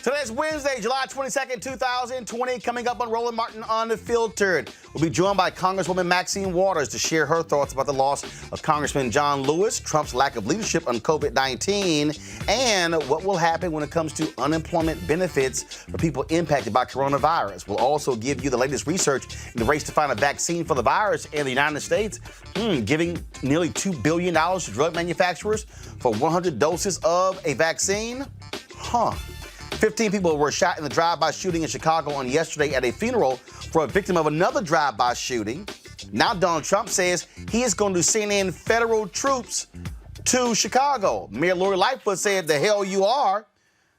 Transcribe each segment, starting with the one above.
Today's Wednesday, July 22nd, 2020. Coming up on Roland Martin Unfiltered, we'll be joined by Congresswoman Maxine Waters to share her thoughts about the loss of Congressman John Lewis, Trump's lack of leadership on COVID-19, and what will happen when it comes to unemployment benefits for people impacted by coronavirus. We'll also give you the latest research in the race to find a vaccine for the virus in the United States, giving nearly $2 billion to drug manufacturers for 100 doses of a vaccine. 15 people were shot in the drive-by shooting in Chicago on yesterday at a funeral for a victim of another drive-by shooting. Now Donald Trump says he is going to send in federal troops to Chicago. Mayor Lori Lightfoot said, "The hell you are."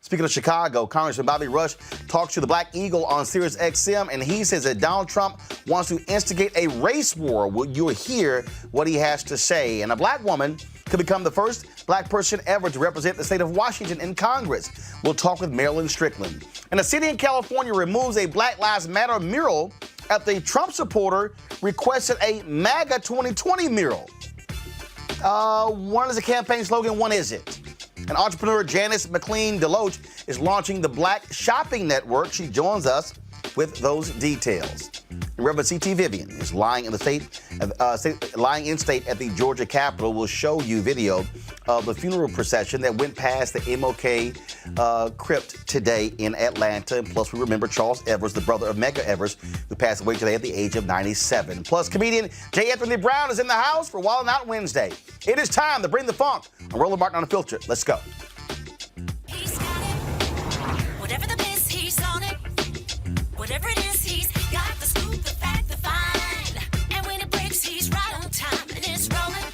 Speaking of Chicago, Congressman Bobby Rush talks to the Black Eagle on Sirius XM, and he says that Donald Trump wants to instigate a race war. Well, you'll hear what he has to say. And a black woman could become the first black person ever to represent the state of Washington in Congress. We'll talk with Marilyn Strickland. And a city in California removes a Black Lives Matter mural after a Trump supporter requested a MAGA 2020 mural. One is a campaign slogan, one isn't. And entrepreneur Janice McLean DeLoatch is launching the Black Shopping Network. She joins us with those details. And Reverend C.T. Vivian is lying in state at the Georgia Capitol. We'll show you video of the funeral procession that went past the MLK crypt today in Atlanta. And plus, we remember Charles Evers, the brother of Medgar Evers, who passed away today at the age of 97. Plus, comedian J. Anthony Brown is in the house for Wild 'N Out Wednesday. It is time to bring the funk on Roland Martin Unfiltered. Let's go. He's got it. Whatever the miss, he's on it. Whatever it is, he's got the scoop, the fact, the find. And when it breaks, he's right on time and it's rolling.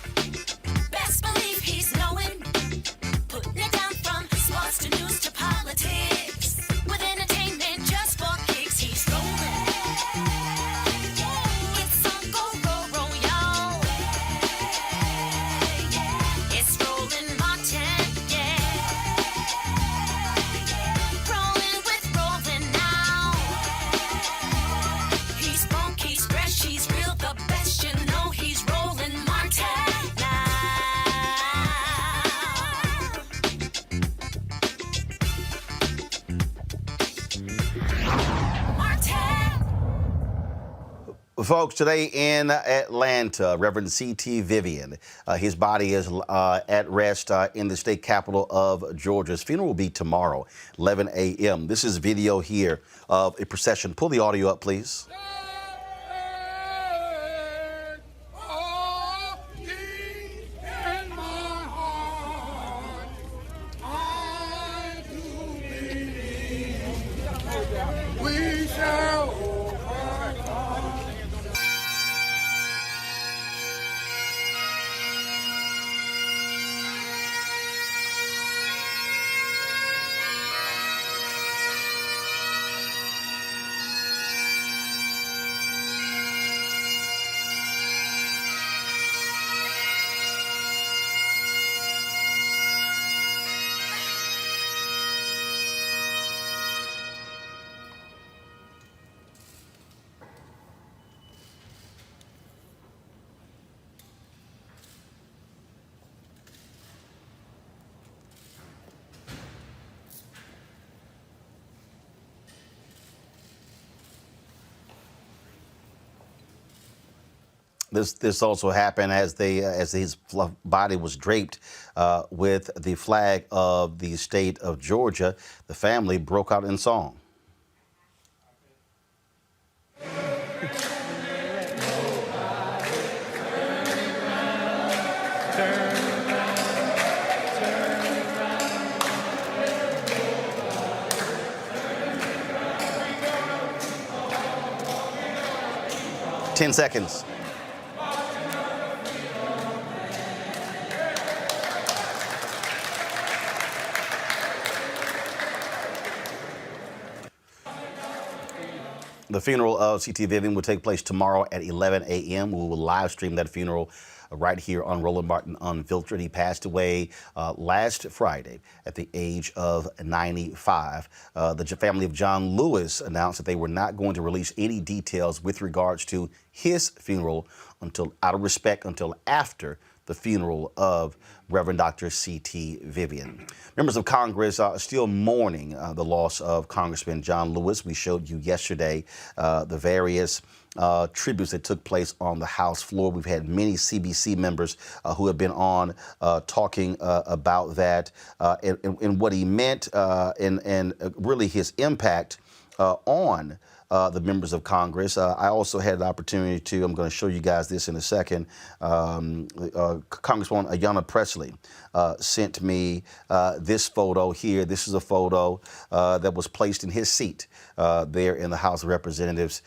Best believe he's knowing. Putting it down from sports to news to politics. With entertainment just for kicks, he's rolling. It's on go, y'all. It's Roland Martin, rolling with Roland now. He's funk, he's fresh, he's real, the best, you know he's Roland Martin now. Martin. Folks, today in Atlanta, Reverend C.T. Vivian, his body is at rest in the state capital of Georgia. His funeral will be tomorrow, 11 a.m. This is video here of a procession. Pull the audio up, please. We shall overcome. This also happened as his body was draped with the flag of the state of Georgia. The family broke out in song. Ten seconds. The funeral of C.T. Vivian will take place tomorrow at 11 a.m. We will live stream that funeral right here on Roland Martin Unfiltered. He passed away last Friday at the age of 95. The family of John Lewis announced that they were not going to release any details with regards to his funeral out of respect until after the funeral of Reverend Dr. C.T. Vivian. Members of Congress are still mourning the loss of Congressman John Lewis. We showed you yesterday the various tributes that took place on the House floor. We've had many CBC members who have been on talking about that and what he meant and really his impact on the members of Congress. I also had the opportunity to, I'm going to show you guys this in a second, Congresswoman Ayanna Pressley sent me this photo here. This is a photo that was placed in his seat there in the House of Representatives,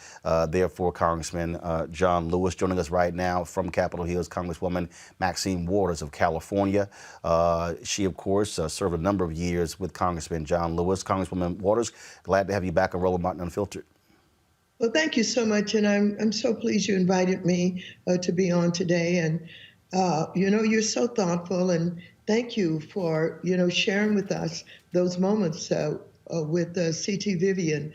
there for Congressman John Lewis. Joining us right now from Capitol Hill is Congresswoman Maxine Waters of California. She, of course, served a number of years with Congressman John Lewis. Congresswoman Waters, glad to have you back on Roland Martin Unfiltered. Well, thank you so much, and I'm so pleased you invited me to be on today. And you're so thoughtful, and thank you for sharing with us those moments with C.T. Vivian,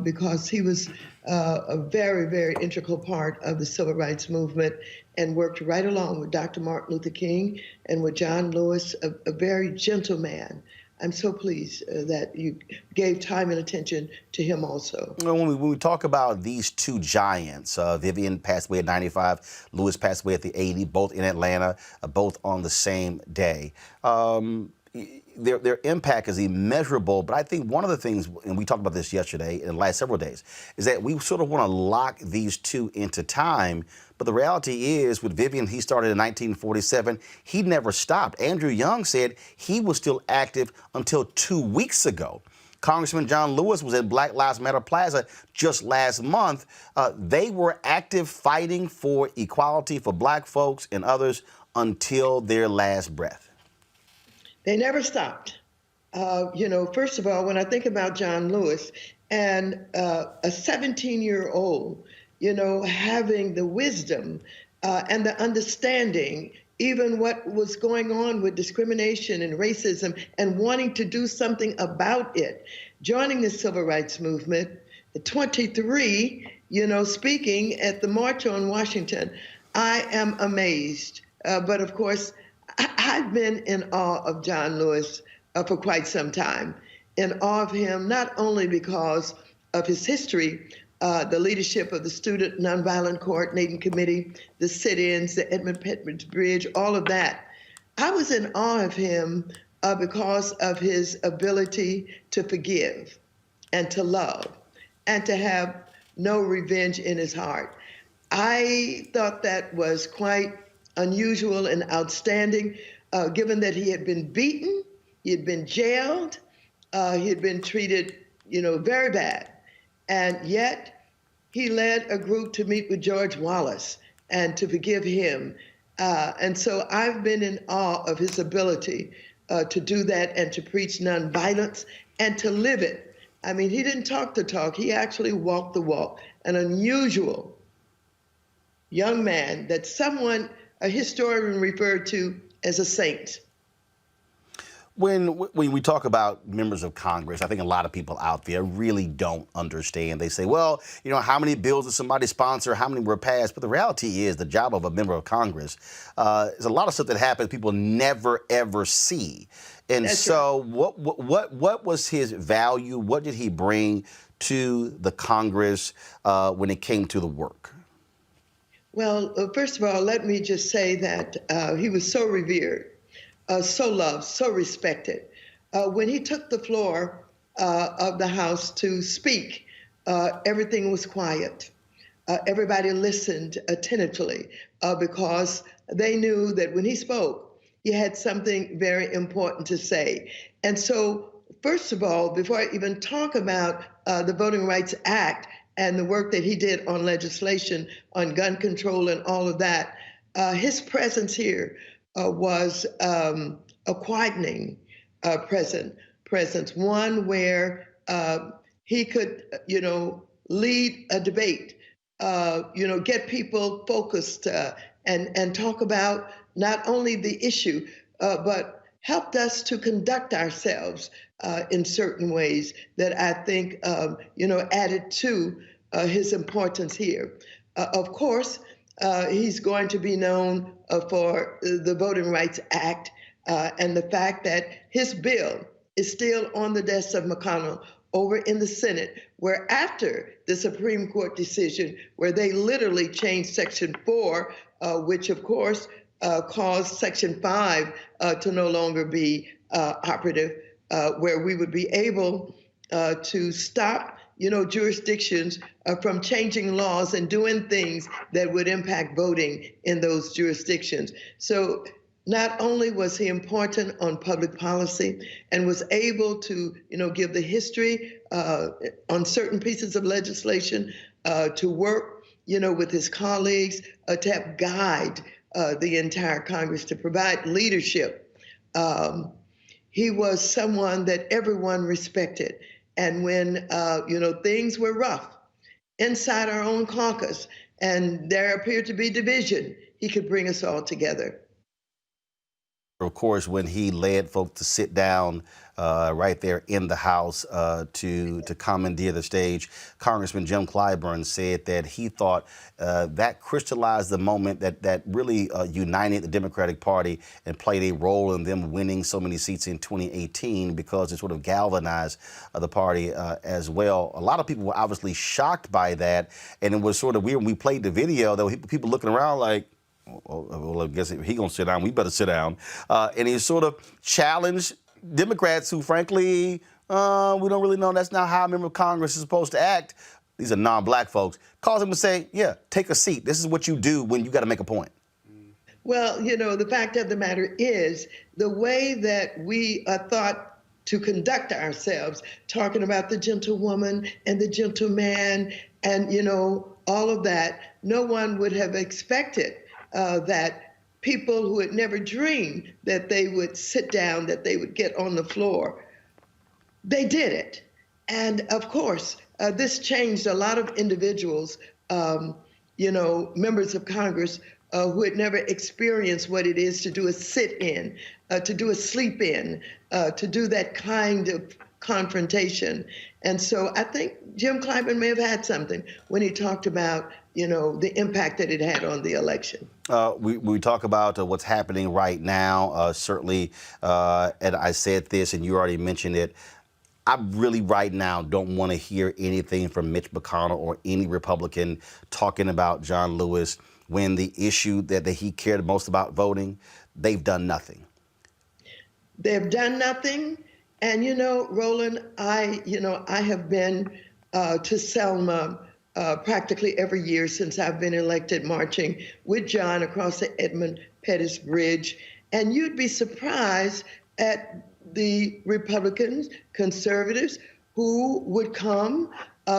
because he was a very, very integral part of the civil rights movement and worked right along with Dr. Martin Luther King and with John Lewis, a very gentle man. I'm so pleased that you gave time and attention to him also. When we talk about these two giants, Vivian passed away at 95, Lewis passed away at the 80, both in Atlanta, both on the same day. Their impact is immeasurable, but I think one of the things, and we talked about this yesterday in the last several days, is that we sort of want to lock these two into time. But the reality is, with Vivian, he started in 1947. He never stopped. Andrew Young said he was still active until 2 weeks ago. Congressman John Lewis was at Black Lives Matter Plaza just last month. They were active fighting for equality for black folks and others until their last breath. They never stopped. First of all, when I think about John Lewis and a 17-year-old, having the wisdom and the understanding, even what was going on with discrimination and racism, and wanting to do something about it, joining the civil rights movement at 23, speaking at the March on Washington, I am amazed. But of course, I've been in awe of John Lewis for quite some time, in awe of him, not only because of his history, the leadership of the Student Nonviolent Coordinating Committee, the sit-ins, the Edmund Petridge Bridge, all of that. I was in awe of him because of his ability to forgive and to love and to have no revenge in his heart. I thought that was quite unusual and outstanding, given that he had been beaten, he had been jailed, he had been treated, very bad. And yet he led a group to meet with George Wallace and to forgive him. And so I've been in awe of his ability to do that and to preach nonviolence and to live it. I mean, he didn't talk the talk, he actually walked the walk. An unusual young man that a historian referred to as a saint. When we talk about members of Congress, I think a lot of people out there really don't understand. They say, well, how many bills did somebody sponsor? How many were passed? But the reality is the job of a member of Congress is a lot of stuff that happens people never, ever see. And That's so right. what was his value? What did he bring to the Congress when it came to the work? Well, first of all, let me just say that he was so revered, so loved, so respected. When he took the floor of the House to speak, everything was quiet. Everybody listened attentively because they knew that when he spoke, he had something very important to say. And so, first of all, before I even talk about the Voting Rights Act and the work that he did on legislation, on gun control and all of that, his presence here was a quietening presence, one where he could, lead a debate, get people focused and talk about not only the issue, but helped us to conduct ourselves in certain ways that I think, added to his importance here. Of course, he's going to be known for the Voting Rights Act and the fact that his bill is still on the desk of McConnell over in the Senate, where after the Supreme Court decision, where they literally changed Section 4, which of course caused Section 5 to no longer be operative, where we would be able to stop jurisdictions from changing laws and doing things that would impact voting in those jurisdictions. So not only was he important on public policy and was able to, give the history on certain pieces of legislation, to work, with his colleagues, to help guide the entire Congress, to provide leadership. He was someone that everyone respected. And when, things were rough inside our own caucus and there appeared to be division, he could bring us all together. Of course, when he led folks to sit down right there in the House to commandeer the stage, Congressman Jim Clyburn said that he thought that crystallized the moment that really united the Democratic Party and played a role in them winning so many seats in 2018 because it sort of galvanized the party as well. A lot of people were obviously shocked by that, and it was sort of weird when we played the video. There were people looking around like, well, I guess he gonna sit down. We better sit down. And he sort of challenged Democrats who, frankly, we don't really know. That's not how a member of Congress is supposed to act. These are non-black folks. Calls them to say, yeah, take a seat. This is what you do when you got to make a point. Well, the fact of the matter is the way that we are thought to conduct ourselves, talking about the gentlewoman and the gentleman and, all of that, no one would have expected that people who had never dreamed that they would sit down, that they would get on the floor, they did it. And of course, this changed a lot of individuals, members of Congress who had never experienced what it is to do a sit-in, to do a sleep-in, to do that kind of confrontation. And so I think Jim Clyburn may have had something when he talked about, the impact that it had on the election. We talk about what's happening right now, certainly, and I said this and you already mentioned it, I really right now don't want to hear anything from Mitch McConnell or any Republican talking about John Lewis when the issue that he cared most about voting, they've done nothing. They've done nothing. And, Roland, I have been to Selma practically every year since I've been elected, marching with John across the Edmund Pettus Bridge. And you'd be surprised at the Republicans, conservatives, who would come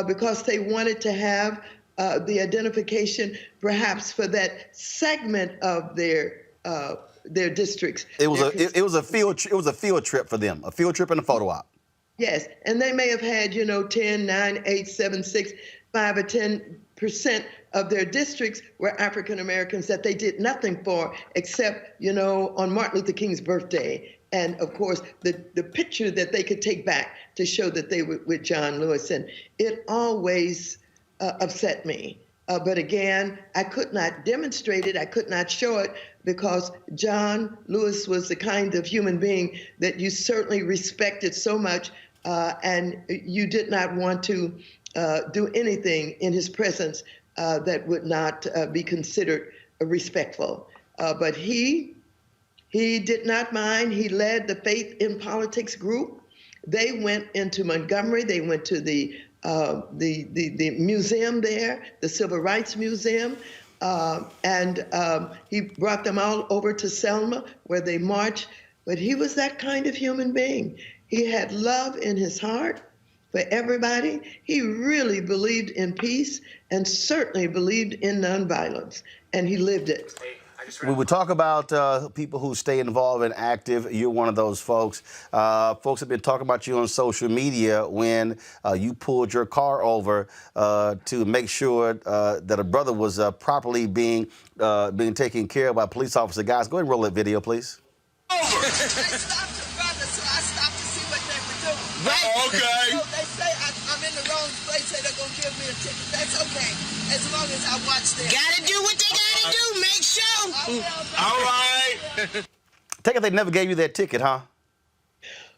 because they wanted to have the identification perhaps for that segment of their districts. It was a field trip for them, a field trip and a photo op. Yes, and they may have had 10, 9, 8, 7, 6, 5 or 10% of their districts were African Americans that they did nothing for except on Martin Luther King's birthday. And of course, the picture that they could take back to show that they were with John Lewis. And it always upset me. But again, I could not demonstrate it. I could not show it because John Lewis was the kind of human being that you certainly respected so much, and you did not want to do anything in his presence that would not be considered respectful. But he did not mind. He led the Faith in Politics group. They went into Montgomery. They went to the museum there, the Civil Rights Museum, and he brought them all over to Selma where they marched. But he was that kind of human being. He had love in his heart for everybody. He really believed in peace and certainly believed in nonviolence, and he lived it. We would talk about people who stay involved and active. You're one of those folks. Folks have been talking about you on social media when you pulled your car over to make sure that a brother was properly being taken care of by a police officer. Guys, go ahead and roll that video, please. Over. I stopped the brother, so I stopped to see what they were doing. Right. Oh, okay. So they say I'm in the wrong place, say they're going to give me a ticket. That's okay, as long as I watch them. Gotta do what they gotta All right. Take it they never gave you that ticket, huh?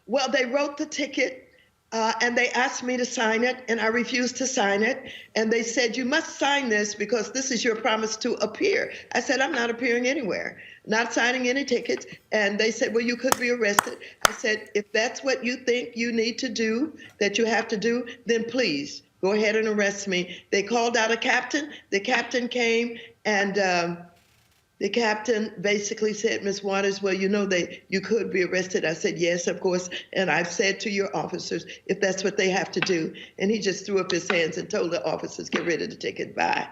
Well, they wrote the ticket and they asked me to sign it, and I refused to sign it. And they said, you must sign this because this is your promise to appear. I said, I'm not appearing anywhere, not signing any tickets. And they said, well, you could be arrested. I said, if that's what you think you need to do, that you have to do, then please go ahead and arrest me. They called out a captain. The captain came, and the captain basically said, Ms. Waters, well, you know you could be arrested. I said, yes, of course. And I've said to your officers, if that's what they have to do. And he just threw up his hands and told the officers, get rid of the ticket, bye.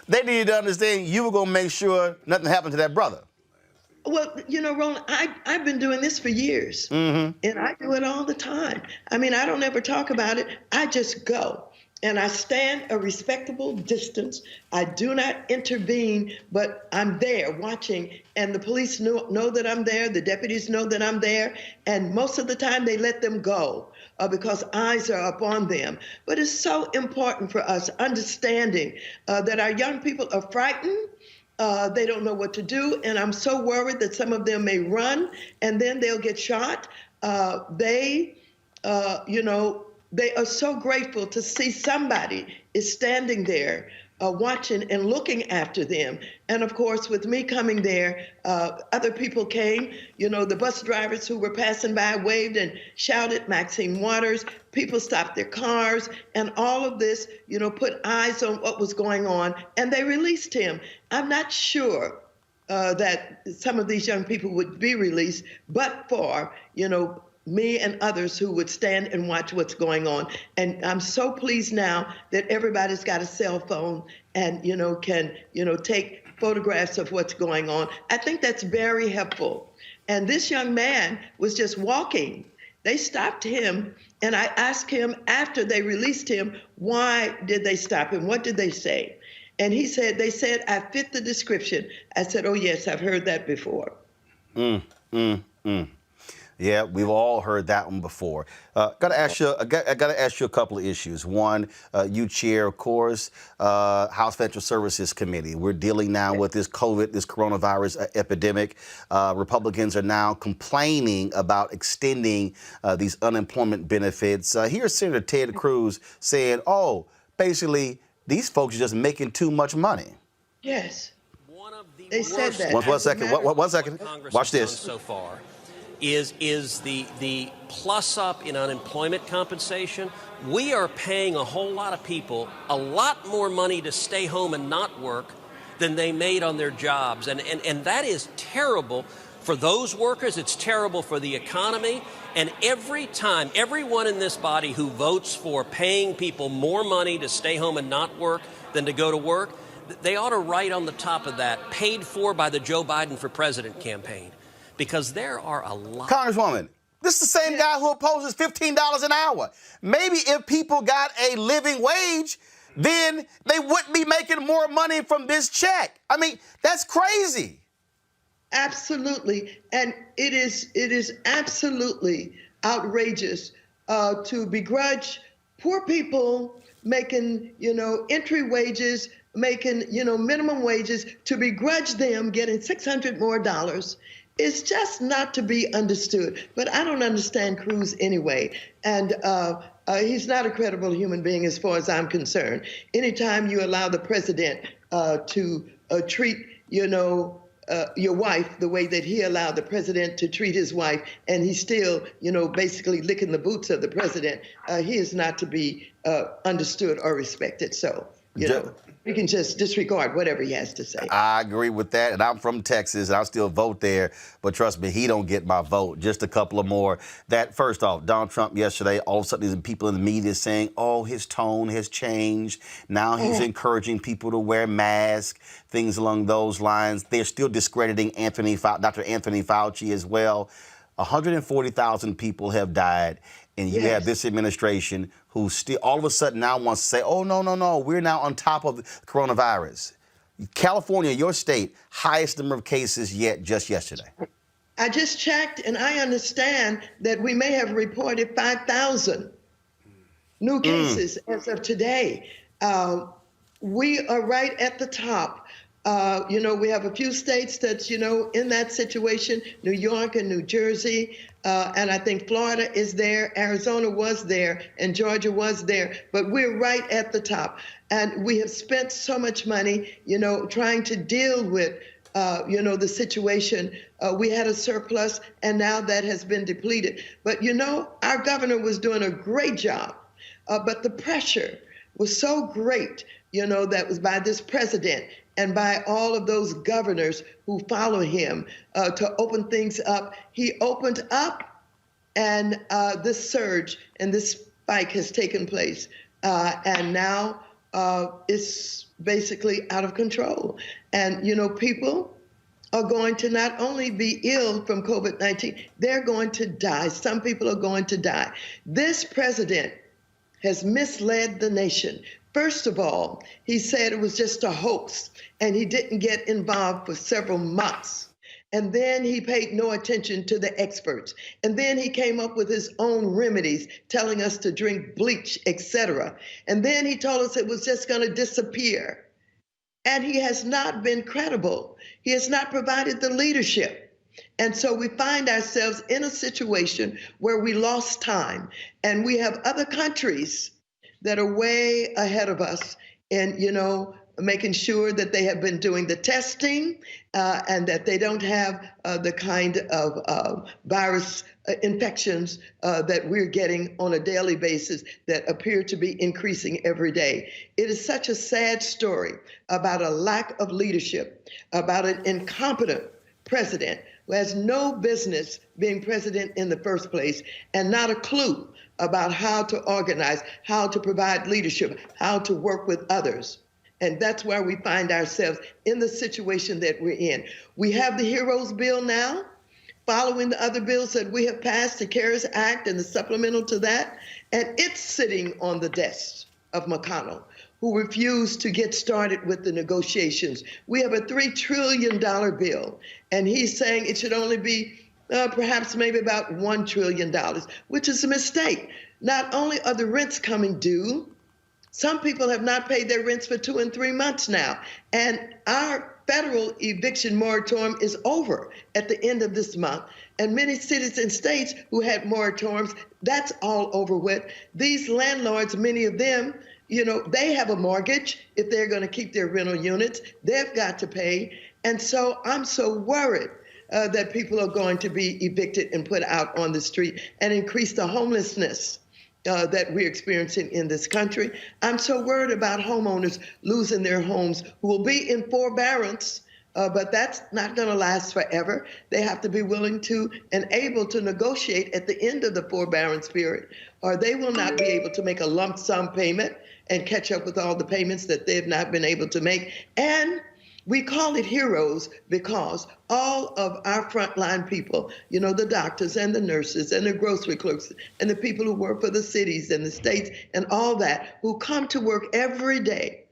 They needed to understand you were going to make sure nothing happened to that brother. Well, you know, Roland, I've been doing this for years, and I do it all the time. I mean, I don't ever talk about it. I just go, and I stand a respectable distance. I do not intervene, but I'm there watching, and the police know that I'm there. The deputies know that I'm there, and most of the time they let them go because eyes are upon them. But it's so important for us understanding that our young people are frightened. They don't know what to do, and I'm so worried that some of them may run and then they'll get shot. They are so grateful to see somebody is standing there watching and looking after them. And of course, with me coming there, other people came. You know, the bus drivers who were passing by waved and shouted Maxine Waters. People stopped their cars, and all of this, you know, put eyes on what was going on, and they released him. I'm not sure that some of these young people would be released, but for, you know, me and others who would stand and watch what's going on. And I'm so pleased now that everybody's got a cell phone and, you know, can, you know, take photographs of what's going on. I think that's very helpful. And this young man was just walking. They stopped him, and I asked him after they released him, why did they stop him? What did they say? And he said, they said, I fit the description. I said, oh, yes, I've heard that before. Yeah, we've all heard that one before. I gotta ask you a couple of issues. One, you chair, of course, House Financial Services Committee. We're dealing now with this coronavirus epidemic. Republicans are now complaining about extending these unemployment benefits. Here's Senator Ted Cruz saying, "Oh, basically, these folks are just making too much money." Yes, They said that. One second. Watch this. So far is the plus up in unemployment compensation. We are paying a whole lot of people a lot more money to stay home and not work than they made on their jobs. And that is terrible for those workers. It's terrible for the economy. And every time, everyone in this body who votes for paying people more money to stay home and not work than to go to work, they ought to write on the top of that, paid for by the Joe Biden for President campaign. Because there are a lot. Congresswoman, this is the same guy who opposes $15 an hour. Maybe if people got a living wage, then they wouldn't be making more money from this check. I mean, that's crazy. Absolutely. And it is absolutely outrageous to begrudge poor people making, you know, entry wages, making, you know, minimum wages, to begrudge them getting $600 more. It's just not to be understood. But I don't understand Cruz anyway. And he's not a credible human being as far as I'm concerned. Anytime you allow the president to treat, you know, your wife the way that he allowed the president to treat his wife, and he's still, you know, basically licking the boots of the president, he is not to be understood or respected. So, you know, we can just disregard whatever he has to say. I agree with that, and I'm from Texas, and I'll still vote there. But trust me, he don't get my vote. Just a couple of more. That first off, Donald Trump yesterday, all of a sudden, these people in the media saying, "Oh, his tone has changed. Now he's encouraging people to wear masks," things along those lines. They're still discrediting Dr. Anthony Fauci as well. 140,000 people have died, and you have this administration who still all of a sudden now wants to say, "Oh, no, we're now on top of the coronavirus." California, your state, highest number of cases yet just yesterday. I just checked, and I understand that we may have reported 5,000 new cases as of today. we are right at the top. We have a few states that's, in that situation, New York and New Jersey, and I think Florida is there, Arizona was there, and Georgia was there, but we're right at the top. And we have spent so much money, trying to deal with, the situation. We had a surplus, and now that has been depleted. But, our governor was doing a great job, but the pressure was so great, that was by this president and by all of those governors who follow him to open things up. He opened up, and this surge and this spike has taken place. And now it's basically out of control. And, people are going to not only be ill from COVID-19, they're going to die. Some people are going to die. This president has misled the nation. First of all, he said it was just a hoax, and he didn't get involved for several months. And then he paid no attention to the experts. And then he came up with his own remedies, telling us to drink bleach, etc. And then he told us it was just going to disappear. And he has not been credible. He has not provided the leadership. And so we find ourselves in a situation where we lost time, and we have other countries that are way ahead of us in, making sure that they have been doing the testing and that they don't have the kind of virus infections that we're getting on a daily basis that appear to be increasing every day. It is such a sad story about a lack of leadership, about an incompetent president who has no business being president in the first place, and not a clue about how to organize, how to provide leadership, how to work with others. And that's why we find ourselves in the situation that we're in. We have the HEROES bill now, following the other bills that we have passed, the CARES Act and the supplemental to that, and it's sitting on the desk of McConnell, who refused to get started with the negotiations. We have a $3 trillion bill, and he's saying it should only be perhaps maybe about $1 trillion, which is a mistake. Not only are the rents coming due, some people have not paid their rents for 2 and 3 months now. And our federal eviction moratorium is over at the end of this month. And many cities and states who had moratoriums, that's all over with. These landlords, many of them, they have a mortgage. If they're going to keep their rental units, they've got to pay. And so I'm so worried that people are going to be evicted and put out on the street and increase the homelessness that we're experiencing in this country. I'm so worried about homeowners losing their homes who will be in forbearance, but that's not going to last forever. They have to be willing to and able to negotiate at the end of the forbearance period, or they will not be able to make a lump sum payment and catch up with all the payments that they've not been able to make. And we call it HEROES because all of our frontline people, the doctors and the nurses and the grocery clerks and the people who work for the cities and the states and all that, who come to work every day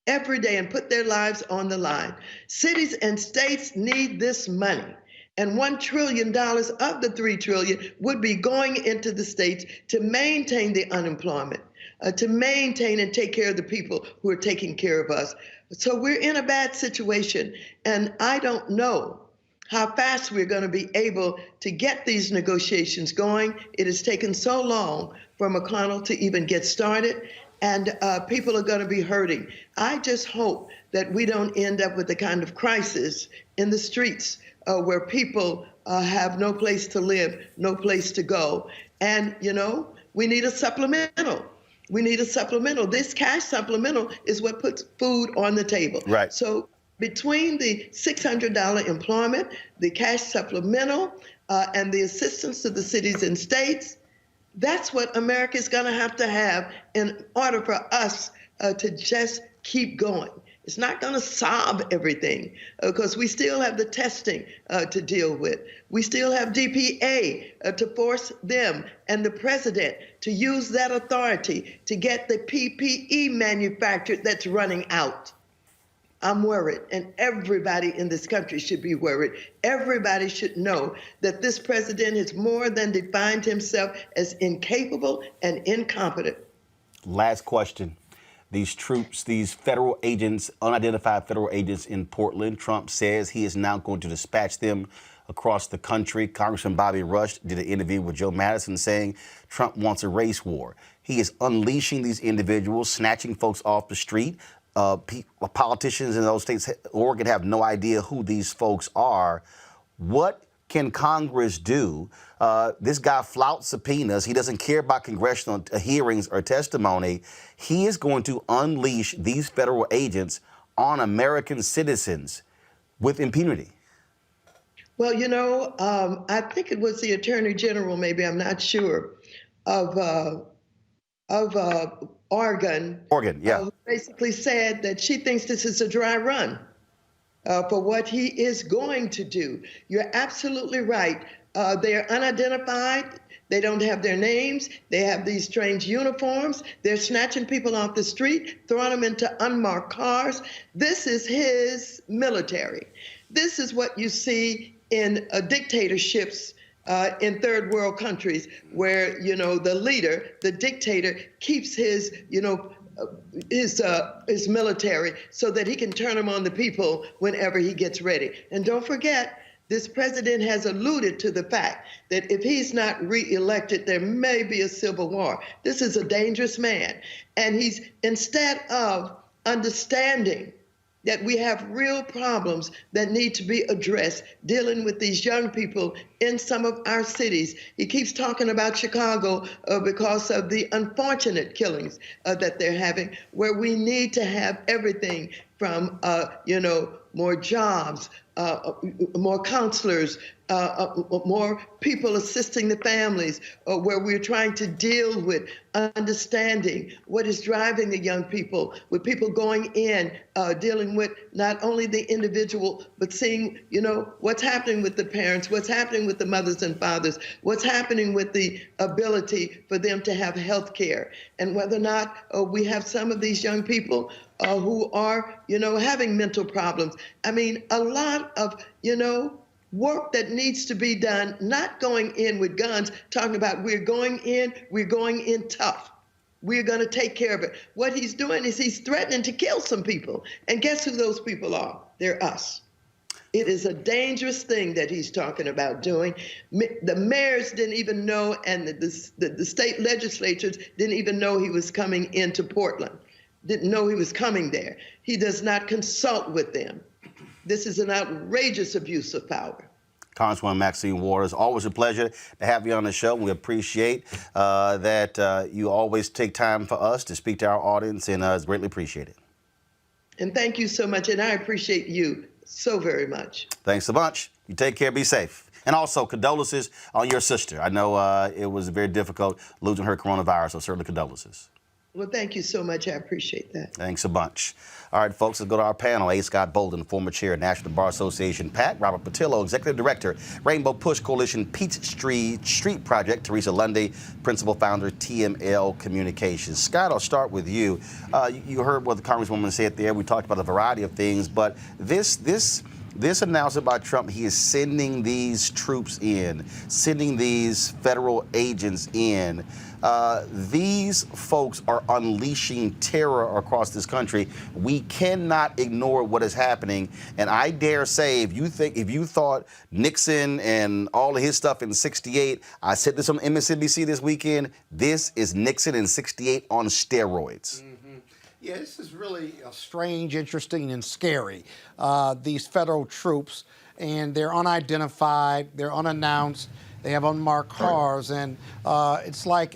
and put their lives on the line. Cities and states need this money. And $1 trillion of the $3 trillion would be going into the states to maintain the unemployment, to maintain and take care of the people who are taking care of us. So we're in a bad situation, and I don't know how fast we're going to be able to get these negotiations going. It has taken so long for McConnell to even get started, and people are going to be hurting. I just hope that we don't end up with the kind of crisis in the streets where people have no place to live, no place to go. And, we need a supplemental. We need a supplemental. This cash supplemental is what puts food on the table. Right. So between the $600 employment, the cash supplemental, and the assistance to the cities and states, that's what America is going to have in order for us to just keep going. It's not going to solve everything because we still have the testing to deal with. We still have DPA to force them and the president to use that authority to get the PPE manufactured that's running out. I'm worried, and everybody in this country should be worried. Everybody should know that this president has more than defined himself as incapable and incompetent. Last question. these troops, these federal agents, unidentified federal agents in Portland. Trump says he is now going to dispatch them across the country. Congressman Bobby Rush did an interview with Joe Madison saying Trump wants a race war. He is unleashing these individuals, snatching folks off the street. Politicians in those states, Oregon, have no idea who these folks are. What can Congress do? This guy flouts subpoenas. He doesn't care about congressional hearings or testimony. He is going to unleash these federal agents on American citizens with impunity. Well, you know, I think it was the Attorney General, maybe, I'm not sure, of Oregon. Oregon, yeah. Who basically said that she thinks this is a dry run for what he is going to do. You're absolutely right. They are unidentified. They don't have their names. They have these strange uniforms. They're snatching people off the street, throwing them into unmarked cars. This is his military. This is what you see in dictatorships in third world countries, where, you know, the leader, the dictator, keeps his, you know, his military so that he can turn them on the people whenever he gets ready. And don't forget, this president has alluded to the fact that if he's not reelected, there may be a civil war. This is a dangerous man. And he's, instead of understanding that we have real problems that need to be addressed, dealing with these young people in some of our cities. He keeps talking about Chicago because of the unfortunate killings that they're having, where we need to have everything from, you know, more jobs, more counselors, more people assisting the families, where we're trying to deal with understanding what is driving the young people, with people going in, dealing with not only the individual, but seeing, you know, what's happening with the parents, what's happening with the mothers and fathers, what's happening with the ability for them to have health care, and whether or not we have some of these young people who are, you know, having mental problems. I mean, a lot of, you know, work that needs to be done, not going in with guns, talking about we're going in tough. We're going to take care of it. What he's doing is he's threatening to kill some people. And guess who those people are? They're us. It is a dangerous thing that he's talking about doing. The mayors didn't even know, and the state legislatures didn't even know he was coming into Portland. Didn't know he was coming there. He does not consult with them. This is an outrageous abuse of power. Congresswoman Maxine Waters, always a pleasure to have you on the show. We appreciate that you always take time for us to speak to our audience, and it's greatly appreciated. And thank you so much, and I appreciate you so very much. Thanks so much. You take care, be safe. And also, condolences on your sister. I know it was very difficult losing her coronavirus, so certainly condolences. Well, thank you so much. I appreciate that. Thanks a bunch. All right, folks, let's go to our panel. A. Scott Bolden, former chair of National Bar Association, PAC. Robert Patillo, executive director, Rainbow Push Coalition Peachtree Street Project. Teresa Lundy, principal founder, TML Communications. Scott, I'll start with you. You heard what the Congresswoman said there. We talked about a variety of things, but this announcement by Trump, he is sending these troops in, sending these federal agents in. These folks are unleashing terror across this country. We cannot ignore what is happening. And I dare say, if you thought Nixon and all of his stuff in '68, I said this on MSNBC this weekend, this is Nixon in '68 on steroids. Yeah, this is really strange, interesting, and scary. These federal troops, and they're unidentified, they're unannounced, they have unmarked cars, and it's like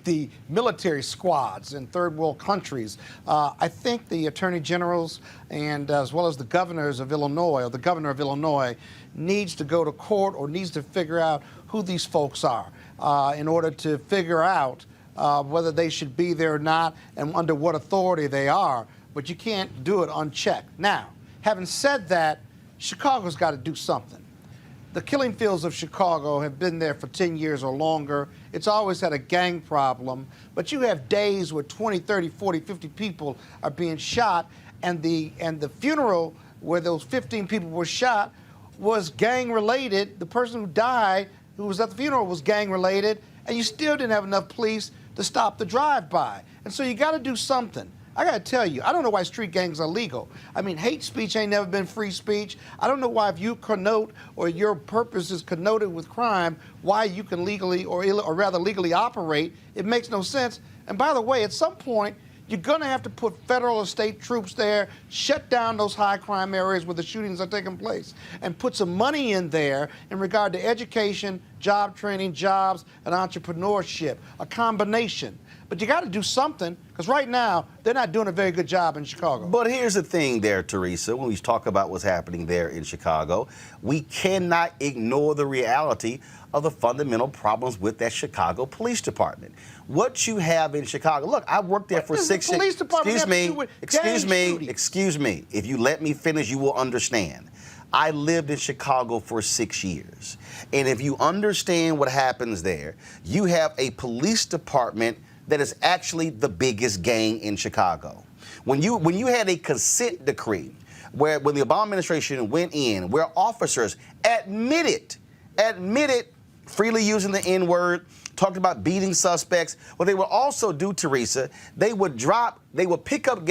the military squads in third world countries. I think the attorney generals and as well as the governors of Illinois, or the governor of Illinois, needs to go to court or needs to figure out who these folks are in order to figure out whether they should be there or not and under what authority they are. But you can't do it unchecked. Now, having said that, Chicago's got to do something. The killing fields of Chicago have been there for 10 years or longer. It's always had a gang problem. But you have days where 20, 30, 40, 50 people are being shot, and the funeral where those 15 people were shot was gang-related. The person who died, who was at the funeral, was gang-related, and you still didn't have enough police to stop the drive-by. And so you got to do something. I got to tell you, I don't know why street gangs are legal. I mean, hate speech ain't never been free speech. I don't know why if you connote or your purpose is connoted with crime, why you can legally or rather legally operate. It makes no sense. And by the way, at some point, you're going to have to put federal or state troops there, shut down those high crime areas where the shootings are taking place, and put some money in there in regard to education, job training, jobs, and entrepreneurship, a combination. But you got to do something, because right now, they're not doing a very good job in Chicago. But here's the thing there, Teresa, when we talk about what's happening there in Chicago, we cannot ignore the reality of the fundamental problems with that Chicago Police Department. What you have in Chicago, look, I worked there for 6 years. Excuse me. If you let me finish, you will understand. I lived in Chicago for 6 years. And if you understand what happens there, you have a police department that is actually the biggest gang in Chicago. When you had a consent decree where when the Obama administration went in, where officers admitted freely using the N-word, talked about beating suspects. What they would also do, Teresa, they would pick up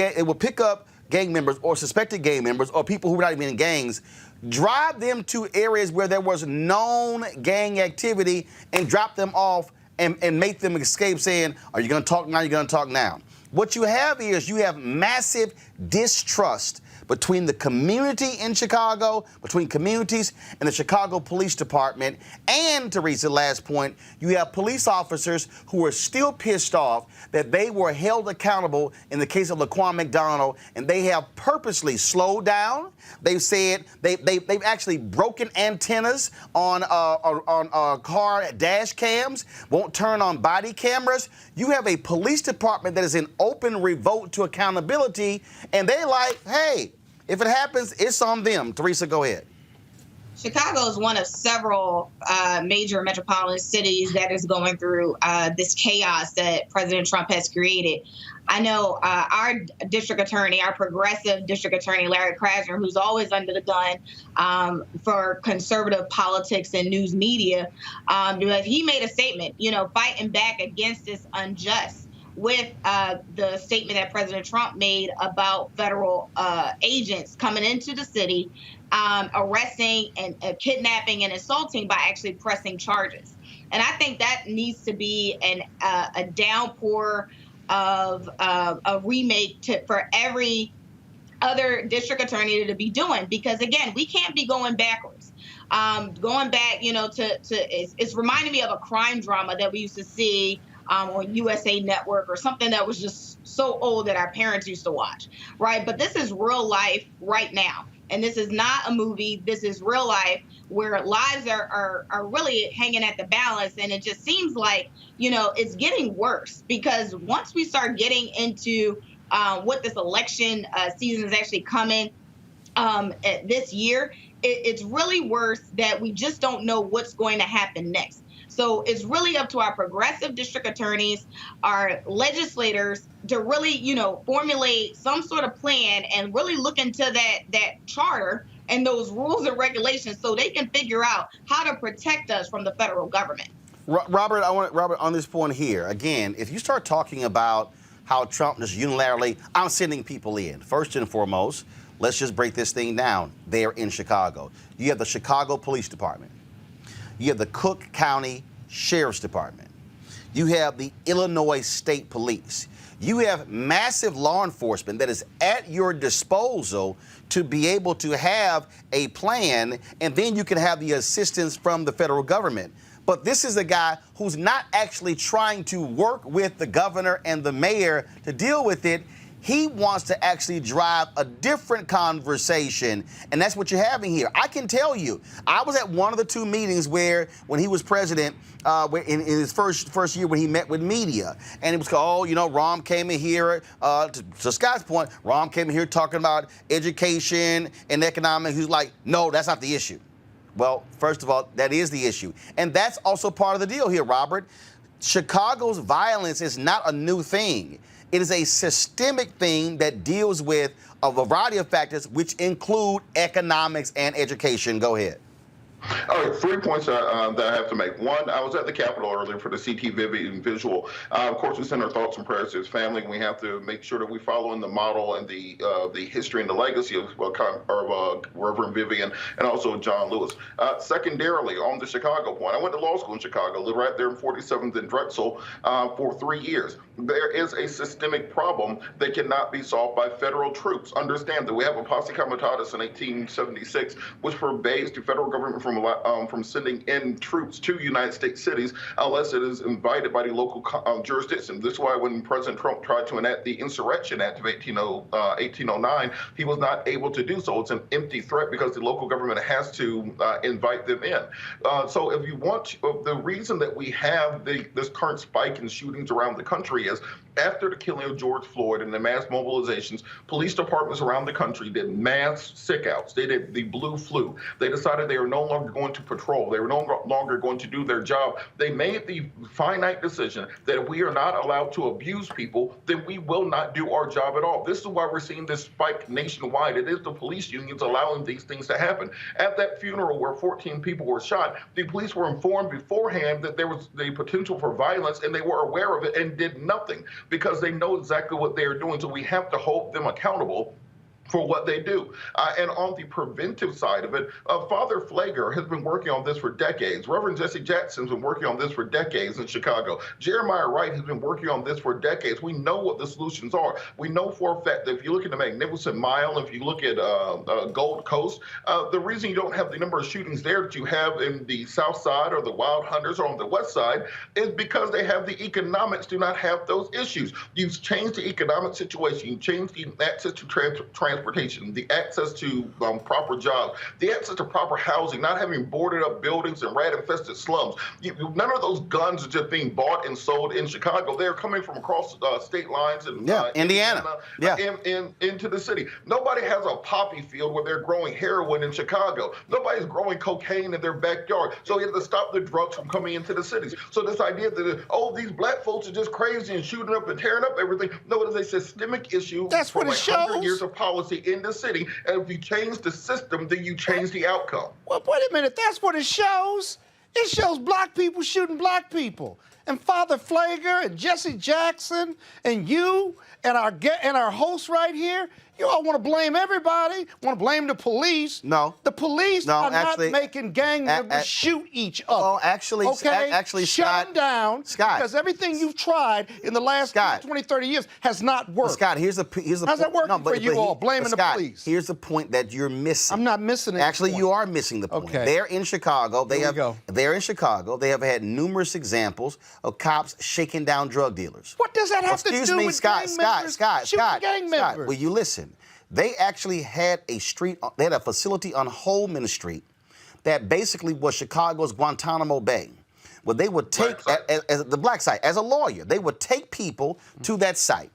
gang members or suspected gang members or people who were not even in gangs, drive them to areas where there was known gang activity and drop them off and make them escape saying, are you going to talk now? You're going to talk now. What you have is you have massive distrust between the community in Chicago, between communities and the Chicago Police Department. And, Teresa, last point, you have police officers who are still pissed off that they were held accountable in the case of Laquan McDonald, and they have purposely slowed down. They've said they've actually broken antennas on car dash cams, won't turn on body cameras. You have a police department that is in open revolt to accountability, and they're like, hey, if it happens, it's on them. Teresa, go ahead. Chicago is one of several major metropolitan cities that is going through this chaos that President Trump has created. I know our district attorney, our progressive district attorney, Larry Krasner, who's always under the gun for conservative politics and news media, he made a statement, fighting back against this unjust with the statement that President Trump made about federal agents coming into the city, arresting and kidnapping and assaulting by actually pressing charges. And I think that needs to be a downpour of a remake for every other district attorney to be doing, because again, we can't be going backwards. Going back, it's reminding me of a crime drama that we used to see on USA Network or something that was just so old that our parents used to watch, right? But this is real life right now. And this is not a movie. This is real life where lives are really hanging at the balance. And it just seems like, it's getting worse, because once we start getting into what this election season is actually coming this year, it's really worse that we just don't know what's going to happen next. So it's really up to our progressive district attorneys, our legislators to really, formulate some sort of plan and really look into that charter and those rules and regulations so they can figure out how to protect us from the federal government. Robert, on this point here, again, if you start talking about how Trump just unilaterally, I'm sending people in, first and foremost, let's just break this thing down there in Chicago. You have the Chicago Police Department. You have the Cook County Sheriff's Department. You have the Illinois State Police. You have massive law enforcement that is at your disposal to be able to have a plan, and then you can have the assistance from the federal government. But this is a guy who's not actually trying to work with the governor and the mayor to deal with it. He wants to actually drive a different conversation, and that's what you're having here. I can tell you, I was at one of the two meetings when he was president, in his first year when he met with media, and it was called, Rahm came in here, to Scott's point, Rahm came in here talking about education and economics. He's like, no, that's not the issue. Well, first of all, that is the issue, and that's also part of the deal here, Robert. Chicago's violence is not a new thing. It is a systemic thing that deals with a variety of factors, which include economics and education. Go ahead. All right, 3 points that I have to make. One, I was at the Capitol earlier for the CT Vivian visual. Of course, we send our thoughts and prayers to his family. We have to make sure that we follow in the model and the history and the legacy of Reverend Vivian and also John Lewis. Secondarily, on the Chicago point, I went to law school in Chicago, lived right there in 47th and Drexel for 3 years. There is a systemic problem that cannot be solved by federal troops. Understand that we have a posse comitatus in 1876, which forbids the federal government from sending in troops to United States cities unless it is invited by the local jurisdiction. This is why when President Trump tried to enact the Insurrection Act of 1809, he was not able to do so. It's an empty threat because the local government has to invite them in. So if you want, the reason that we have this current spike in shootings around the country is after the killing of George Floyd and the mass mobilizations, police departments around the country did mass sick-outs. They did the blue flu. They decided they were no longer going to patrol. They were no longer going to do their job. They made the finite decision that if we are not allowed to abuse people, then we will not do our job at all. This is why we're seeing this spike nationwide. It is the police unions allowing these things to happen. At that funeral where 14 people were shot, the police were informed beforehand that there was the potential for violence, and they were aware of it and did nothing because they know exactly what they are doing. So we have to hold them accountable for what they do. And on the preventive side of it, Father Flager has been working on this for decades. Reverend Jesse Jackson's been working on this for decades in Chicago. Jeremiah Wright has been working on this for decades. We know what the solutions are. We know for a fact that if you look at the Magnificent Mile, if you look at Gold Coast, the reason you don't have the number of shootings there that you have in the South Side or the Wild Hunters or on the West Side is because they have the economics do not have those issues. You've changed the economic situation. You've changed the access to transportation, the access to proper jobs, the access to proper housing, not having boarded up buildings and rat-infested slums. None of those guns are just being bought and sold in Chicago. They're coming from across state lines and Indiana, into the city. Nobody has a poppy field where they're growing heroin in Chicago. Nobody's growing cocaine in their backyard. So you have to stop the drugs from coming into the cities. So this idea that, these black folks are just crazy and shooting up and tearing up everything. No, it is a systemic issue. That's what it shows. 100 years of policy in the city, and if you change the system, then you change the outcome. Well, wait a minute. That's what it shows. It shows black people shooting black people. And Father Flager and Jesse Jackson and you and our host right here, you all want to blame everybody, want to blame the police. No. The police are actually, not making gang members shoot each other. Oh, actually, okay? Shut Scott, them down, Scott, because everything you've tried in the last 20, 30 years has not worked. Scott, here's the How's that working for you all, blaming the police? Here's the point that you're missing. I'm not missing it. Actually, you are missing the point. Okay. They're in Chicago. They're in Chicago. They have had numerous examples of cops shaking down drug dealers. What does that have to do with gang members shooting gang members? Will you listen? They actually had they had a facility on Holman Street that basically was Chicago's Guantanamo Bay, where they would take, as the black site, as a lawyer, they would take people to that site.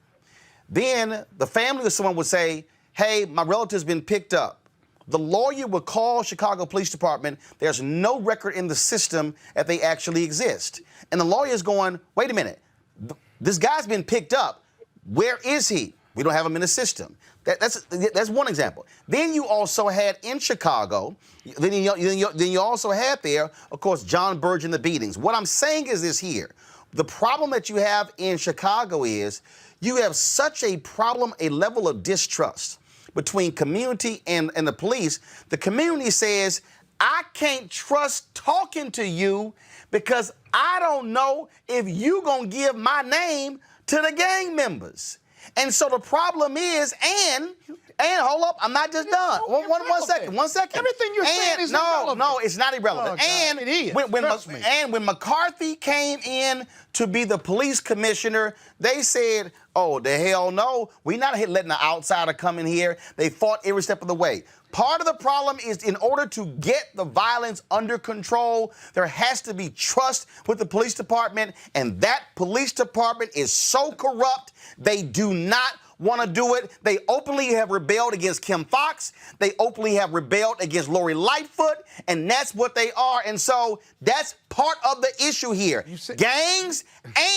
Then the family or someone would say, hey, my relative's been picked up. The lawyer would call Chicago Police Department. There's no record in the system that they actually exist. And the lawyer's going, wait a minute, this guy's been picked up. Where is he? We don't have him in the system. That's one example. Then you also had in Chicago, then you also had there, of course, John Burge and the beatings. What I'm saying is this here. The problem that you have in Chicago is you have such a problem, a level of distrust between community and the police. The community says, I can't trust talking to you because I don't know if you gonna give my name to the gang members. And so the problem is, and hold up, I'm not just done. One second. Everything you're saying is irrelevant. No, it's not irrelevant. And it is. When McCarthy came in to be the police commissioner, they said, oh, the hell no, we're not letting the outsider come in here. They fought every step of the way. Part of the problem is in order to get the violence under control, there has to be trust with the police department, and that police department is so corrupt, they do not want to do it. They openly have rebelled against Kim Foxx. They openly have rebelled against Lori Lightfoot, and that's what they are. And so that's part of the issue here. Gangs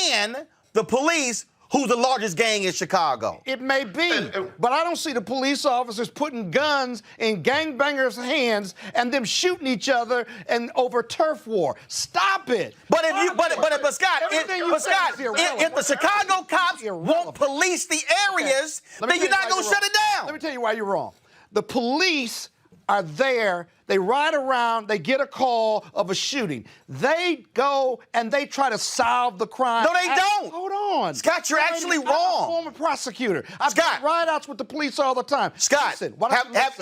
and the police who's the largest gang in Chicago. It may be, but I don't see the police officers putting guns in gangbangers' hands and them shooting each other and over turf war. Stop it. But if you, but Scott, if the Chicago cops won't police the areas, then you're not going to shut it down. Let me tell you why you're wrong. The police are there. They ride around, they get a call of a shooting. They go and they try to solve the crime. No, they don't. Hold on. Scott, you're actually wrong. I'm a former prosecutor. I've got ride-outs with the police all the time. Scott, listen,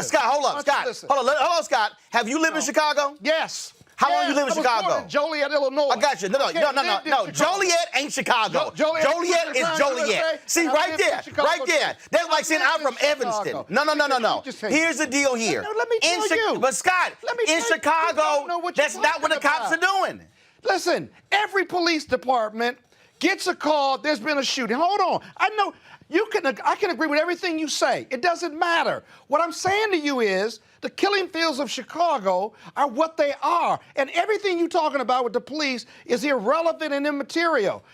Scott, hold up. Scott, hold on, Scott. Have you lived in Chicago? Yes. How long you live in Chicago? I was born in Joliet, Illinois. I got you. No. Joliet ain't Chicago. Joliet is Joliet. See, right there. That's like saying I'm from Evanston. No. Here's the deal here. Let me tell you. But Scott, in Chicago, that's not what the cops are doing. Listen, every police department gets a call, there's been a shooting. Hold on. I know I can agree with everything you say. It doesn't matter. What I'm saying to you is the killing fields of Chicago are what they are. And everything you're talking about with the police is irrelevant and immaterial.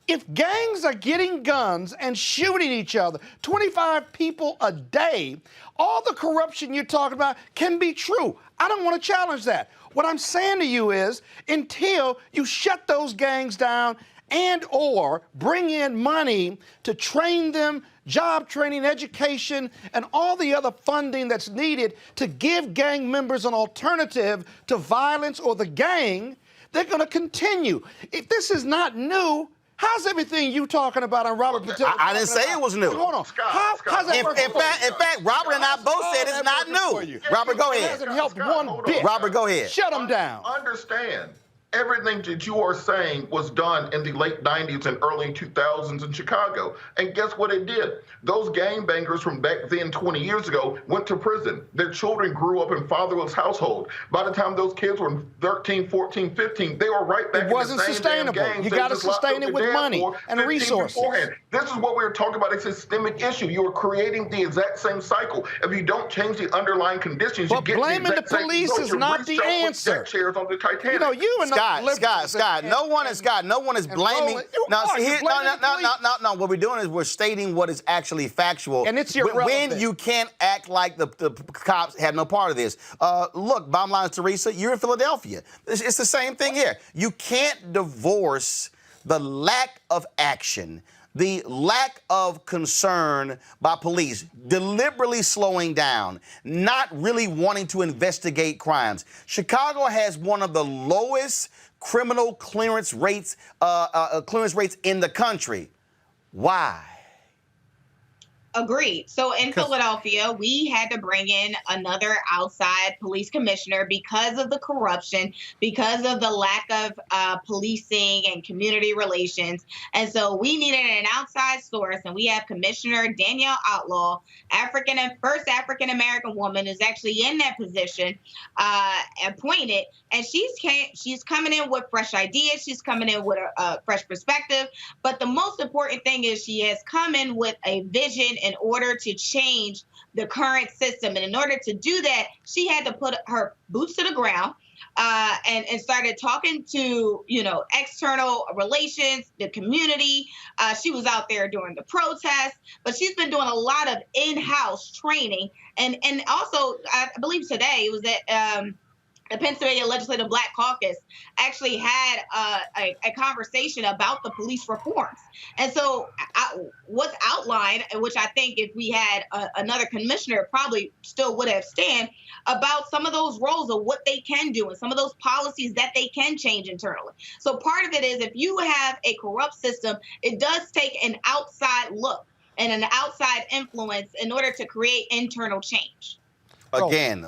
If gangs are getting guns and shooting each other, 25 people a day, all the corruption you're talking about can be true. I don't want to challenge that. What I'm saying to you is until you shut those gangs down and or bring in money to train them, job training, education, and all the other funding that's needed to give gang members an alternative to violence or the gang, they're going to continue. If this is not new, how's everything you talking about on Robert Patel? I didn't say it was new. Hold on. Scott, in fact, Robert and I both said it's not new. Robert, go ahead. It hasn't helped one bit. Robert, go ahead. Shut them down. Understand. Everything that you are saying was done in the late 90s and early 2000s in Chicago. And guess what it did? Those gangbangers from back then 20 years ago went to prison. Their children grew up in fatherless households. By the time those kids were 13, 14, 15, they were right back in the same damn gangs. It wasn't sustainable. You got to sustain it with money and resources. Beforehand. This is what we were talking about, a systemic issue. You are creating the exact same cycle. If you don't change the underlying conditions, you get blaming the exact the police same is not the answer. Chairs on the Titanic. You know, you and Scott, no one is blaming. No. What we're doing is we're stating what is actually factual. And it's irrelevant. When you can't act like the cops had no part of this. Look, bottom line is, Teresa, you're in Philadelphia. It's the same thing here. You can't divorce the lack of action, the lack of concern by police, deliberately slowing down, not really wanting to investigate crimes. Chicago has one of the lowest criminal clearance rates in the country. Why? Agreed. So in Philadelphia, we had to bring in another outside police commissioner because of the corruption, because of the lack of policing and community relations. And so we needed an outside source, and we have Commissioner Danielle Outlaw, first African-American woman who's actually in that position, appointed. And she's coming in with fresh ideas. She's coming in with a fresh perspective. But the most important thing is she has come in with a vision in order to change the current system. And in order to do that, she had to put her boots to the ground and started talking to, external relations, the community. She was out there during the protests, but she's been doing a lot of in-house training. And also, I believe today it was that the Pennsylvania Legislative Black Caucus actually had a conversation about the police reforms. And so what's outlined, which I think if we had another commissioner probably still would have stand, about some of those roles of what they can do and some of those policies that they can change internally. So part of it is if you have a corrupt system, it does take an outside look and an outside influence in order to create internal change. Again,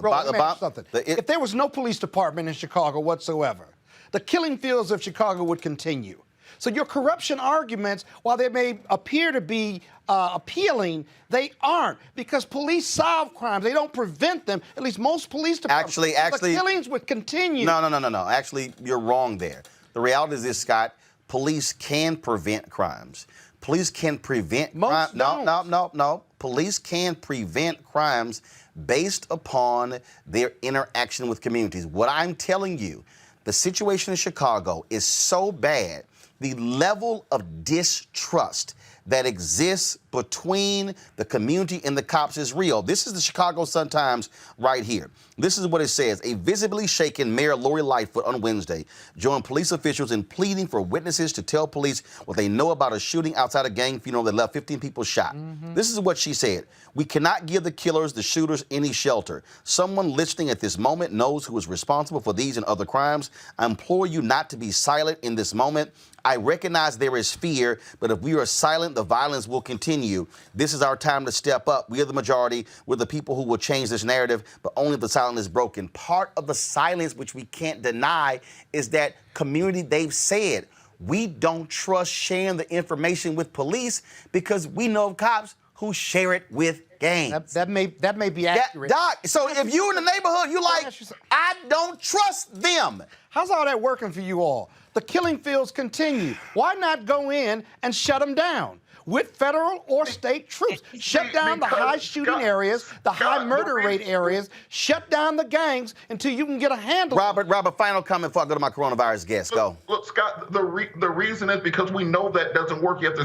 if there was no police department in Chicago whatsoever, the killing fields of Chicago would continue. So your corruption arguments, while they may appear to be appealing, they aren't, because police solve crimes. They don't prevent them. At least most police departments. Actually, the killings would continue. No. Actually, you're wrong there. The reality is this, Scott. Police can prevent crimes. Police can prevent crimes. No. Police can prevent crimes based upon their interaction with communities. What I'm telling you, the situation in Chicago is so bad, the level of distrust that exists between the community and the cops is real. This is the Chicago Sun-Times right here. This is what it says. A visibly shaken Mayor Lori Lightfoot on Wednesday joined police officials in pleading for witnesses to tell police what they know about a shooting outside a gang funeral that left 15 people shot. This is what she said. We cannot give the killers, the shooters, any shelter. Someone listening at this moment knows who is responsible for these and other crimes. I implore you not to be silent in this moment. I recognize there is fear, but if we are silent, the violence will continue. This is our time to step up. We are the majority. We're the people who will change this narrative, but only if the silence is broken. Part of the silence, which we can't deny, is that community, they've said, we don't trust sharing the information with police because we know of cops who share it with gangs. That may be accurate. Doc, so if you in the neighborhood, you like, I don't trust them. How's all that working for you all? The killing fields continue. Why not go in and shut them down with federal or state troops? Shut down the high shooting areas, the high murder rate areas. Shut down the gangs until you can get a handle. Robert, final comment before I go to my coronavirus guest. Go. Look, Scott, the reason is because we know that doesn't work. You have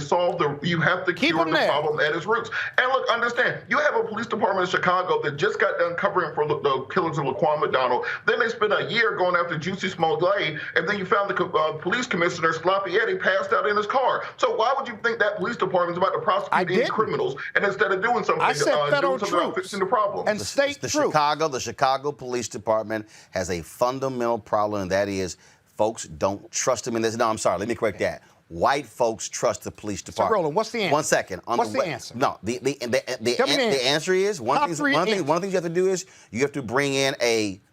to cure the problem at its roots. And look, understand, you have a police department in Chicago that just got done covering for the killers of Laquan McDonald. Then they spent a year going after Juicy Smollett, and then you found the police commissioner, Sloppy Eddie, passed out in his car. So why would you think that police department is about to prosecute these criminals, and instead of doing something, I said federal doing something about fixing the problem? And state troops. The Chicago Police Department has a fundamental problem, and that is folks don't trust them in this. No, I'm sorry. Let me correct that. White folks trust the police department. So, Roland, what's the answer? 1 second. What's the answer? No, the answer is one of the things you have to do is you have to bring in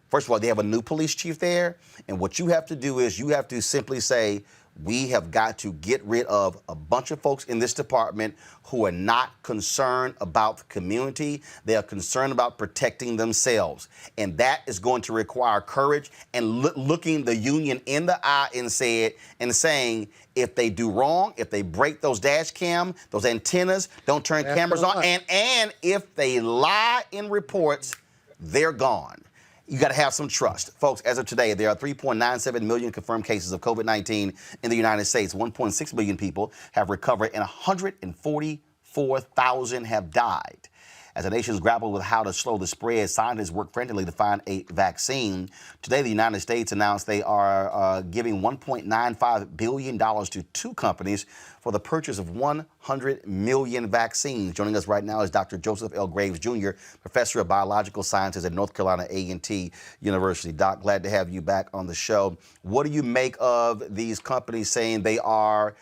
first of all, they have a new police chief there, and what you have to do is you have to simply say, we have got to get rid of a bunch of folks in this department who are not concerned about the community. They are concerned about protecting themselves. And that is going to require courage and looking the union in the eye and saying, if they do wrong, if they break those dash cam, those antennas, don't turn cameras on, and if they lie in reports, they're gone. You got to have some trust. Folks, as of today, there are 3.97 million confirmed cases of COVID-19 in the United States. 1.6 million people have recovered and 144,000 have died. As the nations grapple with how to slow the spread, scientists work frantically to find a vaccine. Today, the United States announced they are giving $1.95 billion to two companies for the purchase of 100 million vaccines. Joining us right now is Dr. Joseph L. Graves, Jr., Professor of Biological Sciences at North Carolina A&T University. Doc, glad to have you back on the show. What do you make of these companies saying they are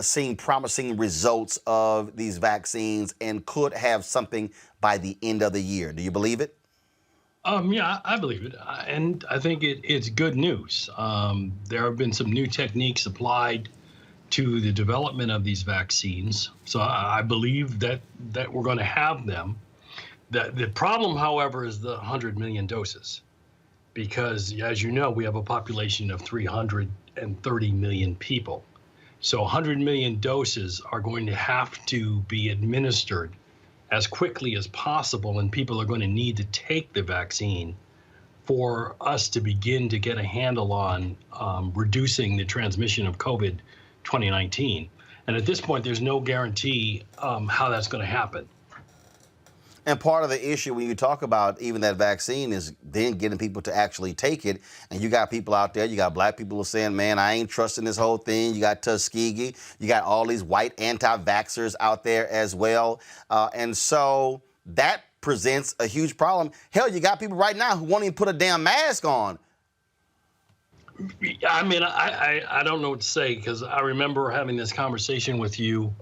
seeing promising results of these vaccines and could have something by the end of the year? Do you believe it? Yeah, I believe it. And I think it's good news. There have been some new techniques applied to the development of these vaccines. So I believe that we're going to have them. The problem, however, is the 100 million doses. Because, as you know, we have a population of 330 million people. So 100 million doses are going to have to be administered as quickly as possible, and people are going to need to take the vaccine for us to begin to get a handle on reducing the transmission of COVID 2019. And at this point, there's no guarantee how that's going to happen. And part of the issue when you talk about even that vaccine is then getting people to actually take it. And you got people out there, you got black people who are saying, man, I ain't trusting this whole thing. You got Tuskegee. You got all these white anti-vaxxers out there as well. And so that presents a huge problem. Hell, you got people right now who won't even put a damn mask on. I mean, I don't know what to say, because I remember having this conversation with you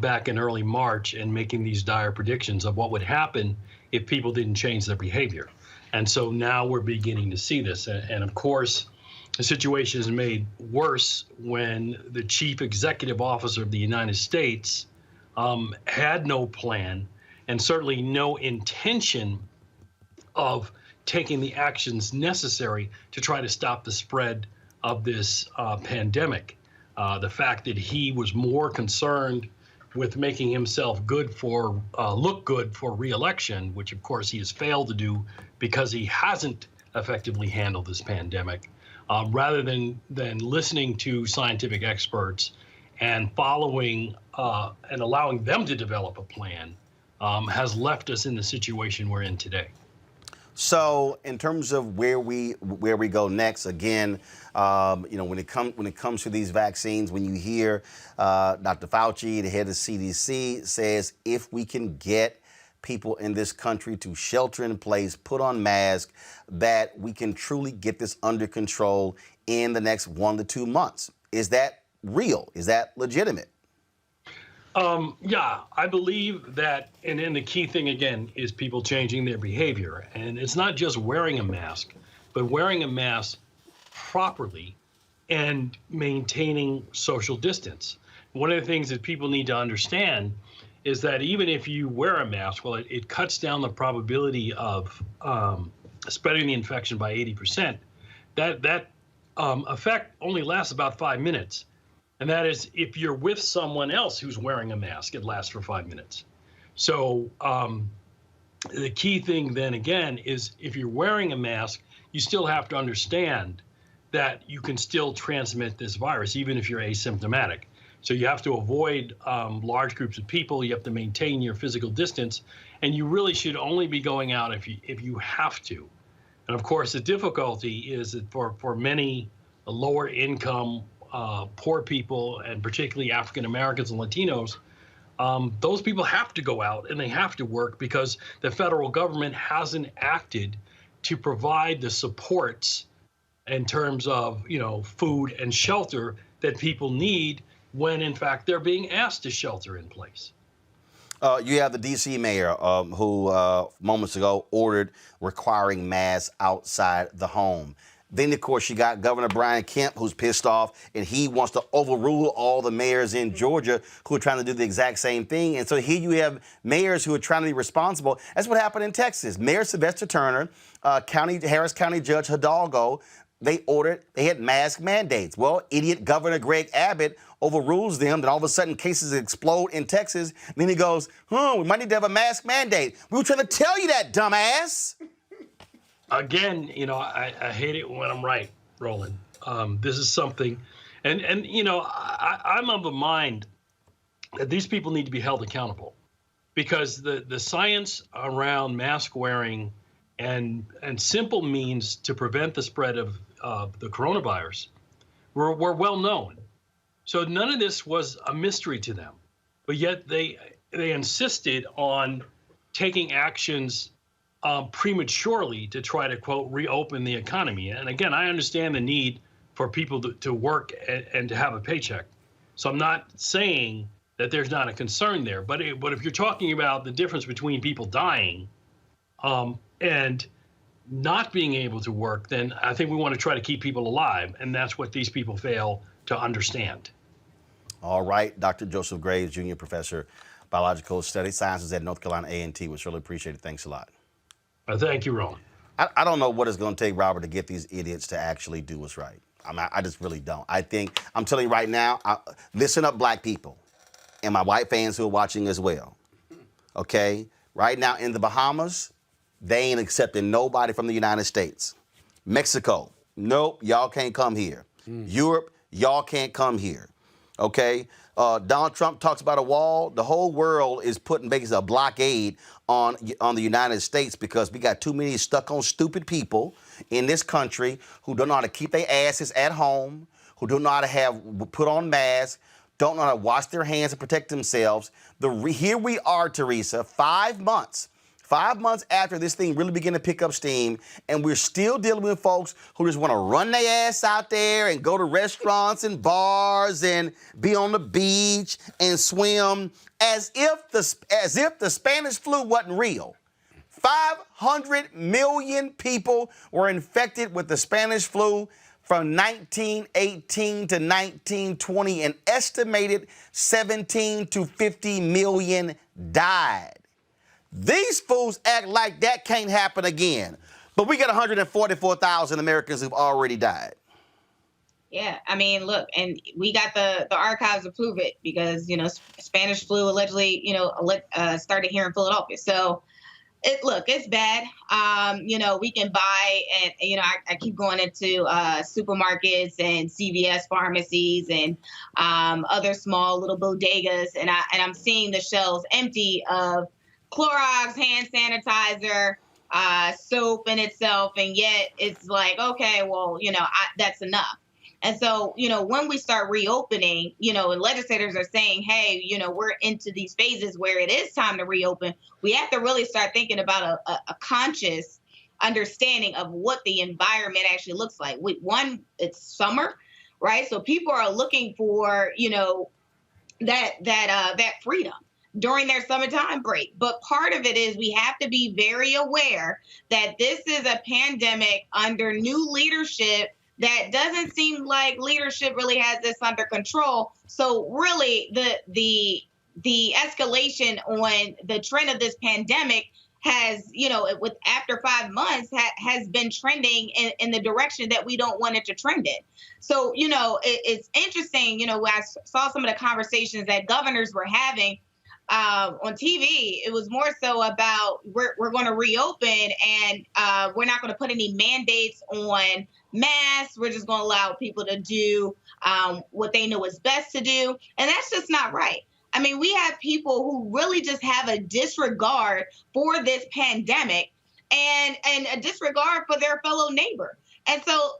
back in early March and making these dire predictions of what would happen if people didn't change their behavior. And so now we're beginning to see this. And of course, the situation is made worse when the chief executive officer of the United States had no plan and certainly no intention of taking the actions necessary to try to stop the spread of this pandemic. The fact that he was more concerned with making himself look good for re-election, which of course he has failed to do because he hasn't effectively handled this pandemic, rather than listening to scientific experts and following and allowing them to develop a plan has left us in the situation we're in today. So, in terms of where we go next, again, when it comes to these vaccines, when you hear Dr. Fauci, the head of CDC, says if we can get people in this country to shelter in place, put on masks, that we can truly get this under control in the next 1 to 2 months. Is that real? Is that legitimate? Yeah, I believe that, and then the key thing again is people changing their behavior. And it's not just wearing a mask, but wearing a mask properly and maintaining social distance. One of the things that people need to understand is that even if you wear a mask, well, it cuts down the probability of spreading the infection by 80%. That effect only lasts about 5 minutes. And that is if you're with someone else who's wearing a mask, it lasts for 5 minutes. So the key thing then again is if you're wearing a mask, you still have to understand that you can still transmit this virus, even if you're asymptomatic. So you have to avoid large groups of people. You have to maintain your physical distance, and you really should only be going out if you have to. And of course, the difficulty is that for many lower income, poor people, and particularly African Americans and Latinos, those people have to go out and they have to work because the federal government hasn't acted to provide the supports in terms of, food and shelter that people need when, in fact, they're being asked to shelter in place. You have the D.C. mayor who moments ago ordered requiring masks outside the home. Then, of course, you got Governor Brian Kemp, who's pissed off, and he wants to overrule all the mayors in Georgia who are trying to do the exact same thing. And so here you have mayors who are trying to be responsible. That's what happened in Texas. Mayor Sylvester Turner, Harris County Judge Hidalgo, they had mask mandates. Well, idiot Governor Greg Abbott overrules them. Then all of a sudden cases explode in Texas. And then he goes, we might need to have a mask mandate. We were trying to tell you that, dumbass. Again, I hate it when I'm right, Roland. This is something, and I'm of the mind that these people need to be held accountable because the science around mask wearing and simple means to prevent the spread of the coronavirus were well known. So none of this was a mystery to them, but yet they insisted on taking actions prematurely to try to, quote, reopen the economy. And again, I understand the need for people to work and to have a paycheck. So I'm not saying that there's not a concern there. But if you're talking about the difference between people dying and not being able to work, then I think we want to try to keep people alive. And that's what these people fail to understand. All right. Dr. Joseph Graves, Jr., Professor, Biological Studies, Sciences at North Carolina A&T. We really appreciate it. Thanks a lot. Thank you, Roland. I don't know what it's going to take, Robert, to get these idiots to actually do what's right. I just really don't. I'm telling you right now, listen up, black people, and my white fans who are watching as well. Okay? Right now in the Bahamas, they ain't accepting nobody from the United States. Mexico, nope, y'all can't come here. Europe, y'all can't come here. Okay? Donald Trump talks about a wall. The whole world is putting basically a blockade on the United States because we got too many stuck on stupid people in this country who don't know how to keep their asses at home, who don't know how to put on masks, don't know how to wash their hands and protect themselves. Here we are, Teresa, 5 months. 5 months after this thing really began to pick up steam, and we're still dealing with folks who just want to run their ass out there and go to restaurants and bars and be on the beach and swim as if the Spanish flu wasn't real. 500 million people were infected with the Spanish flu from 1918 to 1920. An estimated 17 to 50 million died. These fools act like that can't happen again. But we got 144,000 Americans who've already died. Yeah, I mean, look, and we got the archives to prove it because, Spanish flu allegedly, started here in Philadelphia. So It's bad. We can buy, and I keep going into supermarkets and CVS pharmacies and other small little bodegas, and I'm seeing the shelves empty of Clorox hand sanitizer, soap in itself, and yet it's like, okay, well, that's enough. And so, when we start reopening, and legislators are saying, hey, we're into these phases where it is time to reopen, we have to really start thinking about a conscious understanding of what the environment actually looks like. One, it's summer, right? So people are looking for, that freedom during their summertime break. But part of it is we have to be very aware that this is a pandemic under new leadership that doesn't seem like leadership really has this under control. So really the escalation on the trend of this pandemic has, with after 5 months has been trending in the direction that we don't want it to trend in. So, it's interesting, I saw some of the conversations that governors were having on TV. It was more so about we're going to reopen and we're not going to put any mandates on masks. We're just going to allow people to do what they know is best to do. And that's just not right. I mean, we have people who really just have a disregard for this pandemic and a disregard for their fellow neighbor. And so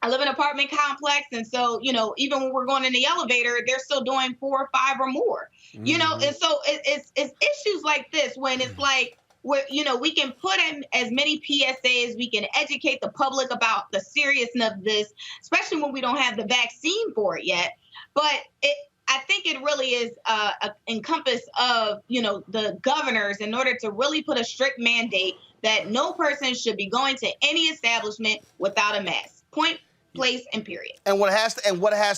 I live in an apartment complex. And so, even when we're going in the elevator, they're still doing 4 or 5 or more, and so it's issues like this when it's like, we can put in as many PSAs, we can educate the public about the seriousness of this, especially when we don't have the vaccine for it yet. But I think it really is a encompass of, the governors in order to really put a strict mandate that no person should be going to any establishment without a mask. Point, place, and period. And what has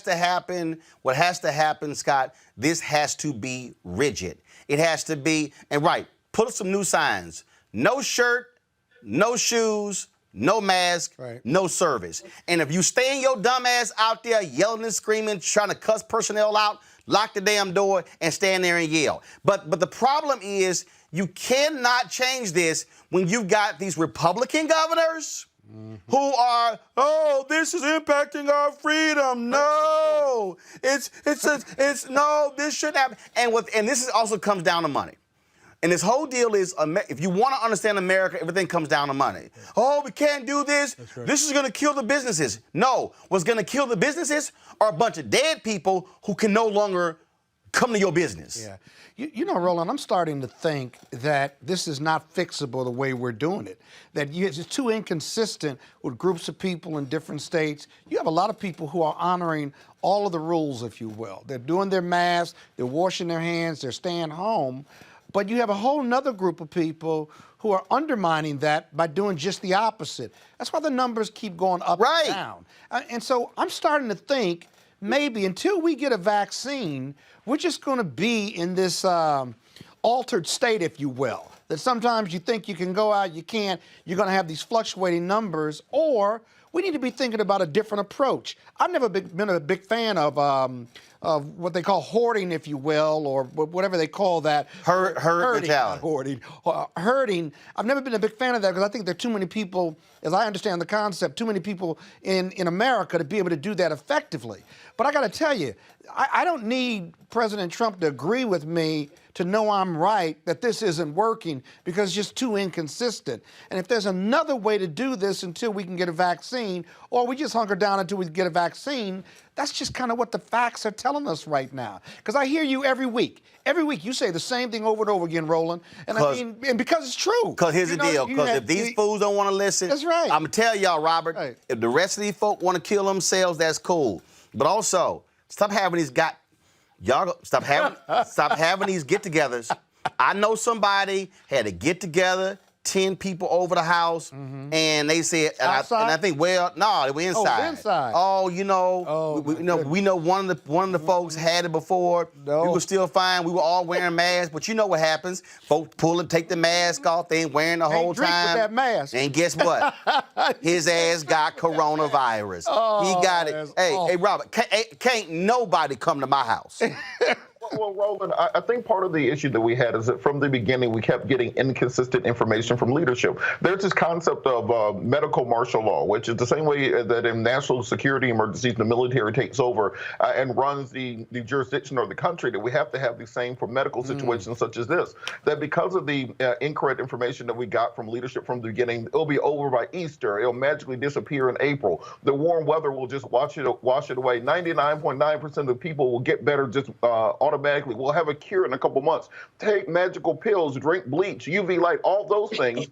to happen, Scott, this has to be rigid. It has to be, and right, put up some new signs. No shirt, no shoes, no mask, no service. And if you stay your dumb ass out there yelling and screaming, trying to cuss personnel out, lock the damn door and stand there and yell. But the problem is you cannot change this when you've got these Republican governors who are, this is impacting our freedom. No, it's no, this shouldn't happen. And this also comes down to money. And this whole deal is, if you want to understand America, everything comes down to money. Oh, we can't do this. Right. This is going to kill the businesses. No, what's going to kill the businesses are a bunch of dead people who can no longer come to your business. Yeah. Roland, I'm starting to think that this is not fixable the way we're doing it. That it's too inconsistent with groups of people in different states. You have a lot of people who are honoring all of the rules, if you will. They're doing their masks, they're washing their hands, they're staying home. But you have a whole nother group of people who are undermining that by doing just the opposite. That's why the numbers keep going up and down. And so I'm starting to think maybe until we get a vaccine, we're just going to be in this altered state, if you will, that sometimes you think you can go out, you can't, you're going to have these fluctuating numbers, or we need to be thinking about a different approach. I've never been a big fan of what they call hoarding, if you will, or whatever they call that. Herding, not hoarding. Herding. I've never been a big fan of that because I think there are too many people, as I understand the concept, too many people in America to be able to do that effectively. But I got to tell you, I don't need President Trump to agree with me to know I'm right, that this isn't working, because it's just too inconsistent. And if there's another way to do this until we can get a vaccine, or we just hunker down until we get a vaccine, that's just kind of what the facts are telling us right now. Because I hear you every week. Every week you say the same thing over and over again, Roland. And and because it's true. Because here's the deal. Because if these fools don't want to listen, that's right. I'm going to tell y'all, Robert, if the rest of these folk want to kill themselves, that's cool. But also, stop having these stop having these get-togethers. I know somebody had a get-together, 10 people over the house, and they said, and I think, well, no, they were inside. Oh, inside. Oh, we know one of the folks had it before. No. We were still fine. We were all wearing masks, but you know what happens? Folks take the mask off. They ain't wearing the whole drink time. With that mask. And guess what? His ass got coronavirus. He got it. Hey, Robert, can't nobody come to my house. Well, Roland, I think part of the issue that we had is that from the beginning, we kept getting inconsistent information from leadership. There's this concept of medical martial law, which is the same way that in national security emergencies, the military takes over and runs the jurisdiction of the country, that we have to have the same for medical situations such as this. That because of the incorrect information that we got from leadership from the beginning, it'll be over by Easter. It'll magically disappear in April. The warm weather will just wash it away. 99.9% of the people will get better just automatically. We'll have a cure in a couple months. Take magical pills, drink bleach, UV light, all those things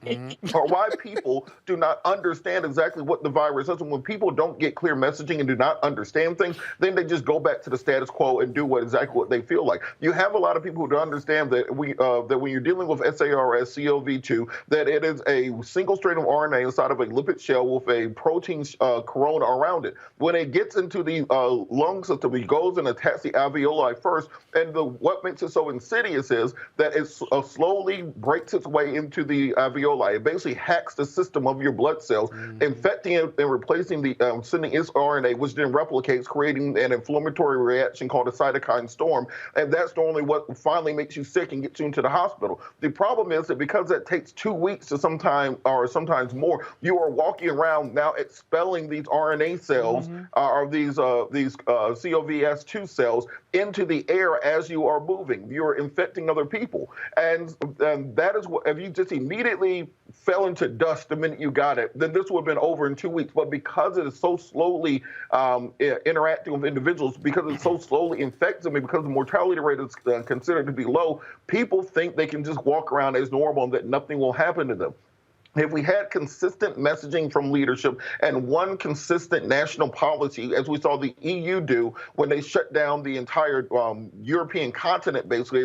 are why people do not understand exactly what the virus is. And when people don't get clear messaging and do not understand things, then they just go back to the status quo and do exactly what they feel like. You have a lot of people who don't understand that that when you're dealing with SARS-CoV-2, that it is a single strand of RNA inside of a lipid shell with a protein corona around it. When it gets into the lung system, it goes and attacks the alveoli first, and what makes it so insidious is that it slowly breaks its way into the alveoli. It basically hacks the system of your blood cells, infecting it and replacing sending its RNA, which then replicates, creating an inflammatory reaction called a cytokine storm, and that's normally what finally makes you sick and gets you into the hospital. The problem is that because that takes 2 weeks to sometimes more, you are walking around now expelling these RNA cells or these COVS2 cells into the air as you are moving. You're infecting other people. And that is what, if you just immediately fell into dust the minute you got it, then this would have been over in 2 weeks. But because it is so slowly interacting with individuals, because it so slowly infects them, and because the mortality rate is considered to be low, people think they can just walk around as normal and that nothing will happen to them. If we had consistent messaging from leadership and one consistent national policy, as we saw the EU do when they shut down the entire European continent, basically,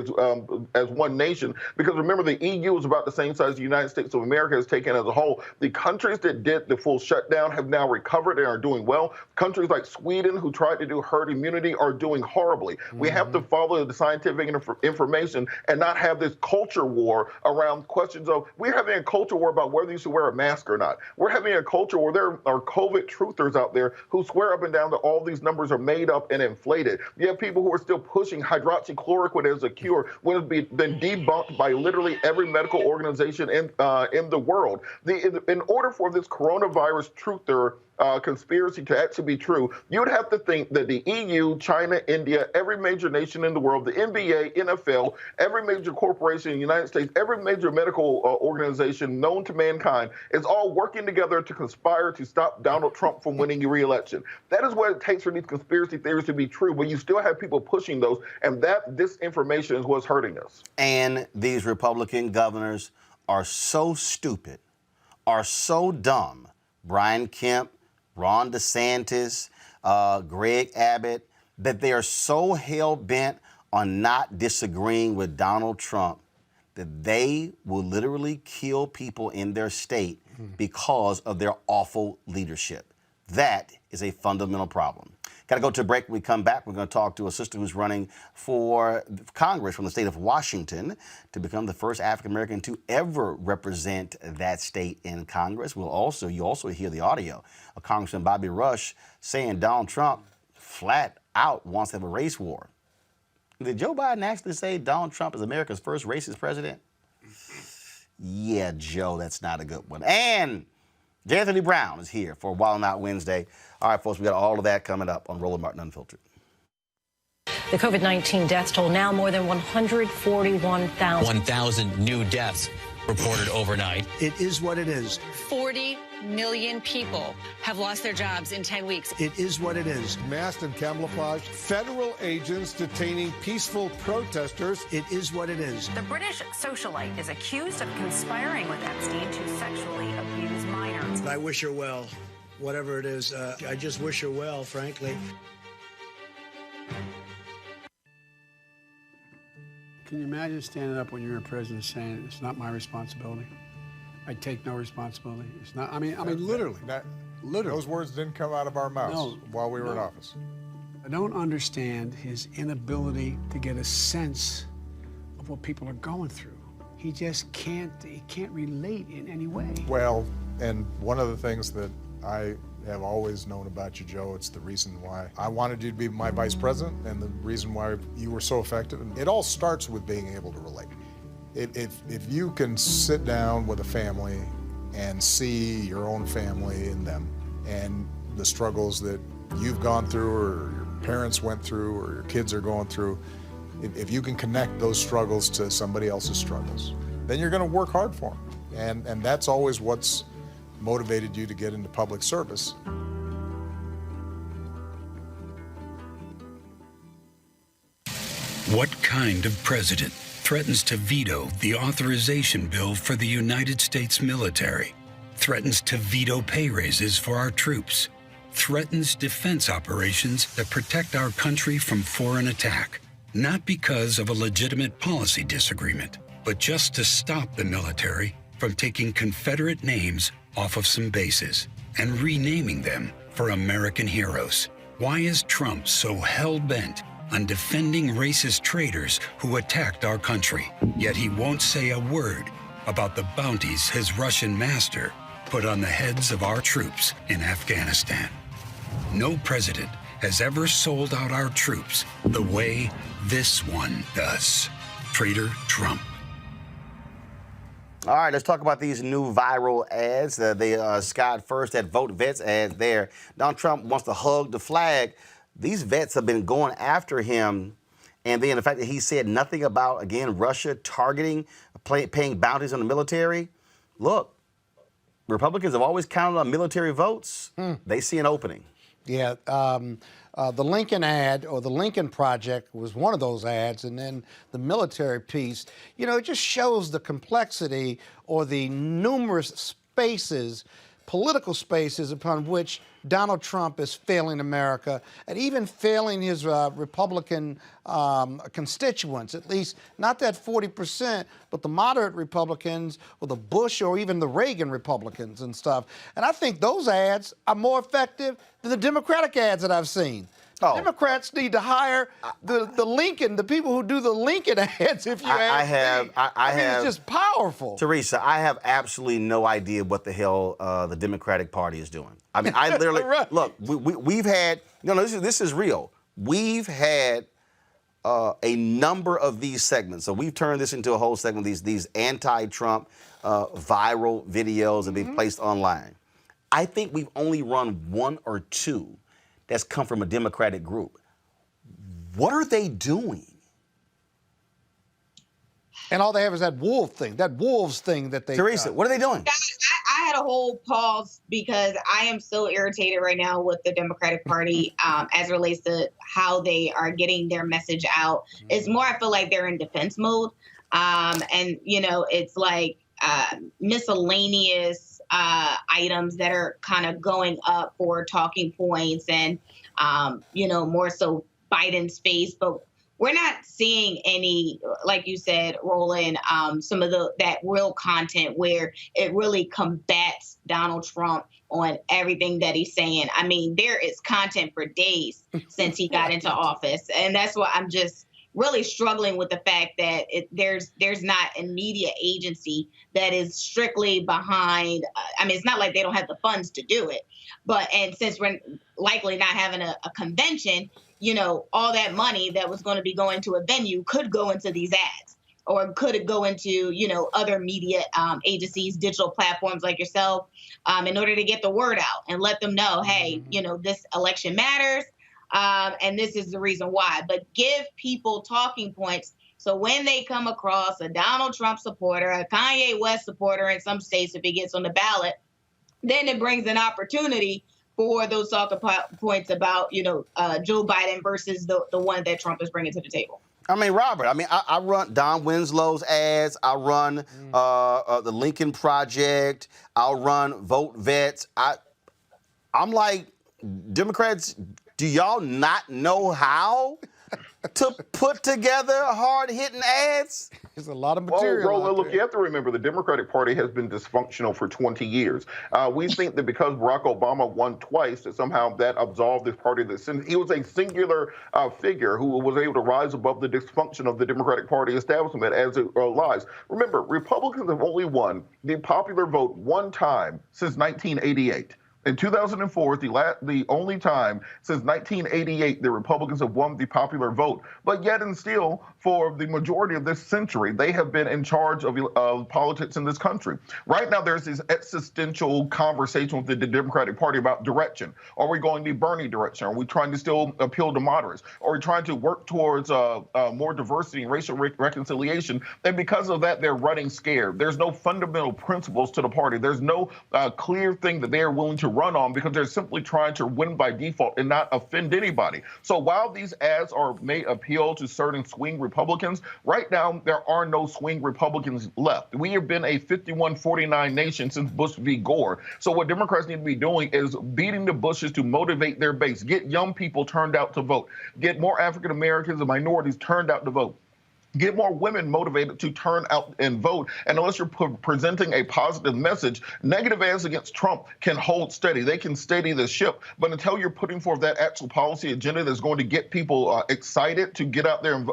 as one nation, because remember, the EU is about the same size the United States of America has taken as a whole. The countries that did the full shutdown have now recovered and are doing well. Countries like Sweden, who tried to do herd immunity, are doing horribly. We have to follow the scientific information and not have this culture war around questions of, we're having a culture war about whether you should wear a mask or not. We're having a culture where there are COVID truthers out there who swear up and down that all these numbers are made up and inflated. You have people who are still pushing hydroxychloroquine as a cure when it's been debunked by literally every medical organization in the world. In order for this coronavirus truther conspiracy to actually be true, you would have to think that the EU, China, India, every major nation in the world, the NBA, NFL, every major corporation in the United States, every major medical organization known to mankind is all working together to conspire to stop Donald Trump from winning the re-election. That is what it takes for these conspiracy theories to be true, but you still have people pushing those, and that disinformation is what's hurting us. And these Republican governors are so stupid, are so dumb. Brian Kemp, Ron DeSantis, Greg Abbott, that they are so hell-bent on not disagreeing with Donald Trump that they will literally kill people in their state because of their awful leadership. That is a fundamental problem. Got to go to a break. When we come back, we're going to talk to a sister who's running for Congress from the state of Washington to become the first African-American to ever represent that state in Congress. You also hear the audio of Congressman Bobby Rush saying Donald Trump flat out wants to have a race war. Did Joe Biden actually say Donald Trump is America's first racist president? Yeah, Joe, that's not a good one. And Anthony Brown is here for Wild 'N Out Wednesday. All right, folks, we got all of that coming up on Roland Martin Unfiltered. The COVID-19 death toll now more than 141,000. 1,000 new deaths reported overnight. It is what it is. 40 million people have lost their jobs in 10 weeks. It is what it is. Masked and camouflaged federal agents detaining peaceful protesters. It is what it is. The British socialite is accused of conspiring with Epstein to sexually abuse minors. I wish her well. Whatever it is, I just wish her well, frankly. Can you imagine standing up when you're a president saying, it's not my responsibility? I take no responsibility. It's not, I mean, literally. Literally. Those words didn't come out of our mouths while we were in office. I don't understand his inability to get a sense of what people are going through. He just can't relate in any way. Well, and one of the things that I have always known about you, Joe. It's the reason why I wanted you to be my vice president and the reason why you were so effective. And it all starts with being able to relate. If you can sit down with a family and see your own family in them and the struggles that you've gone through or your parents went through or your kids are going through, if you can connect those struggles to somebody else's struggles, then you're going to work hard for them. And that's always what's motivated you to get into public service. What kind of president threatens to veto the authorization bill for the United States military, threatens to veto pay raises for our troops, threatens defense operations that protect our country from foreign attack, not because of a legitimate policy disagreement, but just to stop the military from taking Confederate names off of some bases and renaming them for American heroes? Why is Trump so hell-bent on defending racist traitors who attacked our country, yet he won't say a word about the bounties his Russian master put on the heads of our troops in Afghanistan? No president has ever sold out our troops the way this one does. Traitor Trump. All right, let's talk about these new viral ads. They skied first at Vote Vets ads there. Donald Trump wants to hug the flag. These vets have been going after him. And then the fact that he said nothing about, again, Russia targeting, paying bounties on the military. Look, Republicans have always counted on military votes. They see an opening. Yeah, the Lincoln ad or the Lincoln Project was one of those ads, and then the military piece. You know, it just shows the complexity or the numerous spaces, political spaces upon which Donald Trump is failing America and even failing his Republican constituents, at least not that 40%, but the moderate Republicans or the Bush or even the Reagan Republicans and stuff. And I think those ads are more effective than the Democratic ads that I've seen. Democrats need to hire the Lincoln, the people who do the Lincoln ads, if you ask me. I mean, it's just powerful. Teresa, I have absolutely no idea what the hell the Democratic Party is doing. I mean, I literally, look, we've had, this is real. We've had a number of these segments. So we've turned this into a whole segment, these anti-Trump viral videos that we've placed online. I think we've only run one or two that's come from a Democratic group. What are they doing? And all they have is that wolves thing that they... Teresa, what are they doing? I had a whole pause because I am so irritated right now with the Democratic Party as it relates to how they are getting their message out. It's more, I feel like they're in defense mode. And, it's like miscellaneous items that are kind of going up for talking points and, more so Biden's face. But we're not seeing any, like you said, Roland, some of that real content where it really combats Donald Trump on everything that he's saying. I mean, there is content for days since he got into office. And that's why I'm just really struggling with the fact that there's not a media agency that is strictly behind. It's not like they don't have the funds to do it. And since we're likely not having a convention, all that money that was going to be going to a venue could go into these ads, or could it go into, other media agencies, digital platforms like yourself, in order to get the word out and let them know, hey, this election matters, and this is the reason why. But give people talking points so when they come across a Donald Trump supporter, a Kanye West supporter in some states if he gets on the ballot, then it brings an opportunity for those talking points about, Joe Biden versus the one that Trump is bringing to the table. Robert, I run Don Winslow's ads. I run the Lincoln Project. I'll run Vote Vets. I'm like, Democrats, do y'all not know how to put together hard-hitting ads? There's a lot of material. Roland, look, you have to remember the Democratic Party has been dysfunctional for 20 years. We think that because Barack Obama won twice, that somehow that absolved this party. He was a singular figure who was able to rise above the dysfunction of the Democratic Party establishment as it lies. Remember, Republicans have only won the popular vote one time since 1988. In 2004 is the only time since 1988 the Republicans have won the popular vote. But yet and still, for the majority of this century, they have been in charge of politics in this country. Right now, there's this existential conversation with the Democratic Party about direction. Are we going the Bernie direction? Are we trying to still appeal to moderates? Are we trying to work towards more diversity and racial reconciliation? And because of that, they're running scared. There's no fundamental principles to the party. There's no clear thing that they are willing to run on because they're simply trying to win by default and not offend anybody. So while these ads may appeal to certain swing Republicans, right now there are no swing Republicans left. We have been a 51-49 nation since Bush v. Gore. So what Democrats need to be doing is beating the Bushes to motivate their base, get young people turned out to vote, get more African Americans and minorities turned out to vote. Get more women motivated to turn out and vote. And unless you're presenting a positive message, negative ads against Trump can hold steady. They can steady the ship. But until you're putting forth that actual policy agenda that's going to get people excited to get out there and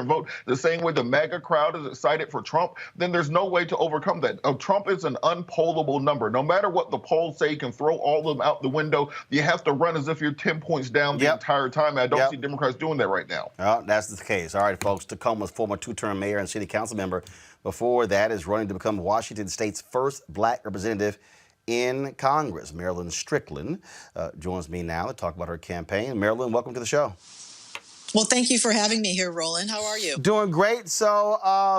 vote, the same way the MAGA crowd is excited for Trump, then there's no way to overcome that. Trump is an unpollable number. No matter what the polls say, you can throw all of them out the window. You have to run as if you're 10 points down the entire time. I don't see Democrats doing that right now. That's the case. All right, folks. Tacoma's former two-term mayor and city council member. Before that is running to become Washington State's first black representative in Congress. Marilyn Strickland joins me now to talk about her campaign. Marilyn, welcome to the show. Well, thank you for having me here, Roland. How are you? Doing great. So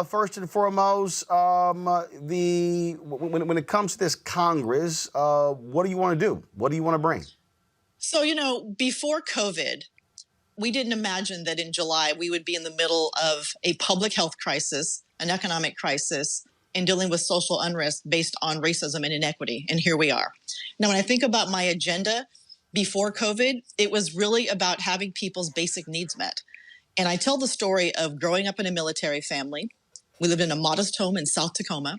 first and foremost, when it comes to this Congress, what do you want to do? What do you want to bring? So, before COVID, we didn't imagine that in July we would be in the middle of a public health crisis, an economic crisis, and dealing with social unrest based on racism and inequity. And here we are. Now, when I think about my agenda before COVID, it was really about having people's basic needs met. And I tell the story of growing up in a military family. We lived in a modest home in South Tacoma,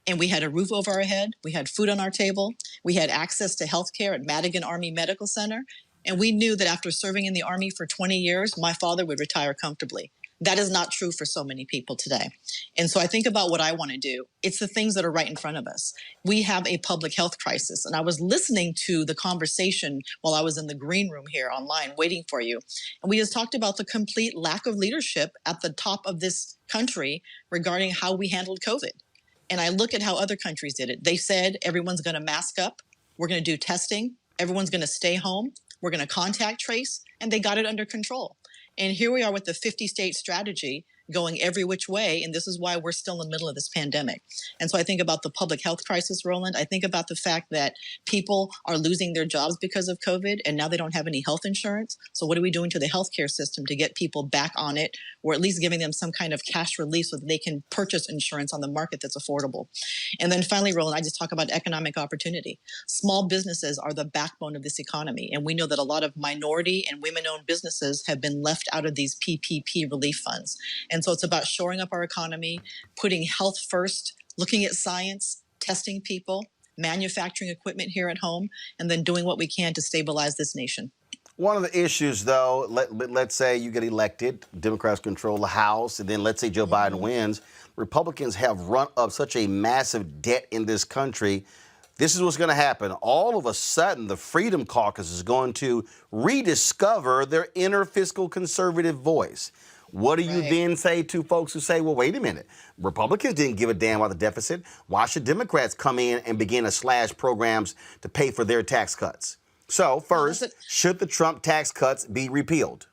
and we had a roof over our head. We had food on our table. We had access to health care at Madigan Army Medical Center. And we knew that after serving in the Army for 20 years, my father would retire comfortably. That is not true for so many people today. And so I think about what I want to do. It's the things that are right in front of us. We have a public health crisis. And I was listening to the conversation while I was in the green room here online waiting for you. And we just talked about the complete lack of leadership at the top of this country regarding how we handled COVID. And I look at how other countries did it. They said everyone's going to mask up. We're going to do testing. Everyone's going to stay home. We're going to contact trace, and they got it under control. And here we are with the 50-state strategy going every which way, and this is why we're still in the middle of this pandemic. And so I think about the public health crisis, Roland. I think about the fact that people are losing their jobs because of COVID, and now they don't have any health insurance. So what are we doing to the healthcare system to get people back on it, or at least giving them some kind of cash relief so that they can purchase insurance on the market that's affordable? And then finally, Roland, I just talk about economic opportunity. Small businesses are the backbone of this economy, and we know that a lot of minority and women-owned businesses have been left out of these PPP relief funds. And so it's about shoring up our economy, putting health first, looking at science, testing people, manufacturing equipment here at home, and then doing what we can to stabilize this nation. One of the issues, though, let's say you get elected, Democrats control the House, and then let's say Joe Biden wins. Republicans have run up such a massive debt in this country. This is what's going to happen. All of a sudden, the Freedom Caucus is going to rediscover their inner fiscal conservative voice. What do you then say to folks who say, well, wait a minute, Republicans didn't give a damn about the deficit. Why should Democrats come in and begin to slash programs to pay for their tax cuts? So first, should the Trump tax cuts be repealed?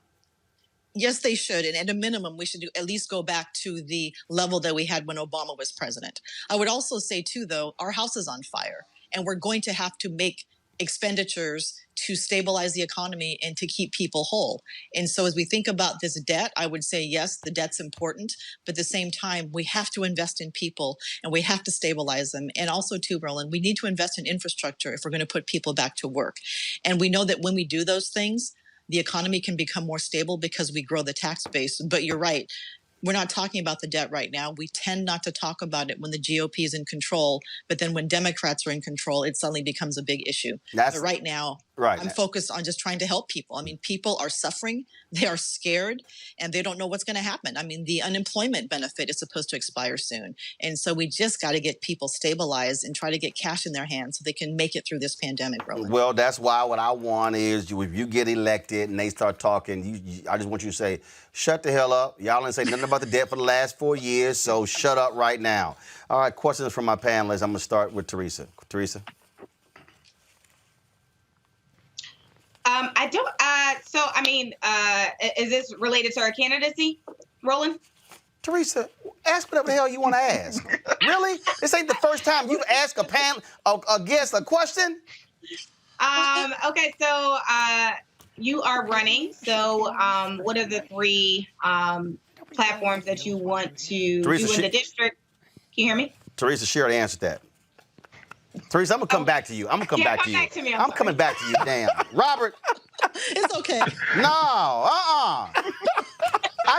Yes, they should. And at a minimum, we should at least go back to the level that we had when Obama was president. I would also say, too, though, our house is on fire, and we're going to have to make expenditures to stabilize the economy and to keep people whole. And so as we think about this debt, I would say, yes, the debt's important, but at the same time, we have to invest in people and we have to stabilize them. And also too, Roland, we need to invest in infrastructure if we're going to put people back to work. And we know that when we do those things, the economy can become more stable because we grow the tax base. But you're right. We're not talking about the debt right now. We tend not to talk about it when the GOP is in control, but then when Democrats are in control, it suddenly becomes a big issue. But right now, Right. I'm focused on just trying to help people. I mean, people are suffering, they are scared, and they don't know what's going to happen. I mean, the unemployment benefit is supposed to expire soon. And so we just got to get people stabilized and try to get cash in their hands so they can make it through this pandemic, Roland. Well, that's why what I want is if you get elected and they start talking, I just want you to say, shut the hell up. Y'all didn't say nothing about the debt for the last 4 years, so shut up right now. All right, questions from my panelists. I'm going to start with Teresa. Teresa? I don't, is this related to our candidacy, Roland? Teresa, ask whatever the hell you want to ask. Really? This ain't the first time you've asked a guest a question? Okay, so you are running. So what are the 3 platforms that you want to do in the district? Can you hear me? Teresa, she already answered that. Teresa, I'm going to come back to you. I'm coming back to you. I'm coming back to you, damn. Robert. It's okay. No, I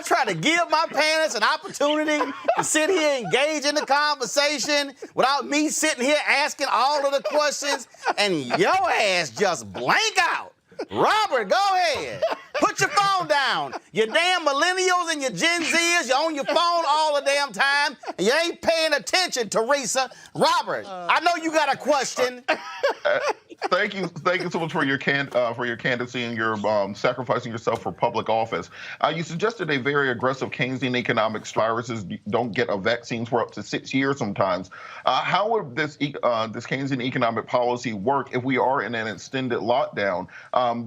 try to give my panelists an opportunity to sit here and engage in the conversation without me sitting here asking all of the questions, and your ass just blank out. Robert, go ahead. Put your phone down. You damn millennials and your Gen Zers, you're on your phone all the damn time, and you ain't paying attention, Teresa. Robert, I know you got a question. Thank you so much for your candidacy and your sacrificing yourself for public office. You suggested a very aggressive Keynesian economics. Viruses don't get a vaccine for up to 6 years sometimes. How would this Keynesian economic policy work if we are in an extended lockdown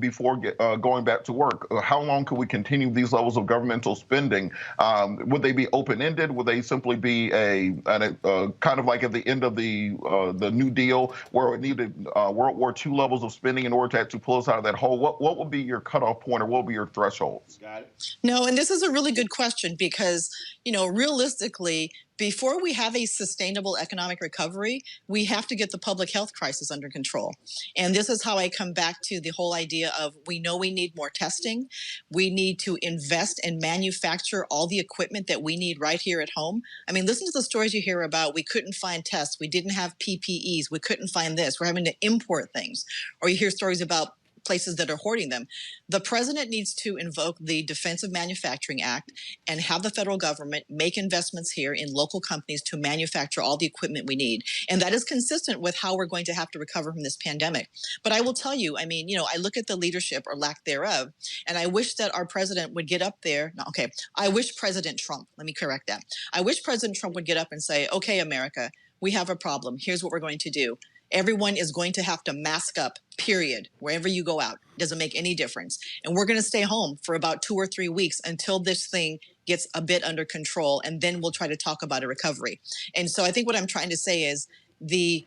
before going back to work? How long could we continue these levels of governmental spending? Would they be open-ended? Would they simply be a kind of like at the end of the New Deal, where it needed World War II levels of spending in order to actually pull us out of that hole? What would be your cutoff point, or what would be your thresholds? Got it. No, and this is a really good question because, realistically, before we have a sustainable economic recovery, we have to get the public health crisis under control. And this is how I come back to the whole idea of we know we need more testing. We need to invest and manufacture all the equipment that we need right here at home. I mean, listen to the stories you hear about we couldn't find tests, we didn't have PPEs, we couldn't find this, we're having to import things. Or you hear stories about places that are hoarding them. The president needs to invoke the Defensive Manufacturing Act and have the federal government make investments here in local companies to manufacture all the equipment we need. And that is consistent with how we're going to have to recover from this pandemic. But I will tell you, I look at the leadership or lack thereof, and I wish that our president would get up there. No, okay, I wish President Trump, let me correct that. I wish President Trump would get up and say, okay, America, we have a problem. Here's what we're going to do. Everyone is going to have to mask up, period, wherever you go out. It doesn't make any difference. And we're going to stay home for about 2 or 3 weeks until this thing gets a bit under control, and then we'll try to talk about a recovery. And so I think what I'm trying to say is the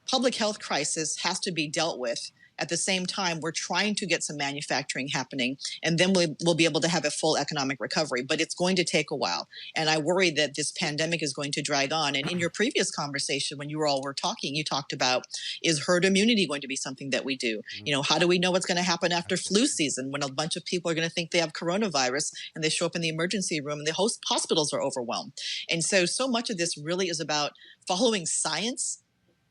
public health crisis has to be dealt with. At the same time, we're trying to get some manufacturing happening, and then we'll be able to have a full economic recovery. But it's going to take a while. And I worry that this pandemic is going to drag on. And in your previous conversation, when you all were talking, you talked about, is herd immunity going to be something that we do? How do we know what's going to happen after flu season when a bunch of people are going to think they have coronavirus and they show up in the emergency room and the hospitals are overwhelmed? And so much of this really is about following science,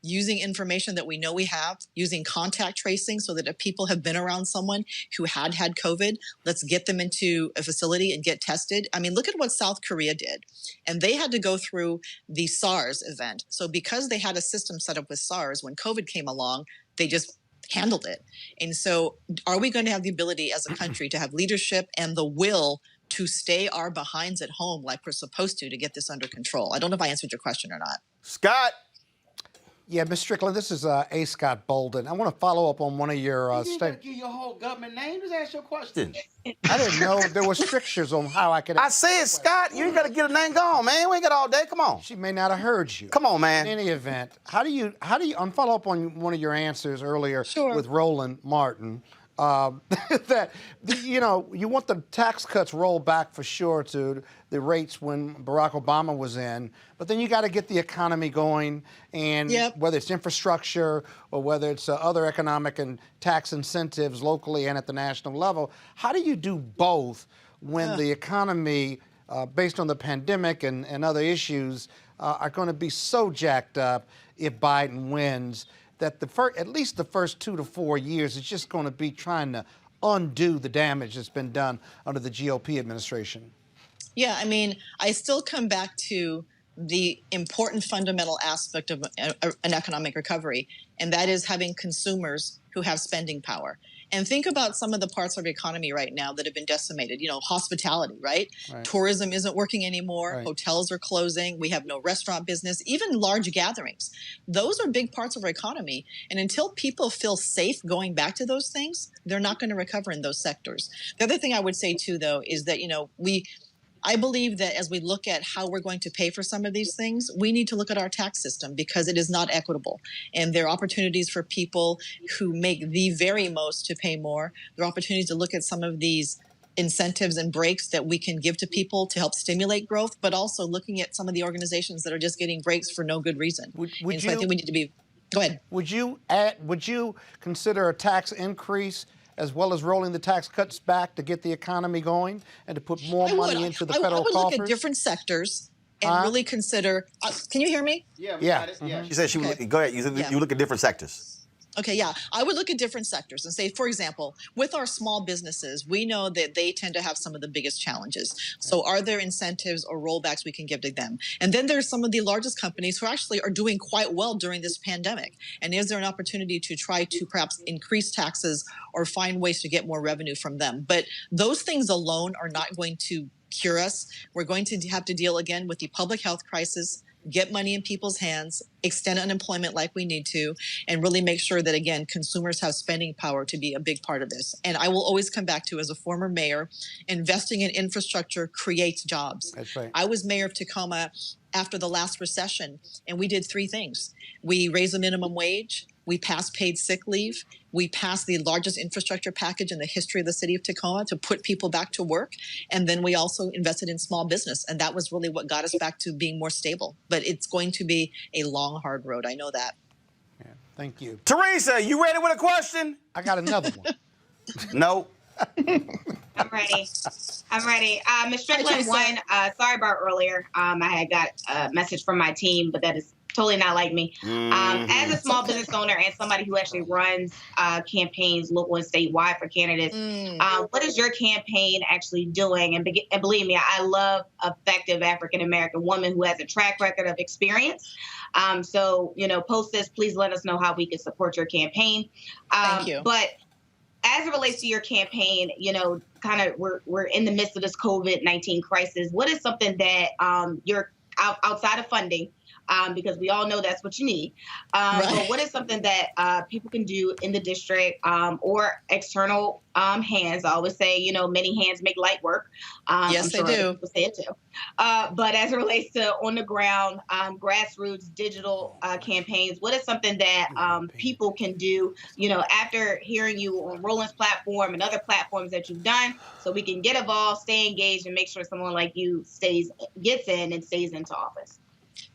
using information that we know we have, using contact tracing so that if people have been around someone who had COVID, let's get them into a facility and get tested. I mean, look at what South Korea did. And they had to go through the SARS event. So because they had a system set up with SARS, when COVID came along, they just handled it. And so are we going to have the ability as a country to have leadership and the will to stay our behinds at home like we're supposed to get this under control? I don't know if I answered your question or not. Scott. Yeah, Ms. Strickland, this is A. Scott Bolden. I want to follow up on one of your statements. You didn't give your whole government name. Just ask your question. I didn't know there were strictures on how I could. I said, Scott, you ain't got to get a name. Go on, man. We ain't got all day. Come on. She may not have heard you. Come on, man. In any event, how do you? I'm follow up on one of your answers earlier with Roland Martin. That you want the tax cuts rolled back for sure to the rates when Barack Obama was in, but then you got to get the economy going, and whether it's infrastructure or whether it's other economic and tax incentives locally and at the national level. How do you do both when the economy, based on the pandemic and other issues, are going to be so jacked up if Biden wins? that at least the first 2 to 4 years is just going to be trying to undo the damage that's been done under the GOP administration. Yeah, I mean, I still come back to the important fundamental aspect of an economic recovery, and that is having consumers who have spending power. And think about some of the parts of the economy right now that have been decimated. Hospitality, right? Tourism isn't working anymore. Right. Hotels are closing. We have no restaurant business, even large gatherings. Those are big parts of our economy. And until people feel safe going back to those things, they're not going to recover in those sectors. The other thing I would say, too, though, is that, I believe that as we look at how we're going to pay for some of these things, we need to look at our tax system because it is not equitable. And there are opportunities for people who make the very most to pay more. There are opportunities to look at some of these incentives and breaks that we can give to people to help stimulate growth, but also looking at some of the organizations that are just getting breaks for no good reason. So I think we need to be, go ahead. Would you consider a tax increase as well as rolling the tax cuts back to get the economy going and to put more money into the federal coffers? I would look at different sectors and really consider. Can you hear me? Yeah. She said she would look, go ahead. You said you look at different sectors. Okay, yeah. I would look at different sectors and say, for example, with our small businesses, we know that they tend to have some of the biggest challenges. So are there incentives or rollbacks we can give to them? And then there's some of the largest companies who actually are doing quite well during this pandemic. And is there an opportunity to try to perhaps increase taxes or find ways to get more revenue from them? But those things alone are not going to cure us. We're going to have to deal again with the public health crisis, get money in people's hands, extend unemployment like we need to, and really make sure that, again, consumers have spending power to be a big part of this. And I will always come back to, as a former mayor, investing in infrastructure creates jobs. That's right. I was mayor of Tacoma after the last recession, and we did 3 things. We raised the minimum wage, we passed paid sick leave, we passed the largest infrastructure package in the history of the city of Tacoma to put people back to work, and then we also invested in small business, and that was really what got us back to being more stable. But it's going to be a long, hard road. I know that. Yeah, thank you. Teresa, you ready with a question? I got another one. No. I'm ready. Ms. Strickland, sorry about earlier. I had got a message from my team, but that is totally not like me. As a small business owner and somebody who actually runs campaigns local and statewide for candidates, what is your campaign actually doing? And believe me, I love effective African-American women who has a track record of experience. So, post this, please let us know how we can support your campaign. Thank you. But as it relates to your campaign, we're in the midst of this COVID-19 crisis. What is something that you're outside of funding, because we all know that's what you need. But what is something that people can do in the district or external hands? I always say, many hands make light work. Yes, they do. People say it too. But as it relates to on the ground, grassroots digital campaigns, what is something that people can do, after hearing you on Roland's platform and other platforms that you've done, so we can get involved, stay engaged, and make sure someone like you gets in and stays into office?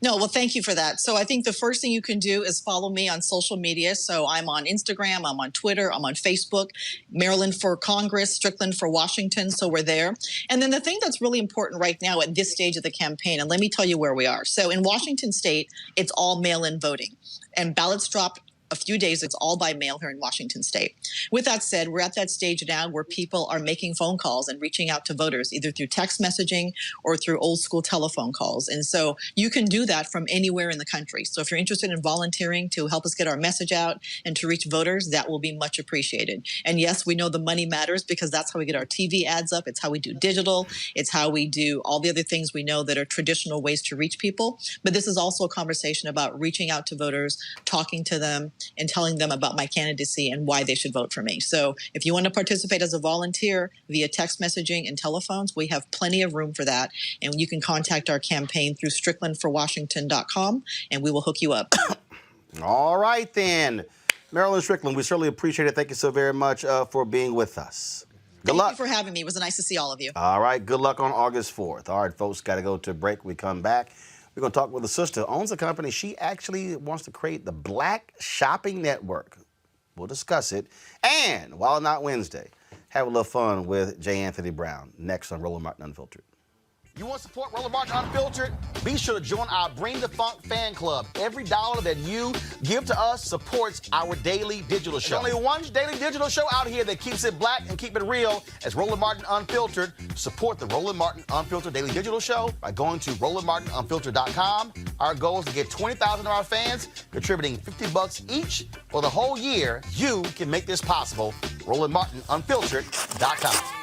No, well, thank you for that. So I think the first thing you can do is follow me on social media. So I'm on Instagram, I'm on Twitter, I'm on Facebook, Marilyn for Congress, Strickland for Washington. So we're there. And then the thing that's really important right now at this stage of the campaign, and let me tell you where we are. So in Washington State, it's all mail-in voting, and ballots drop a few days. It's all by mail here in Washington State. With that said, we're at that stage now where people are making phone calls and reaching out to voters, either through text messaging or through old school telephone calls. And so you can do that from anywhere in the country. So if you're interested in volunteering to help us get our message out and to reach voters, that will be much appreciated. And yes, we know the money matters because that's how we get our TV ads up. It's how we do digital. It's how we do all the other things we know that are traditional ways to reach people. But this is also a conversation about reaching out to voters, talking to them, and telling them about my candidacy and why they should vote for me. So if you want to participate as a volunteer via text messaging and telephones, we have plenty of room for that. And you can contact our campaign through stricklandforwashington.com, and we will hook you up. All right, then. Marilyn Strickland, we certainly appreciate it. Thank you so very much for being with us. Good luck. Thank you for having me. It was nice to see all of you. All right. Good luck on August 4th. All right, folks, got to go to a break. We come back. We're going to talk with a sister who owns a company. She actually wants to create the Black Shopping Network. We'll discuss it. And while not Wednesday, have a little fun with J. Anthony Brown next on Roland Martin Unfiltered. You want to support Roland Martin Unfiltered? Be sure to join our Bring the Funk fan club. Every dollar that you give to us supports our daily digital show. There's only one daily digital show out here that keeps it black and keep it real as Roland Martin Unfiltered. Support the Roland Martin Unfiltered daily digital show by going to RolandMartinUnfiltered.com. Our goal is to get 20,000 of our fans contributing $50 each for the whole year. You can make this possible. RolandMartinUnfiltered.com.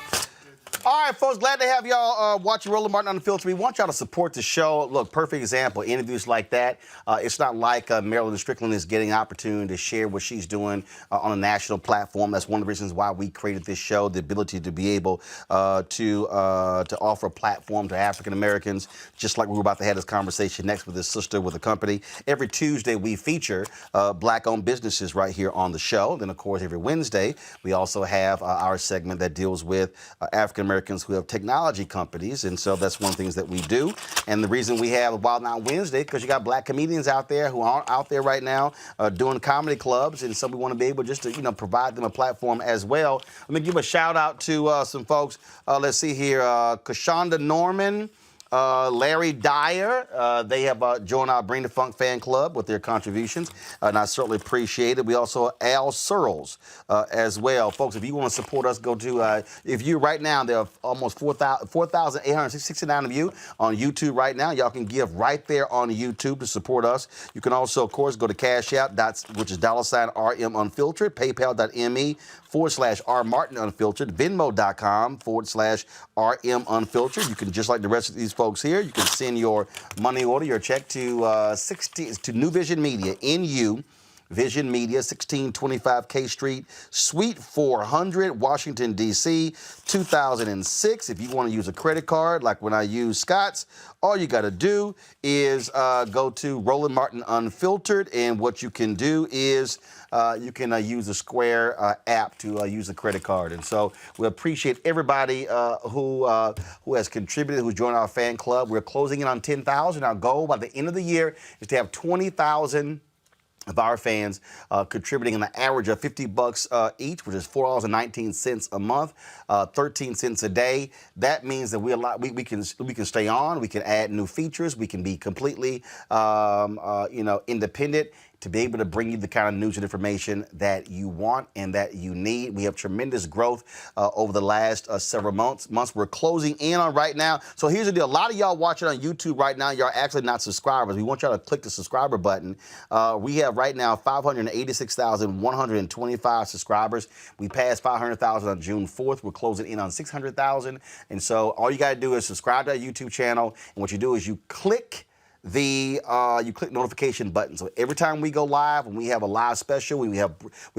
All right, folks, glad to have y'all watching Roland Martin Unfiltered. We want y'all to support the show. Look, perfect example, interviews like that. It's not like Marilyn Strickland is getting an opportunity to share what she's doing on a national platform. That's one of the reasons why we created this show, the ability to be able to offer a platform to African Americans, just like we were about to have this conversation next with his sister with a company. Every Tuesday, we feature black-owned businesses right here on the show. Then, of course, every Wednesday, we also have our segment that deals with African Americans who have technology companies, and so that's one of the things that we do. And the reason we have a Wild Night Wednesday, because you got black comedians out there who aren't out there right now doing comedy clubs, and so we want to be able just to, provide them a platform as well. Let me give a shout out to some folks. Let's see here, Kashonda Norman, Larry Dyer, they have joined our Bring the Funk fan club with their contributions, and I certainly appreciate it. We also have Al Searles as well. Folks, if you want to support us, go to, if you right now, there are almost 4,869 of you on YouTube right now. Y'all can give right there on YouTube to support us. You can also, of course, go to Cash App, which is $RM Unfiltered, PayPal.me/R Martin Unfiltered, Venmo.com/RM Unfiltered. You can, just like the rest of these folks here, you can send your money order, your check to New Vision Media, NU Vision Media, 1625 K Street, Suite 400, Washington, D.C., 2006. If you want to use a credit card, like when I use Scott's, all you got to do is go to Roland Martin Unfiltered, and what you can do is you can use the Square app to use a credit card. And so we appreciate everybody who has contributed, who's joined our fan club. We're closing in on 10,000. Our goal by the end of the year is to have 20,000 of our fans contributing an average of $50 each, which is $4.19 a month, 13 cents a day. That means that we can stay on, we can add new features, we can be completely independent, to be able to bring you the kind of news and information that you want and that you need. We have tremendous growth over the last several months. We're closing in on right now. So here's the deal. A lot of y'all watching on YouTube right now, y'all actually not subscribers. We want y'all to click the subscriber button. We have right now 586,125 subscribers. We passed 500,000 on June 4th. We're closing in on 600,000. And so all you got to do is subscribe to our YouTube channel. And what you do is you click notification button. So every time we go live, when we have a live special, we're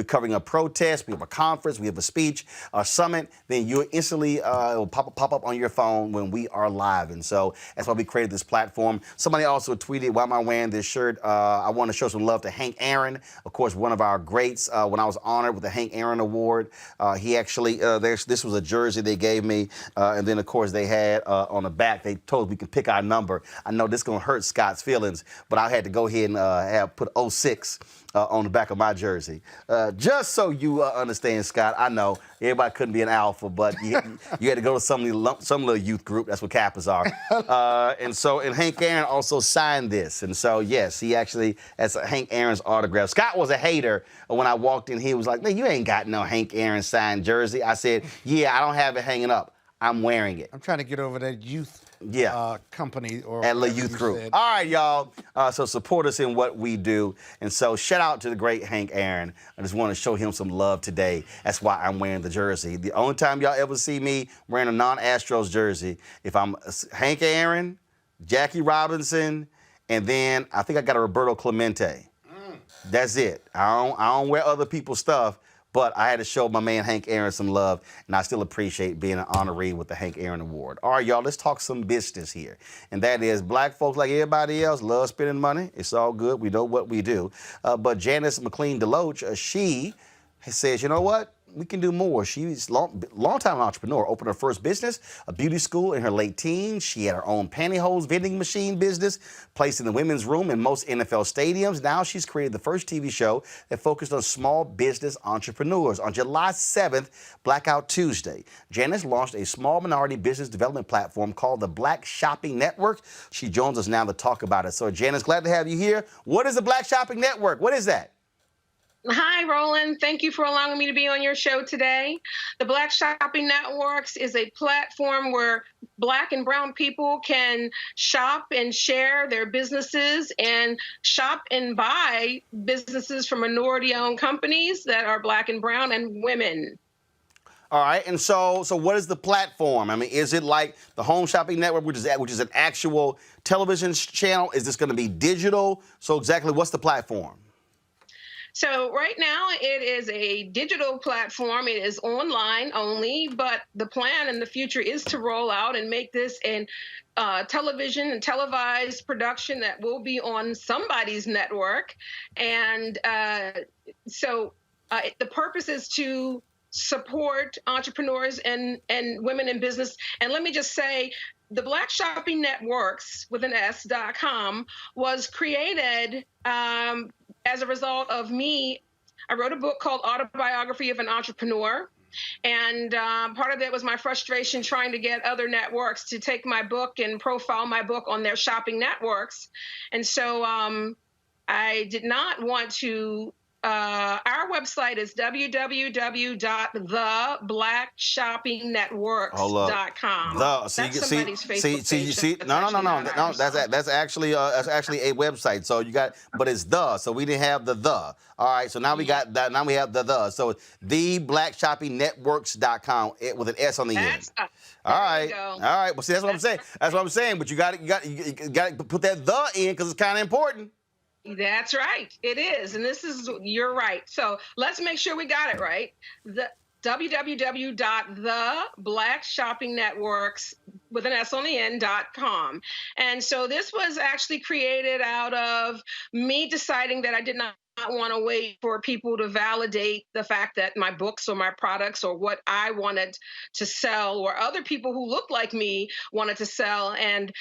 covering a protest, we have a conference, we have a speech, a summit, then you instantly it will pop up on your phone when we are live. And so that's why we created this platform. Somebody also tweeted, why am I wearing this shirt? I want to show some love to Hank Aaron, of course, one of our greats. When I was honored with the Hank Aaron Award, he actually, this was a jersey they gave me, and then of course they had on the back, they told us we could pick our number. I know this is going to hurt Scott's feelings, but I had to go ahead and put 06 on the back of my jersey. Just so you understand, Scott, I know everybody couldn't be an alpha, but you had to go to some little youth group. That's what Kappas are. And Hank Aaron also signed this. And so, yes, he actually has Hank Aaron's autograph. Scott was a hater when I walked in. He was like, man, you ain't got no Hank Aaron signed jersey. I said, yeah, I don't have it hanging up. I'm wearing it. I'm trying to get over that youth company or at the youth group. Said. All right, y'all. So support us in what we do. And so shout out to the great Hank Aaron. I just want to show him some love today. That's why I'm wearing the jersey. The only time y'all ever see me wearing a non-Astros jersey, if I'm Hank Aaron, Jackie Robinson, and then I think I got a Roberto Clemente. That's it. I don't wear other people's stuff. But I had to show my man Hank Aaron some love, and I still appreciate being an honoree with the Hank Aaron Award. All right, y'all, let's talk some business here. And that is, black folks, like everybody else, love spending money. It's all good. We know what we do. But Janice McLean DeLoatch, she says, you know what? We can do more. She's a long-time entrepreneur, opened her first business, a beauty school in her late teens. She had her own pantyhose vending machine business, placed in the women's room in most NFL stadiums. Now she's created the first TV show that focused on small business entrepreneurs. On July 7th, Blackout Tuesday, Janice launched a small minority business development platform called the Black Shopping Network. She joins us now to talk about it. So, Janice, glad to have you here. What is the Black Shopping Network? What is that? Hi, Roland. Thank you for allowing me to be on your show today. The Black Shopping Networks is a platform where Black and brown people can shop and share their businesses and shop and buy businesses from minority-owned companies that are Black and brown and women. All right, and so what is the platform? I mean, is it like the Home Shopping Network, which is an actual television channel? Is this going to be digital? So exactly what's the platform? So right now it is a digital platform. It is online only, but the plan in the future is to roll out and make this an television and televised production that will be on somebody's network. And so the purpose is to support entrepreneurs and women in business. And let me just say, the Black Shopping Networks with an S.com was created as a result of me. I wrote a book called Autobiography of an Entrepreneur. And part of that was my frustration trying to get other networks to take my book and profile my book on their shopping networks. And so I did not want to. Our website is www.theblackshoppingnetworks.com. That's somebody's Facebook page. No. That's actually a website. So you got, but it's the. So we didn't have the. All right. So now we got that. Now we have the. So theblackshoppingnetworks.com with an S on the end. All right. All right. Well, see, that's what I'm saying. That's what I'm saying. But you got to put that the in because it's kind of important. That's right. It is. And you're right. So let's make sure we got it right. The www.theblackshoppingnetworks with an S on the end.com. And so this was actually created out of me deciding that I did not want to wait for people to validate the fact that my books or my products or what I wanted to sell or other people who look like me wanted to sell. And,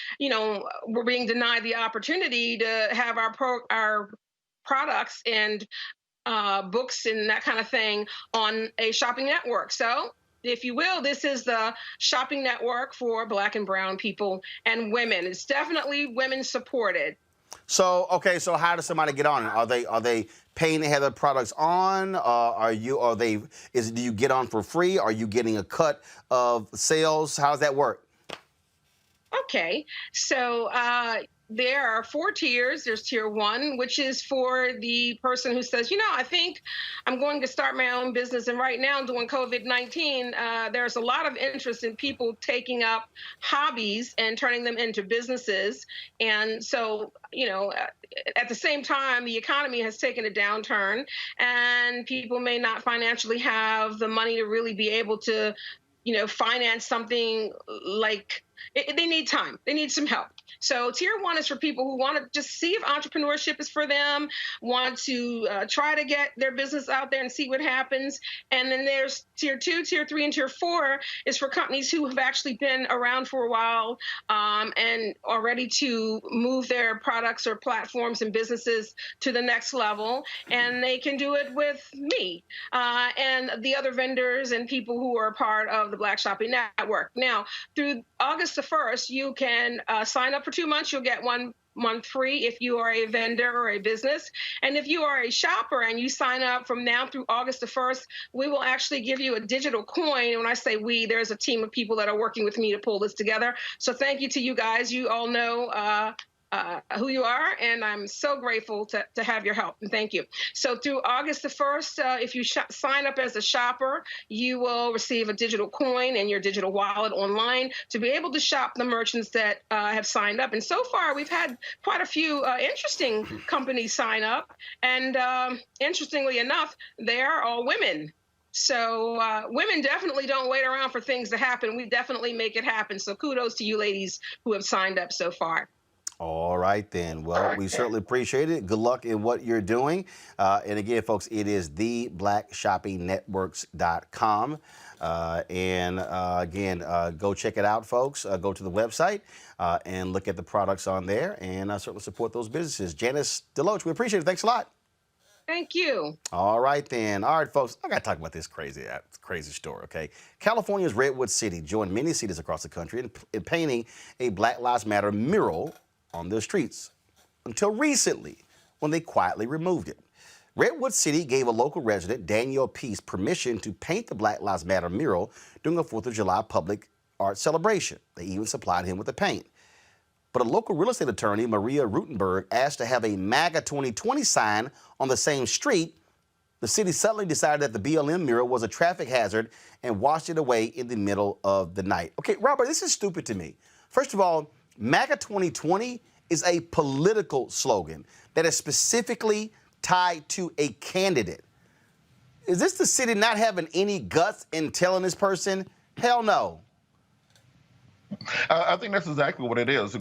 we're being denied the opportunity to have our products and books and that kind of thing on a shopping network. So, if you will, this is the shopping network for Black and brown people and women. It's definitely women supported. So, okay, so how does somebody get on it? Are they paying to have their products on? Do you get on for free? Are you getting a cut of sales? How does that work? Okay, so there are 4 tiers. There's tier 1, which is for the person who says, I think I'm going to start my own business. And right now, during COVID-19, there's a lot of interest in people taking up hobbies and turning them into businesses. And so, at the same time, the economy has taken a downturn and people may not financially have the money to really be able to, finance something like they need time. They need some help. So tier 1 is for people who want to just see if entrepreneurship is for them, want to try to get their business out there and see what happens. And then there's tier 2, tier 3, and tier 4 is for companies who have actually been around for a while and are ready to move their products or platforms and businesses to the next level. And they can do it with me and the other vendors and people who are part of the Black Shopping Network. Now, through August the 1st, you can sign up for 2 months. You'll get 1 month free if you are a vendor or a business. And if you are a shopper and you sign up from now through August the 1st, we will actually give you a digital coin. And when I say we, there's a team of people that are working with me to pull this together. So thank you to you guys. You all know who you are, and I'm so grateful to have your help, and thank you. So through August the 1st, if you sign up as a shopper, you will receive a digital coin in your digital wallet online to be able to shop the merchants that have signed up. And so far, we've had quite a few interesting companies sign up, and interestingly enough, they are all women. So women definitely don't wait around for things to happen. We definitely make it happen. So kudos to you ladies who have signed up so far. All right, then. Well, we certainly appreciate it. Good luck in what you're doing. And again, folks, it is theblackshoppingnetworks.com. Again, go check it out, folks. Go to the website and look at the products on there and certainly support those businesses. Janice DeLoatch, we appreciate it. Thanks a lot. Thank you. All right, then. All right, folks, I got to talk about this crazy story, okay? California's Redwood City joined many cities across the country in painting a Black Lives Matter mural on their streets until recently when they quietly removed it. Redwood City gave a local resident, Daniel Peace, permission to paint the Black Lives Matter mural during a 4th of July public art celebration. They even supplied him with the paint. But a local real estate attorney, Maria Rutenberg, asked to have a MAGA 2020 sign on the same street. The city suddenly decided that the BLM mural was a traffic hazard and washed it away in the middle of the night. Okay, Robert, this is stupid to me. First of all, MAGA 2020 is a political slogan that is specifically tied to a candidate. Is this the city not having any guts in telling this person? Hell no. I think that's exactly what it is.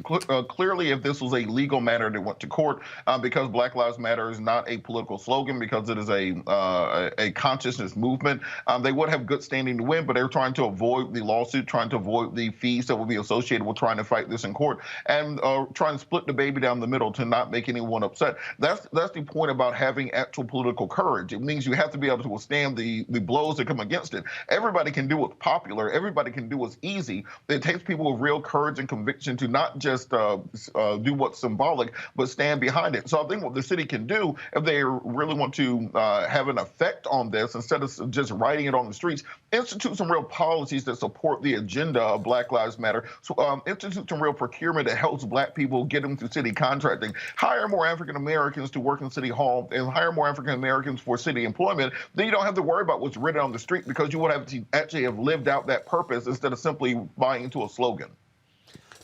Clearly, if this was a legal matter that went to court, because Black Lives Matter is not a political slogan, because it is a consciousness movement, they would have good standing to win, but they're trying to avoid the lawsuit, trying to avoid the fees that would be associated with trying to fight this in court, and trying to split the baby down the middle to not make anyone upset. That's the point about having actual political courage. It means you have to be able to withstand the blows that come against it. Everybody can do what's popular. Everybody can do what's easy. It takes people with real courage and conviction to not just do what's symbolic, but stand behind it. So I think what the city can do, if they really want to have an effect on this, instead of just writing it on the streets, institute some real policies that support the agenda of Black Lives Matter. So institute some real procurement that helps Black people get them through city contracting. Hire more African Americans to work in City Hall and hire more African Americans for city employment. Then you don't have to worry about what's written on the street because you would have to actually have lived out that purpose instead of simply buying into a slogan.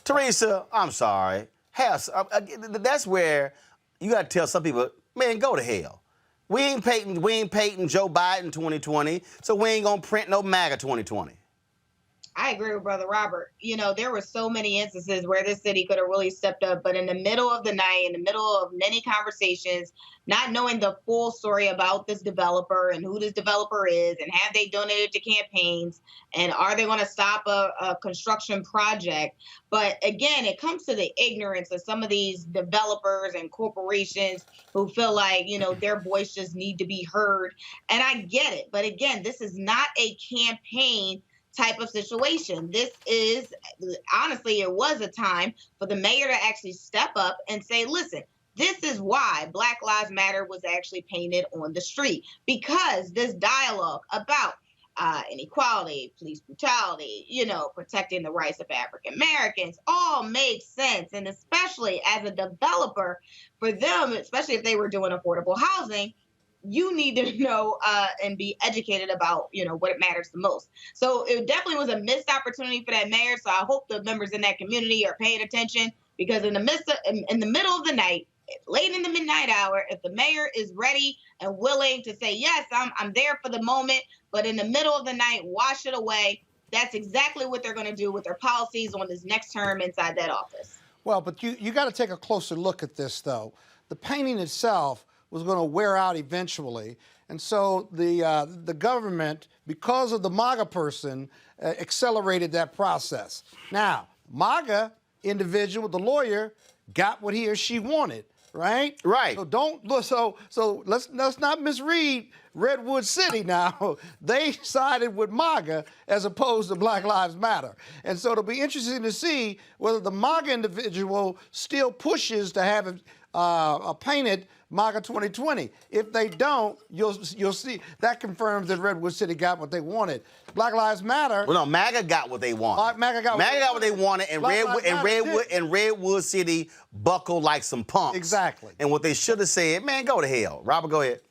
Teresa, I'm sorry. That's where you got to tell some people, man, go to hell. We ain't painting Joe Biden 2020, so we ain't gonna print no MAGA 2020. I agree with Brother Robert. You know, there were so many instances where this city could have really stepped up, but in the middle of the night, in the middle of many conversations, not knowing the full story about this developer and who this developer is, and have they donated to campaigns, and are they going to stop a construction project? But again, it comes to the ignorance of some of these developers and corporations who feel like, you know, their voice just need to be heard. And I get it. But again, this is not a campaign type of situation. This is, honestly, it was a time for the mayor to actually step up and say, listen, this is why Black Lives Matter was actually painted on the street, because this dialogue about inequality, police brutality, you know, protecting the rights of African Americans all makes sense. And especially as a developer, for them, especially if they were doing affordable housing, you need to know and be educated about, you know, what it matters the most. So it definitely was a missed opportunity for that mayor. So I hope the members in that community are paying attention, because in the middle of the night, late in the midnight hour, if the mayor is ready and willing to say, yes, I'm there for the moment, but in the middle of the night, wash it away, that's exactly what they're going to do with their policies on this next term inside that office. Well, but you got to take a closer look at this, though. The painting itself was going to wear out eventually. And so the government, because of the MAGA person, accelerated that process. Now, MAGA individual, the lawyer, got what he or she wanted, right? Right. So let's not misread Redwood City now. They sided with MAGA as opposed to Black Lives Matter. And so it'll be interesting to see whether the MAGA individual still pushes to have it painted MAGA 2020. If they don't, you'll see that confirms that Redwood City got what they wanted. Black Lives Matter. Well, no, MAGA got what they wanted. MAGA got what they wanted, and Redwood City buckled like some punks. Exactly. And what they should have said, man, go to hell. Robert, go ahead.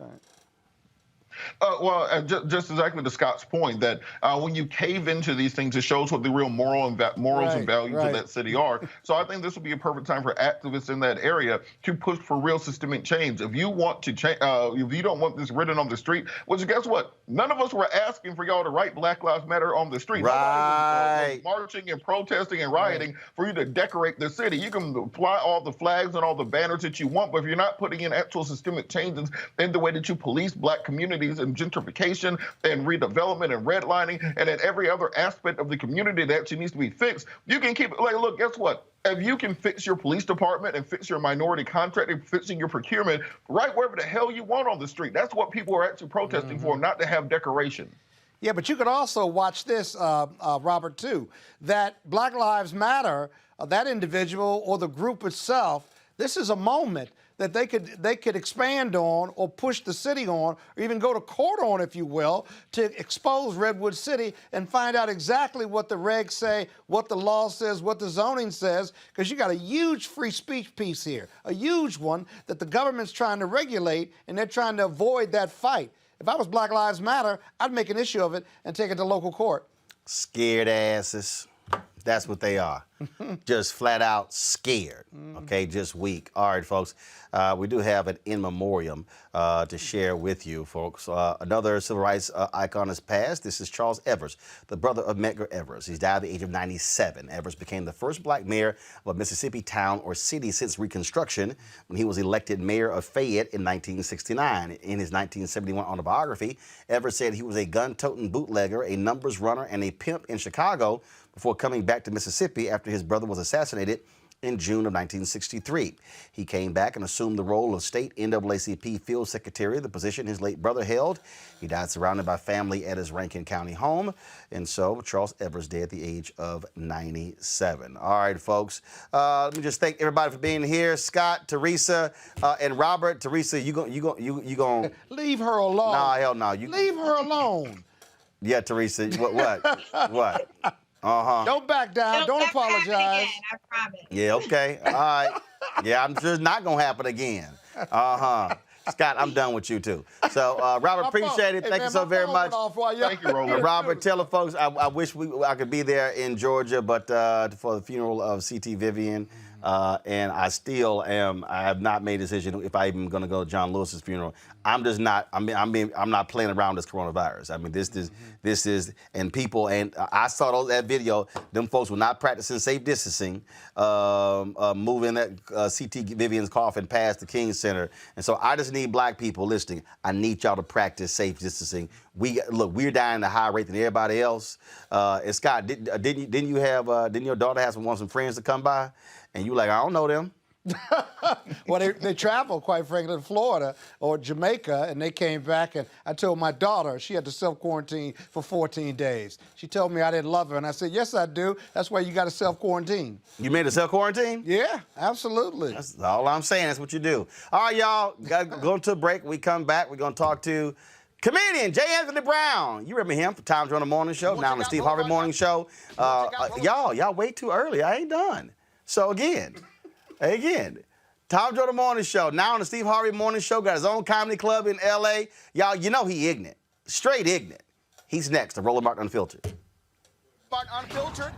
Just exactly to Scott's point that when you cave into these things, it shows what the real morals and values of that city are. So I think this would be a perfect time for activists in that area to push for real systemic change. If you want to change, if you don't want this written on the street, which guess what? None of us were asking for y'all to write Black Lives Matter on the street. Nobody was marching and protesting and rioting for you to decorate the city. You can fly all the flags and all the banners that you want, but if you're not putting in actual systemic changes in the way that you police Black communities and gentrification and redevelopment and redlining and in every other aspect of the community that actually needs to be fixed, you can keep, like, look, guess what? If you can fix your police department and fix your minority contracting, fixing your procurement, right wherever the hell you want on the street, that's what people are actually protesting for, not to have decoration. Yeah, but you could also watch this, Robert, too, that Black Lives Matter, that individual or the group itself, this is a moment that they could expand on or push the city on or even go to court on, if you will, to expose Redwood City and find out exactly what the regs say, what the law says, what the zoning says, because you got a huge free speech piece here, a huge one that the government's trying to regulate, and they're trying to avoid that fight. If I was Black Lives Matter, I'd make an issue of it and take it to local court. Scared asses. That's what they are. Just flat out scared, okay, just weak. All right, folks, we do have an in memoriam to share with you, folks. Another civil rights icon has passed. This is Charles Evers, the brother of Medgar Evers. He's died at the age of 97. Evers became the first Black mayor of a Mississippi town or city since Reconstruction when he was elected mayor of Fayette in 1969. In his 1971 autobiography, Evers said he was a gun-toting bootlegger, a numbers runner, and a pimp in Chicago before coming back to Mississippi after his brother was assassinated in June of 1963. He came back and assumed the role of state NAACP field secretary, the position his late brother held. He died surrounded by family at his Rankin County home. And so Charles Evers died at the age of 97. All right, folks. Let me just thank everybody for being here. Scott, Teresa, and Robert. Teresa, you going leave her alone. Nah, hell no. Leave her alone. Yeah, Teresa. What? What? Don't back down. Don't apologize. Again, I promise. Yeah, okay. All right. Yeah, I'm sure it's not going to happen again. Scott, I'm done with you, too. So, Robert, appreciate it. Thank you so very much. Thank you, Roland. Robert, tell the folks, I wish I could be there in Georgia, but for the funeral of C.T. Vivian. And I have not made a decision if I'm even going to go to John Lewis's funeral. I'm just not, I'm not playing around with this coronavirus. I mean, this is, and people, and I saw that video, them folks were not practicing safe distancing, moving that C.T. Vivian's coffin past the King Center. And so I just need Black people listening. I need y'all to practice safe distancing. We're dying at a higher rate than everybody else. And Scott, didn't your daughter have some friends to come by? And you like, I don't know them. Well, they traveled, quite frankly, to Florida or Jamaica, and they came back, and I told my daughter she had to self-quarantine for 14 days. She told me I didn't love her, and I said, yes, I do. That's why you got to self-quarantine. You made a self-quarantine? Yeah, absolutely. That's all I'm saying. That's what you do. All right, y'all, got to go to a break. We come back. We're going to talk to comedian J. Anthony Brown. You remember him from Time Joyner Morning Show, now on the Steve Harvey Morning Show. Y'all wait too early. I ain't done. So again, Tom Joyner Morning Show, now on the Steve Harvey Morning Show, got his own comedy club in L.A. Y'all, you know he ignorant, straight ignorant. He's next, the Roland Martin Unfiltered. Martin Unfiltered,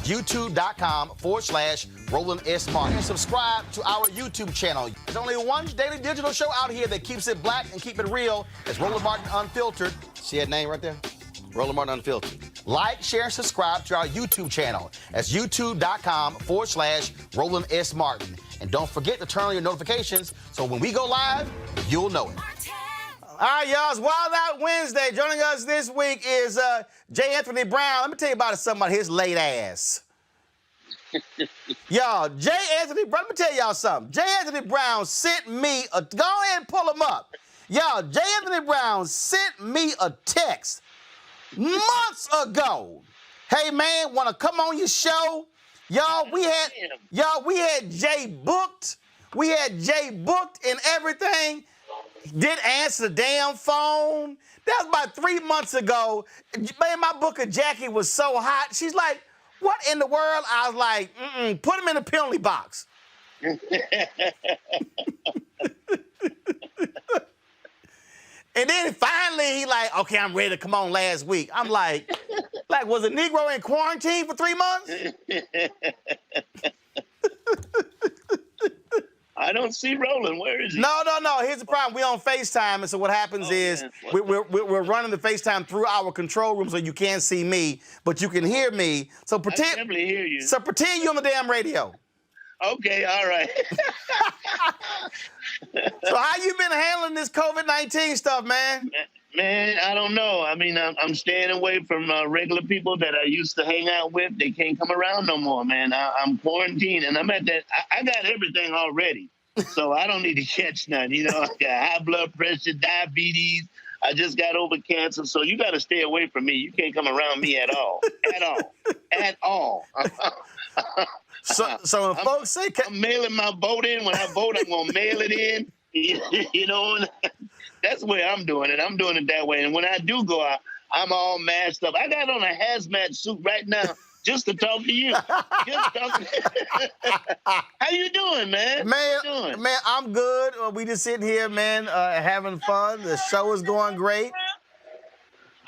youtube.com/Roland S. Martin. And subscribe to our YouTube channel. There's only one daily digital show out here that keeps it black and keep it real. It's Roland Martin Unfiltered. See that name right there? Roland Martin Unfiltered. Like, share, and subscribe to our YouTube channel. That's youtube.com/Roland S. Martin. And don't forget to turn on your notifications so when we go live, you'll know it. All right, y'all, it's Wild Out Wednesday. Joining us this week is J. Anthony Brown. Let me tell you about something about his late ass. Y'all, J. Anthony Brown, let me tell y'all something. J. Anthony Brown sent me go ahead and pull him up. Y'all, J. Anthony Brown sent me a text months ago. Hey, man, want to come on your show? Y'all, we had Jay booked. We had Jay booked and everything. Didn't answer the damn phone. That was about 3 months ago. Man, my booker Jackie was so hot. She's like, what in the world? I was like, put him in the penalty box. And then finally he like, okay, I'm ready to come on last week. I'm like, was a Negro in quarantine for 3 months? I don't see Roland. Where is he? No. Here's the problem. We're on FaceTime, and so what happens is we're running the FaceTime through our control room, so you can't see me, but you can hear me. So pretend. I definitely hear you. So pretend you're on the damn radio. Okay, all right. So how you been handling this COVID-19 stuff, man? Man, I don't know. I mean, I'm staying away from regular people that I used to hang out with. They can't come around no more, man. I'm quarantined, and I'm at that. I got everything already, so I don't need to catch none. You know, I got high blood pressure, diabetes. I just got over cancer, so you got to stay away from me. You can't come around me at all, at all. So when folks say I'm mailing my vote in. When I vote, I'm gonna mail it in. You know. That's the way I'm doing it. I'm doing it that way. And when I do go out, I'm all masked up. I got on a hazmat suit right now just to talk to you. How you doing, man? Man, I'm good. We just sitting here, man, having fun. The show is going great.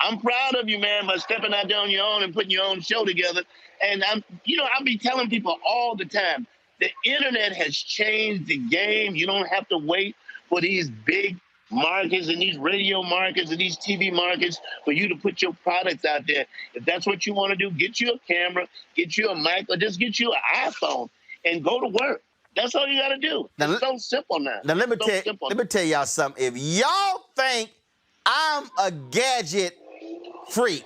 I'm proud of you, man, by stepping out there on your own and putting your own show together. And I'll be telling people all the time, the internet has changed the game. You don't have to wait for these big markets and these radio markets and these TV markets for you to put your products out there. If that's what you want to do, get you a camera, get you a mic, or just get you an iPhone and go to work. That's all you got to do. It's so simple now. Now let me tell y'all something. If y'all think I'm a gadget freak,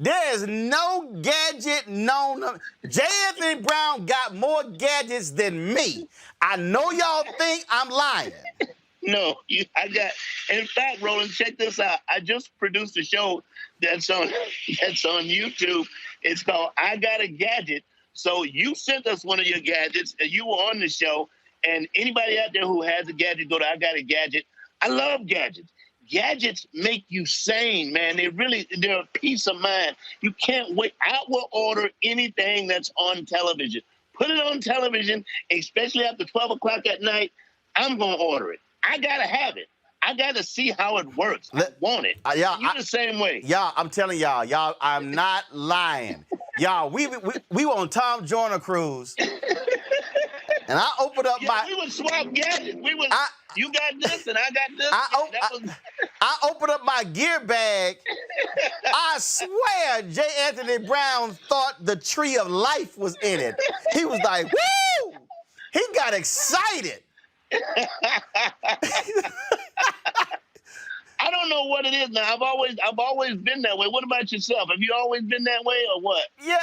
there's no gadget known. J. Anthony Brown got more gadgets than me. I know y'all think I'm lying. No, in fact, Roland, check this out. I just produced a show that's on YouTube. It's called I Got a Gadget. So you sent us one of your gadgets, and you were on the show. And anybody out there who has a gadget, go to I Got a Gadget. I love gadgets. Gadgets make you sane, man. They're a peace of mind. You can't wait. I will order anything that's on television. Put it on television, especially after 12 o'clock at night. I'm going to order it. I got to have it. I got to see how it works. I want it. You the same way. Y'all, I'm telling y'all, I'm not lying. Y'all, we were on Tom Joyner cruise. And I opened up we would swap gadgets. You got this and I got this. I opened up my gear bag. I swear J. Anthony Brown thought the tree of life was in it. He was like, woo! He got excited. I don't know what it is now. I've always been that way. What about yourself? Have you always been that way or what? Yeah,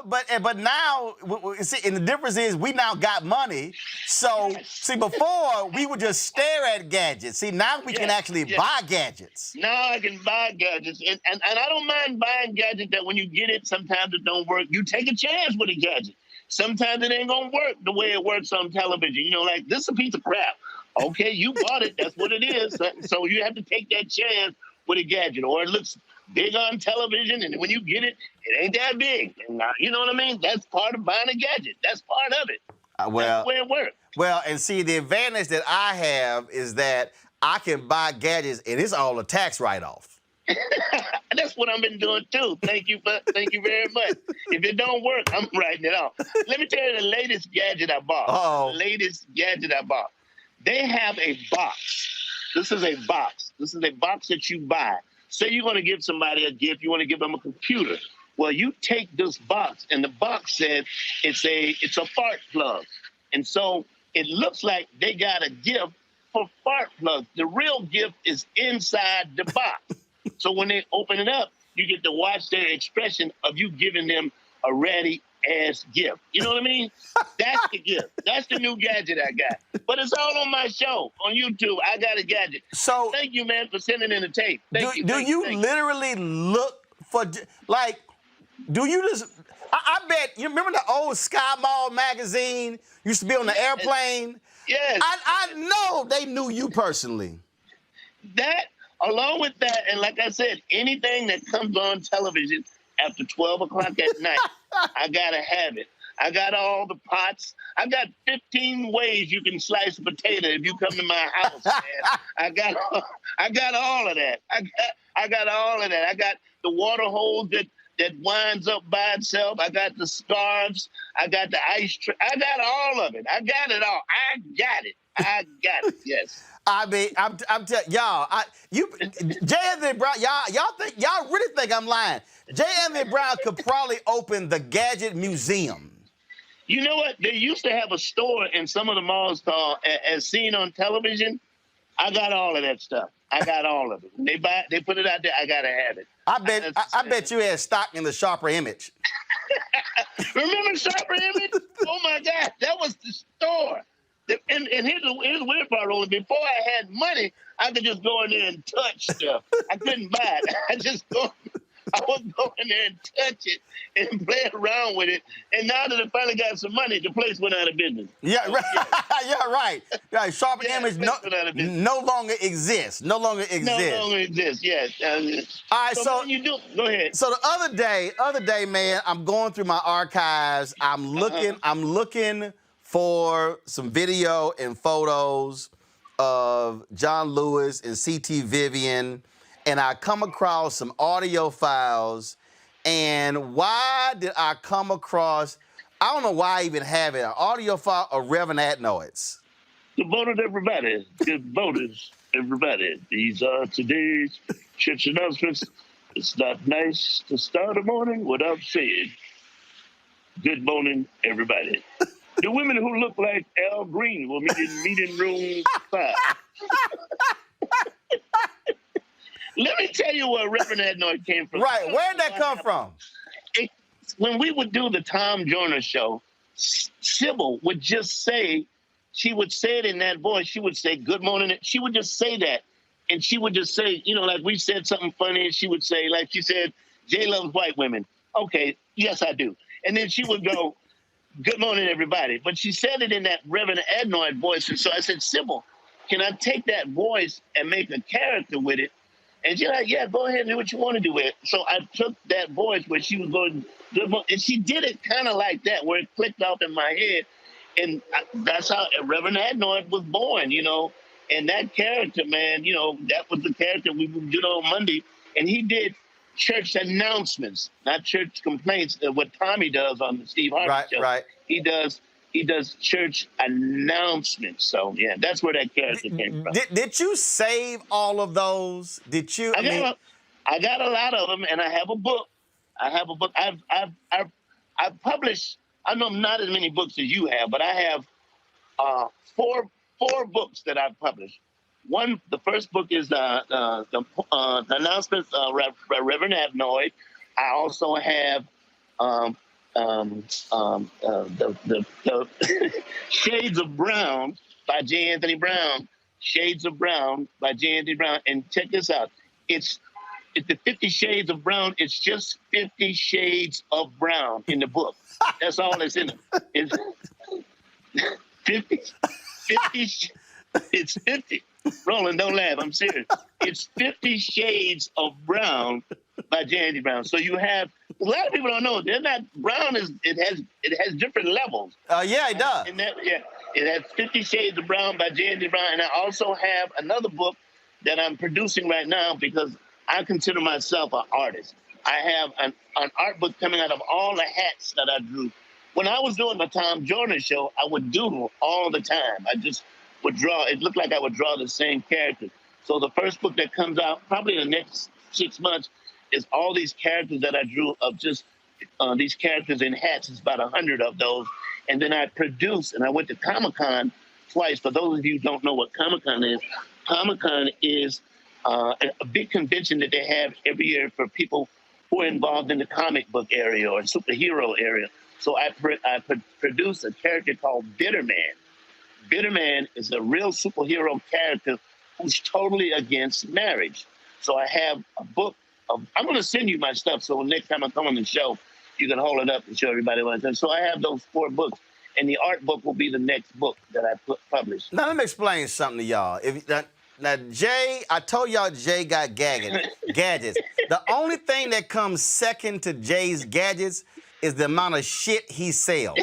but now, see, and the difference is we now got money. So, see, before we would just stare at gadgets. See, now we can actually buy gadgets. Now I can buy gadgets. And I don't mind buying gadgets that when you get it, sometimes it don't work. You take a chance with a gadget. Sometimes it ain't going to work the way it works on television. You know, like, this is a piece of crap. Okay, you bought it. That's what it is. So you have to take that chance with a gadget. Or it looks big on television, and when you get it, it ain't that big. And, you know what I mean? That's part of buying a gadget. That's part of it. That's the way it works. Well, and see, the advantage that I have is that I can buy gadgets, and it's all a tax write-off. That's what I've been doing, too. Thank you very much. If it don't work, I'm writing it off. Let me tell you the latest gadget I bought. Uh-oh. The latest gadget I bought. They have a box. This is a box. This is a box that you buy. Say you're going to give somebody a gift. You want to give them a computer. Well, you take this box, and the box says it's a fart plug. And so it looks like they got a gift for fart plugs. The real gift is inside the box. So when they open it up, you get to watch their expression of you giving them a ready-ass gift. You know what I mean? That's the gift. That's the new gadget I got. But it's all on my show on YouTube. I Got a Gadget. So thank you, man, for sending in the tape. Thank you. Do you literally look for, like, do you just, I bet, you remember the old Sky Mall magazine used to be on the airplane? Yes. I know they knew you personally. That, along with that, and like I said, anything that comes on television after 12 o'clock at night, I got to have it. I got all the pots. I got 15 ways you can slice a potato if you come to my house, man. I got all of that. I got all of that. I got the water hose that winds up by itself. I got the scarves. I got the ice tray. I got all of it. I got it all. I got it. Yes. I mean, I'm telling y'all, J. Anthony Brown, y'all really think I'm lying. J. Anthony Brown could probably open the Gadget Museum. You know what? They used to have a store in some of the malls called As Seen on Television. I got all of that stuff. I got all of it. They put it out there. I gotta have it. I bet you had stock in the Sharper Image. Remember Sharper Image? Oh my God, that was the store. And here's the weird part, Roland. Before I had money, I could just go in there and touch stuff. I couldn't buy it. I would go in there and touch it and play around with it. And now that I finally got some money, the place went out of business. Yeah, right. Yeah, right. Right. Sharper Image no longer exists. No longer exists. Yes. All right. So you do. Go ahead. So the other day, man, I'm going through my archives. I'm looking for some video and photos of John Lewis and C.T. Vivian, and I come across some audio files. And why did I come across, I don't know why I even have it, an audio file of Reverend Adnoids. Good morning, everybody. Good morning, everybody. These are today's church announcements. It's not nice to start a morning without saying, good morning, everybody. The women who look like Al Green will meet in meeting room 5. Let me tell you where Reverend Adnoid came from. Right, where'd that come from? When we would do the Tom Joyner show, Sybil would just say, she would say it in that voice. She would say, good morning. She would just say that. And she would just say, like we said something funny. And she would say, like she said, Jay loves white women. Okay, yes, I do. And then she would go, good morning, everybody. But she said it in that Reverend Adnoid voice. And so I said, Sybil, can I take that voice and make a character with it? And she's like, yeah, go ahead and do what you want to do with it. So I took that voice where she was going, and she did it kind of like that, where it clicked off in my head. And that's how Reverend Adnoid was born, And that character, man, that was the character we did on Monday. And he did church announcements, not church complaints, what Tommy does on the Steve Harvey show. Right. He does church announcements. So, yeah, that's where that character came from. Did you save all of those? Did you? I got a lot of them, and I have a book. I've published, I know not as many books as you have, but I have four books that I've published. The first book is the announcements of Reverend Adnoid. I also have the Shades of Brown by J. Anthony Brown. Shades of Brown by J. Anthony Brown. And check this out. It's the 50 Shades of Brown. It's just 50 Shades of Brown in the book. That's all that's in it. It's 50. It's 50. Roland, don't laugh. I'm serious. It's 50 Shades of Brown by J. Anthony Brown. So you have, a lot of people don't know, brown it has different levels. Yeah, it does. And it has 50 Shades of Brown by J. Anthony Brown. And I also have another book that I'm producing right now because I consider myself an artist. I have an art book coming out of all the hats that I drew. When I was doing the Tom Joyner show, I would doodle all the time. I just would draw. It looked like I would draw the same character. So the first book that comes out probably in the next 6 months is all these characters that I drew of just these characters in hats. It's about 100 of those. And then I produced, and I went to Comic-Con twice. For those of you who don't know what Comic-Con is a big convention that they have every year for people who are involved in the comic book area or superhero area. So I produced a character called Bitter Man. Bitter Man is a real superhero character who's totally against marriage. So I have a book of, I'm going to send you my stuff so next time I come on the show, you can hold it up and show everybody what I've done. So I have those 4 books, and the art book will be the next book that I publish. Now, let me explain something to y'all. Now, Jay, I told y'all Jay got gadgets. The only thing that comes second to Jay's gadgets is the amount of shit he sells.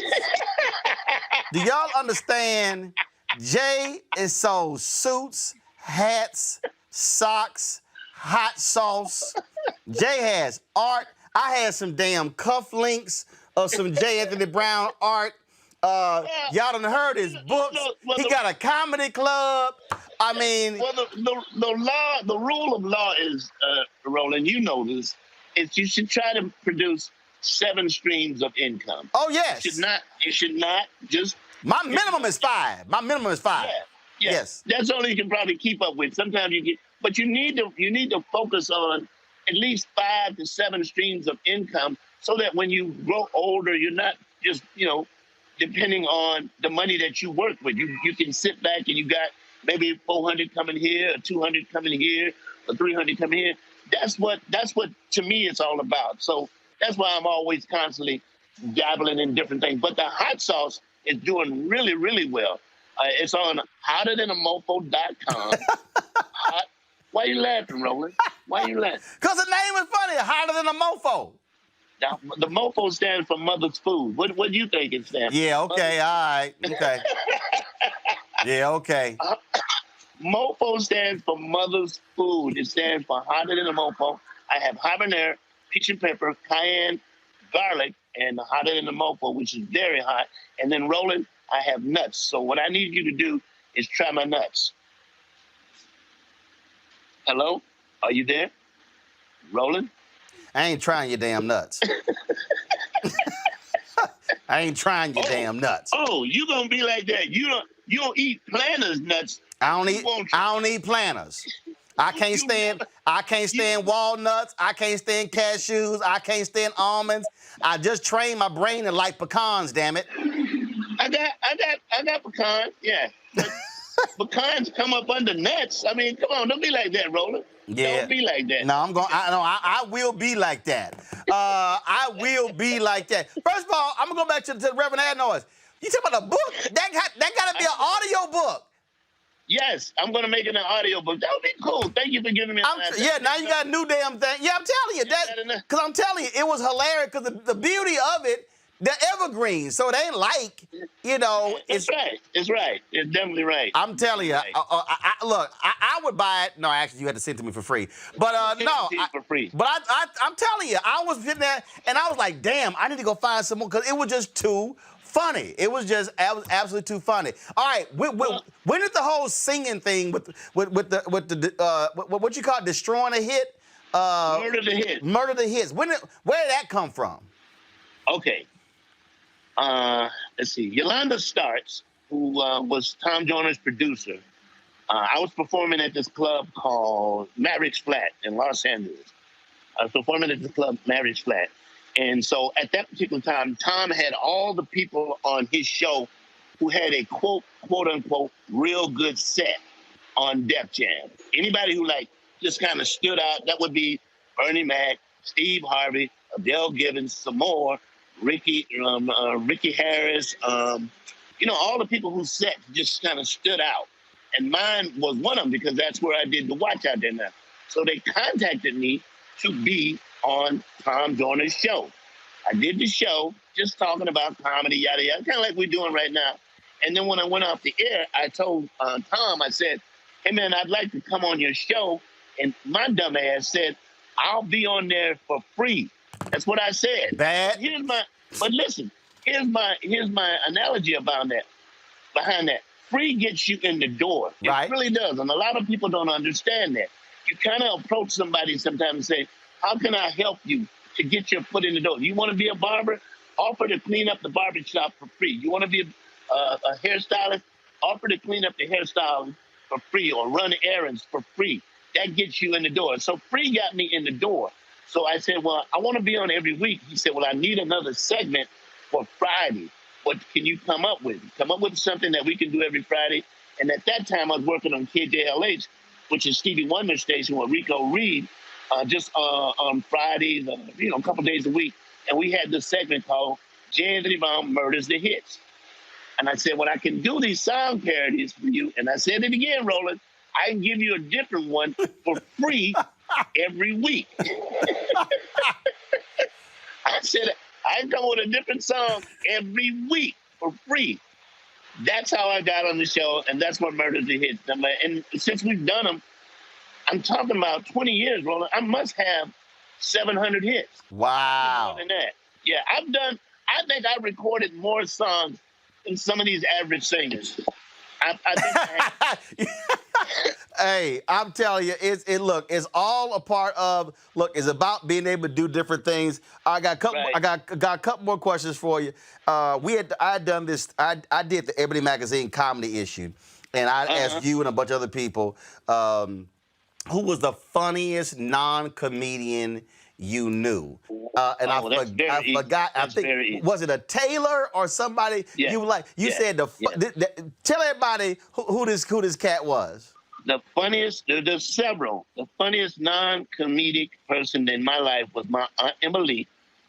Do y'all understand? Jay is sold suits, hats, socks, hot sauce. Jay has art. I had some damn cufflinks of some J. Anthony Brown art. Y'all done heard his books. He got a comedy club. I mean, well, the rule of law is, Roland, you know this, is you should try to produce 7 streams of income. Oh yes. You should not just. My minimum is 5. My minimum is 5. Yeah. Yes. That's all you can probably keep up with. Sometimes you get, but you need to focus on at least 5 to 7 streams of income, so that when you grow older, you're not just depending on the money that you work with. You can sit back and you got maybe 400 coming here, or 200 coming here, or 300 coming here. That's what to me it's all about. So that's why I'm always constantly dabbling in different things. But the hot sauce is doing really, really well. It's on hotterthanamofo.com. Why are you laughing, Roland? Why are you laughing? Because the name is funny, hotter than a mofo. Now, the mofo stands for Mother's Food. What do you think it stands for? Yeah, okay, all right, okay. Yeah, okay. Mofo stands for Mother's Food. It stands for hotter than a mofo. I have habanero, peach and pepper, cayenne, garlic, and hotter than a mofo, which is very hot. And then Roland, I have nuts. So what I need you to do is try my nuts. Hello? Are you there? Roland? I ain't trying your damn nuts. I ain't trying your damn nuts. Oh, you gonna be like that? You don't eat planters nuts. I don't eat planters. I can't stand walnuts. I can't stand cashews. I can't stand almonds. I just train my brain to like pecans. Damn it. I got pecans. Yeah. Pecans come up under nuts. I mean, come on, don't be like that, Roland. Yeah. Don't be like that. No, I will be like that. I will be like that. First of all, I'm gonna go back to the Reverend Adnoise. You talking about a book? That gotta be an audio book. Yes, I'm gonna make it an audio book. That would be cool. Thank you for giving me that. Yeah, now you got a new damn thing. Yeah, I'm telling you that, because I'm telling you, it was hilarious. Because the beauty of it, they're evergreen, so it ain't like, It's right. It's right. It's definitely right. I'm telling you. Look, I would buy it. No, actually, you had to send it to me for free. But for free. But I'm telling you, I was sitting there and I was like, damn, I need to go find some more, because it was just too funny. It was absolutely too funny. All right, when did the whole singing thing with the what you call it, destroying a hit? Murder the Hits. Murder the Hits. Where did that come from? Okay. Let's see. Yolanda Starks, who was Tom Joyner's producer. I was performing at this club called Marriage Flat in Los Angeles. I was performing at the club Marriage Flat. And so at that particular time, Tom had all the people on his show who had a quote unquote, real good set on Def Jam. Anybody who just kind of stood out, that would be Bernie Mac, Steve Harvey, Adele Givens, some more, Ricky Harris, all the people who set just kind of stood out. And mine was one of them, because that's where I did the Watch Out There Now. So they contacted me to be on Tom Joyner's show. I did the show, just talking about comedy, yada, yada, kind of like we're doing right now. And then when I went off the air, I told Tom, I said, hey, man, I'd like to come on your show. And my dumb ass said, I'll be on there for free. That's what I said. Bad. But listen, here's my analogy about that. Behind that, free gets you in the door. Right. It really does, and a lot of people don't understand that. You kind of approach somebody sometimes and say, "How can I help you to get your foot in the door? You want to be a barber? Offer to clean up the barber shop for free. You want to be a hairstylist? Offer to clean up the hairstyle for free, or run errands for free. That gets you in the door." So free got me in the door. So I said, well, I want to be on every week. He said, well, I need another segment for Friday. What can you come up with? Come up with something that we can do every Friday. And at that time, I was working on KJLH, which is Stevie Wonder's station with Rico Reed, just on Fridays, a couple days a week. And we had this segment called J. Anthony Brown Murders the Hits. And I said, well, I can do these song parodies for you. And I said it again, Roland, I can give you a different one for free every week. I said, I come with a different song every week for free. That's how I got on the show, and that's what Murder the Hits. And since we've done them, I'm talking about 20 years, Roland. I must have 700 hits. Wow. More than that. Yeah, I think I recorded more songs than some of these average singers. I think I have. Hey, I'm telling you, it's all a part of, it's about being able to do different things. I got a couple more questions for you. I had done this, I did the Ebony Magazine comedy issue, and I asked you and a bunch of other people, who was the funniest non-comedian you knew? And I forgot. I think, was it a tailor or somebody you like? You said tell everybody who this cat was. The funniest, there's several. The funniest non-comedic person in my life was my Aunt Emily,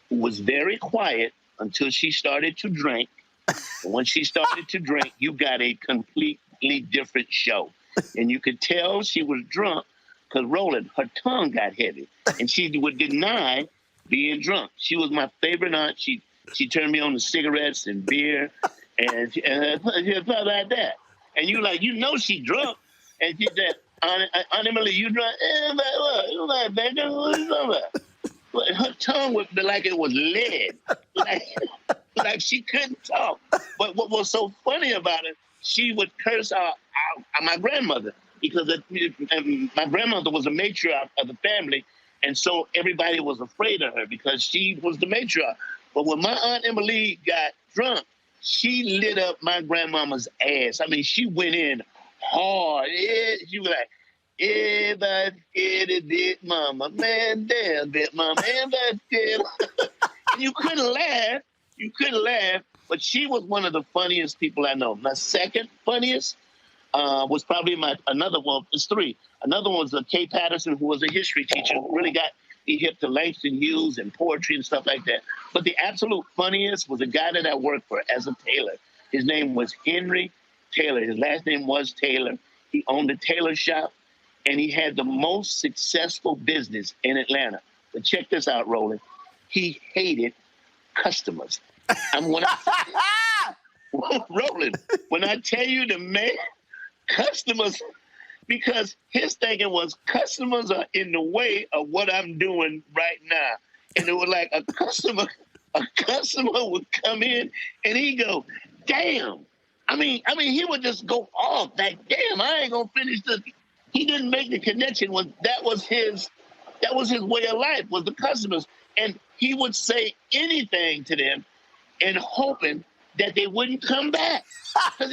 who was very quiet until she started to drink. And when she started to drink, you got a completely different show. And you could tell she was drunk because Roland, her tongue got heavy. And she would deny being drunk. She was my favorite aunt. She turned me on to cigarettes and beer and stuff like that. And you she drunk. And she said, Aunt Emily, you drunk? What you talking about? Her tongue would be like it was lead. Like she couldn't talk. But what was so funny about it, she would curse out my grandmother because my grandmother was a matriarch of the family. And so everybody was afraid of her because she was the matriarch. But when my Aunt Emily got drunk, she lit up my grandmama's ass. I mean, she went in hard. She was like, if I did mama, man, damn bit mama, if I did. And you couldn't laugh, but she was one of the funniest people I know. My second funniest was probably another one. It's three. Another one was Kay Patterson, who was a history teacher, who really got me hip to Langston Hughes and poetry and stuff like that. But the absolute funniest was a guy that I worked for as a tailor. His name was Henry Taylor. His last name was Taylor. He owned a tailor shop, and he had the most successful business in Atlanta. But check this out, Roland. He hated customers. Roland, when I tell you the man, customers, because his thinking was customers are in the way of what I'm doing right now. And it was like a customer would come in and he'd go, damn. I mean, he would just go off like, damn, I ain't gonna finish this. He didn't make the connection when that was his way of life, was the customers. And he would say anything to them and hoping that they wouldn't come back. Because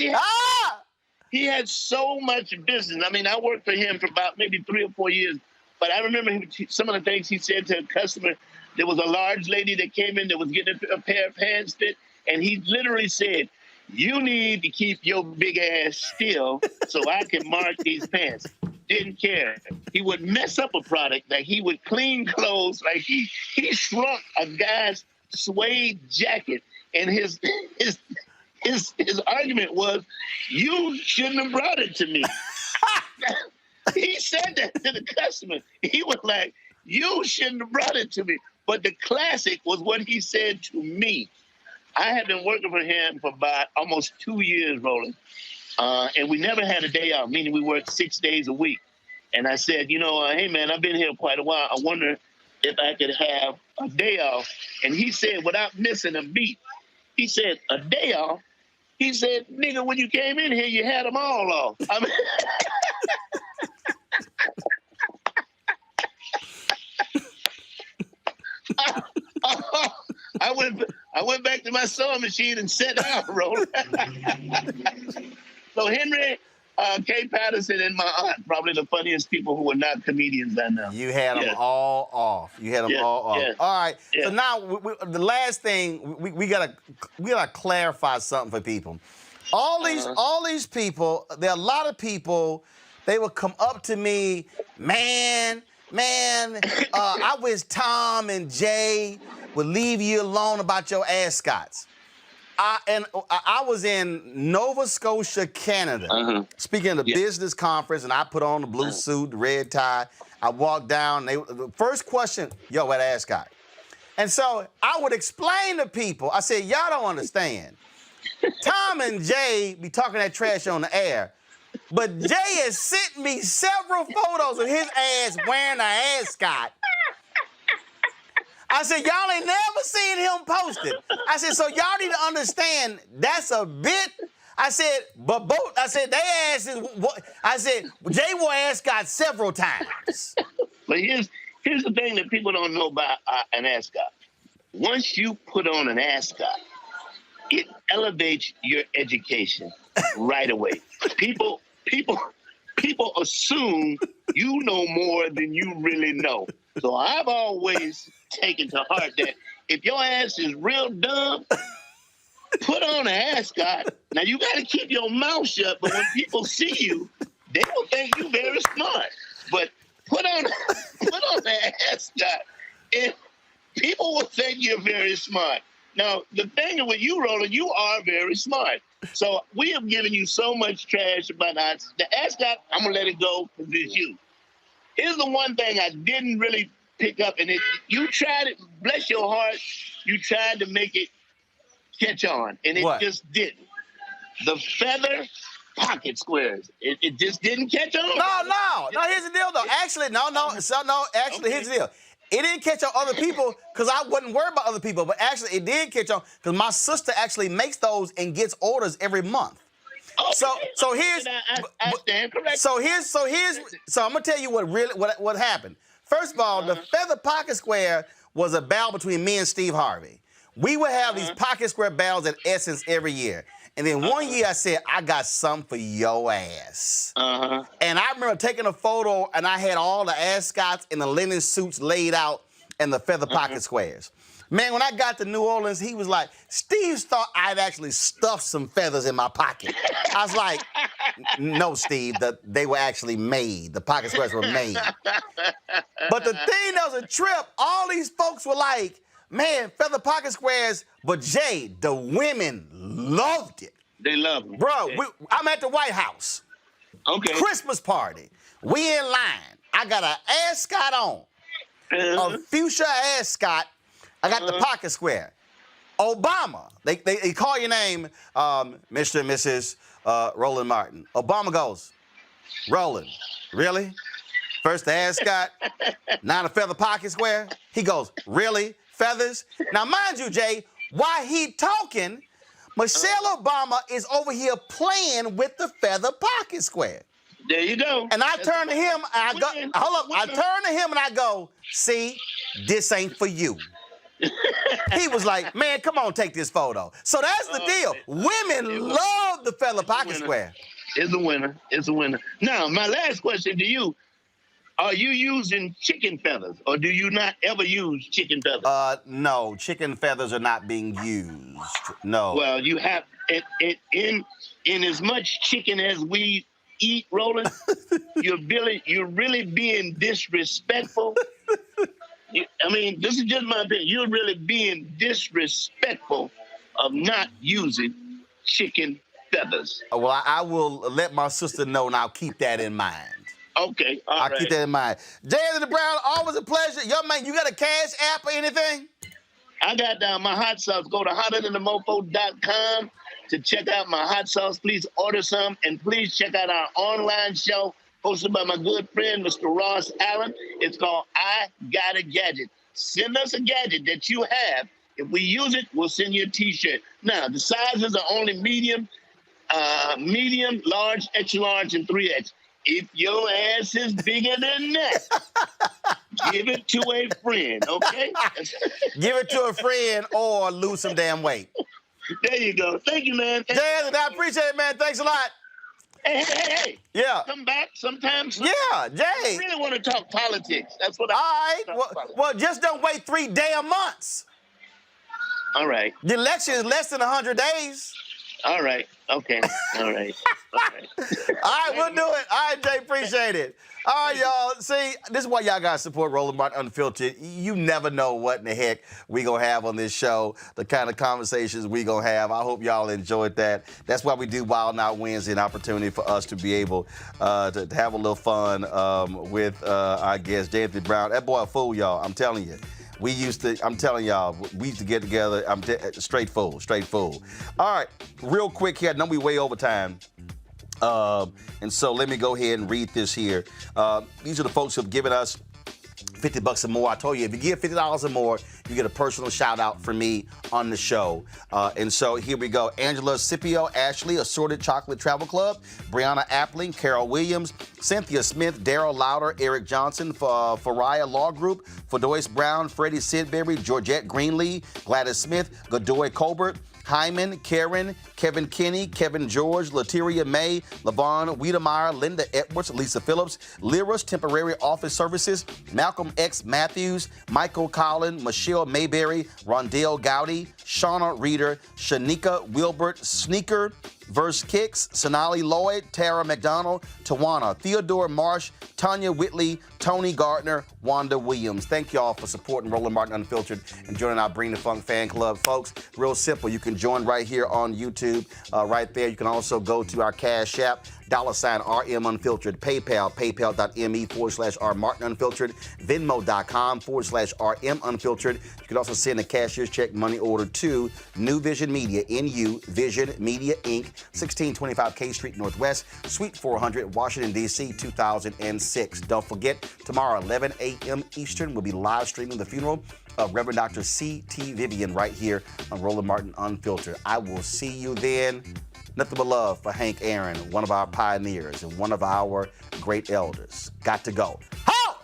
he had so much business. I mean, I worked for him for about maybe 3 or 4 years, but I remember some of the things he said to a customer. There was a large lady that came in that was getting a pair of pants fit, and he literally said, you need to keep your big ass still so I can mark these pants. Didn't care. He would mess up a product. Like he would clean clothes. Like he shrunk a guy's suede jacket, and his argument was, you shouldn't have brought it to me. He said that to the customer. He was like, you shouldn't have brought it to me. But the classic was what he said to me. I had been working for him for about almost 2 years, Roland. And we never had a day off, meaning we worked 6 days a week. And I said, hey, man, I've been here quite a while. I wonder if I could have a day off. And he said, without missing a beat, he said, a day off? He said, nigga, when you came in here, you had them all off. I mean, I went back to my sewing machine and sat down, Roland. So Henry, Kay Patterson, and my aunt, probably the funniest people who were not comedians I know. You had them all off. You had them all off. All right. So now the last thing we gotta clarify something for people. All these people. There are a lot of people. They would come up to me, man. I wish Tom and Jay would leave you alone about your ascots. I was in Nova Scotia, Canada, speaking at a business conference, and I put on the blue suit, the red tie. I walked down. The first question, yo, what ascot? And so I would explain to people, I said, y'all don't understand. Tom and Jay be talking that trash on the air, but Jay has sent me several photos of his ass wearing an ascot. I said, y'all ain't never seen him post it. I said, so y'all need to understand that's a bit. I said, but both, I said, they asses, I said, Jay wore ascot several times. But here's the thing that people don't know about an ascot. Once you put on an ascot, it elevates your education right away. People assume you know more than you really know. So I've always taken to heart that if your ass is real dumb, put on an ascot. Now you got to keep your mouth shut, but when people see you, they will think you very smart. But put on an ascot, and people will think you're very smart. Now, the thing with you, Roland, you are very smart. So we have given you so much trash about the ascot. I'm going to let it go because it's you. Here's the one thing I didn't really pick up. And you tried it, bless your heart, you tried to make it catch on. And it just didn't. The feather pocket squares. It just didn't catch on. No, here's the deal, though. Actually, here's the deal. It didn't catch on other people because I wasn't worried about other people, but actually it did catch on because my sister actually makes those and gets orders every month. Okay. So here's I stand corrected. So I'm gonna tell you what happened. First of all, the feather pocket square was a battle between me and Steve Harvey. We would have these pocket square battles at Essence every year. And then one year I said, I got something for your ass. And I remember taking a photo and I had all the ascots and the linen suits laid out and the feather pocket squares. Man, when I got to New Orleans, he was like, Steve thought I'd actually stuffed some feathers in my pocket. I was like, no, Steve, they were actually made. The pocket squares were made. But the thing that was a trip, all these folks were like, man, feather pocket squares, but Jay, the women loved it. They loved it. Bro, I'm at the White House. Okay. Christmas party. We in line. I got an ascot on. A fuchsia ascot. I got the pocket square. Obama, they call your name, Mr. and Mrs. Roland Martin. Obama goes, Roland, really? First the ascot, now the feather pocket square. He goes, really? Feathers? Now, mind you, Jay, while he talking, Michelle Obama is over here playing with the feather pocket square. There you go. And I turn to him, and I go, hold up, I turn to him and I go, see, this ain't for you. He was like, man, come on, take this photo. So that's the deal. Women love the feather pocket square. It's a winner. It's a winner. Now, my last question to you. Are you using chicken feathers, or do you not ever use chicken feathers? No, chicken feathers are not being used. No. Well, you have in as much chicken as we eat, Roland. you're really being disrespectful. I mean, this is just my opinion. You're really being disrespectful of not using chicken feathers. Well, I will let my sister know, and I'll keep that in mind. Okay, all right. I'll keep that in mind. Jay Anthony Brown, always a pleasure. Young man, you got a Cash App or anything? I got my hot sauce. Go to hotternthemofo.com to check out my hot sauce. Please order some, and please check out our online show hosted by my good friend, Mr. Ross Allen. It's called I Got a Gadget. Send us a gadget that you have. If we use it, we'll send you a T-shirt. Now, the sizes are only medium, large, extra large, and 3X. If your ass is bigger than that, give it to a friend, okay? Give it to a friend or lose some damn weight. There you go. Thank you, man. Jay, I appreciate it, man. Thanks a lot. Hey. Yeah. Come back sometime soon. Yeah, Jay. I really want to talk politics. That's what All right. Well, just don't wait 3 damn months. All right. The election is less than 100 days. All right. Okay. All right. All right, we'll do it. All right, Jay, appreciate it. All right, y'all. See, this is why y'all got to support Roland Martin Unfiltered. You never know what in the heck we going to have on this show, the kind of conversations we going to have. I hope y'all enjoyed that. That's why we do Wild Out Wednesday, an opportunity for us to be able to have a little fun with our guest, Jay Anthony Brown. That boy a fool, y'all. I'm telling you. We used to, I'm telling y'all, we used to get together. Straight fool. All right, real quick here. I know we way over time. And so let me go ahead and read this here. These are the folks who have given us $50 or more. I told you, if you give $50 or more, you get a personal shout out from me on the show. And so here we go. Angela Scipio, Ashley, Assorted Chocolate Travel Club, Brianna Appling, Carol Williams, Cynthia Smith, Daryl Louder, Eric Johnson, Faraya Law Group, Fadois Brown, Freddie Sidbury, Georgette Greenlee, Gladys Smith, Godoy Colbert, Hyman, Karen, Kevin Kinney, Kevin George, Lateria May, Lavon Wiedemeyer, Linda Edwards, Lisa Phillips, Lyra's Temporary Office Services, Malcolm X Matthews, Michael Collin, Michelle Mayberry, Rondell Gowdy, Shauna Reeder, Shanika Wilbert, Sneaker, Verse Kicks, Sonali Lloyd, Tara McDonald, Tawana, Theodore Marsh, Tanya Whitley, Tony Gardner, Wanda Williams. Thank y'all for supporting Roland Martin Unfiltered and joining our Bring the Funk fan club. Folks, real simple. You can join right here on YouTube, right there. You can also go to our Cash App, $RM Unfiltered, PayPal, paypal.me/R Martin Unfiltered, Venmo.com/RM Unfiltered. You can also send a cashier's check money order to New Vision Media, NU Vision Media Inc., 1625 K Street Northwest, Suite 400, Washington, D.C., 2006. Don't forget, tomorrow, 11 a.m. Eastern, we'll be live streaming the funeral of Reverend Dr. C.T. Vivian right here on Roland Martin Unfiltered. I will see you then. Nothing but love for Hank Aaron, one of our pioneers and one of our great elders. Got to go. Ho!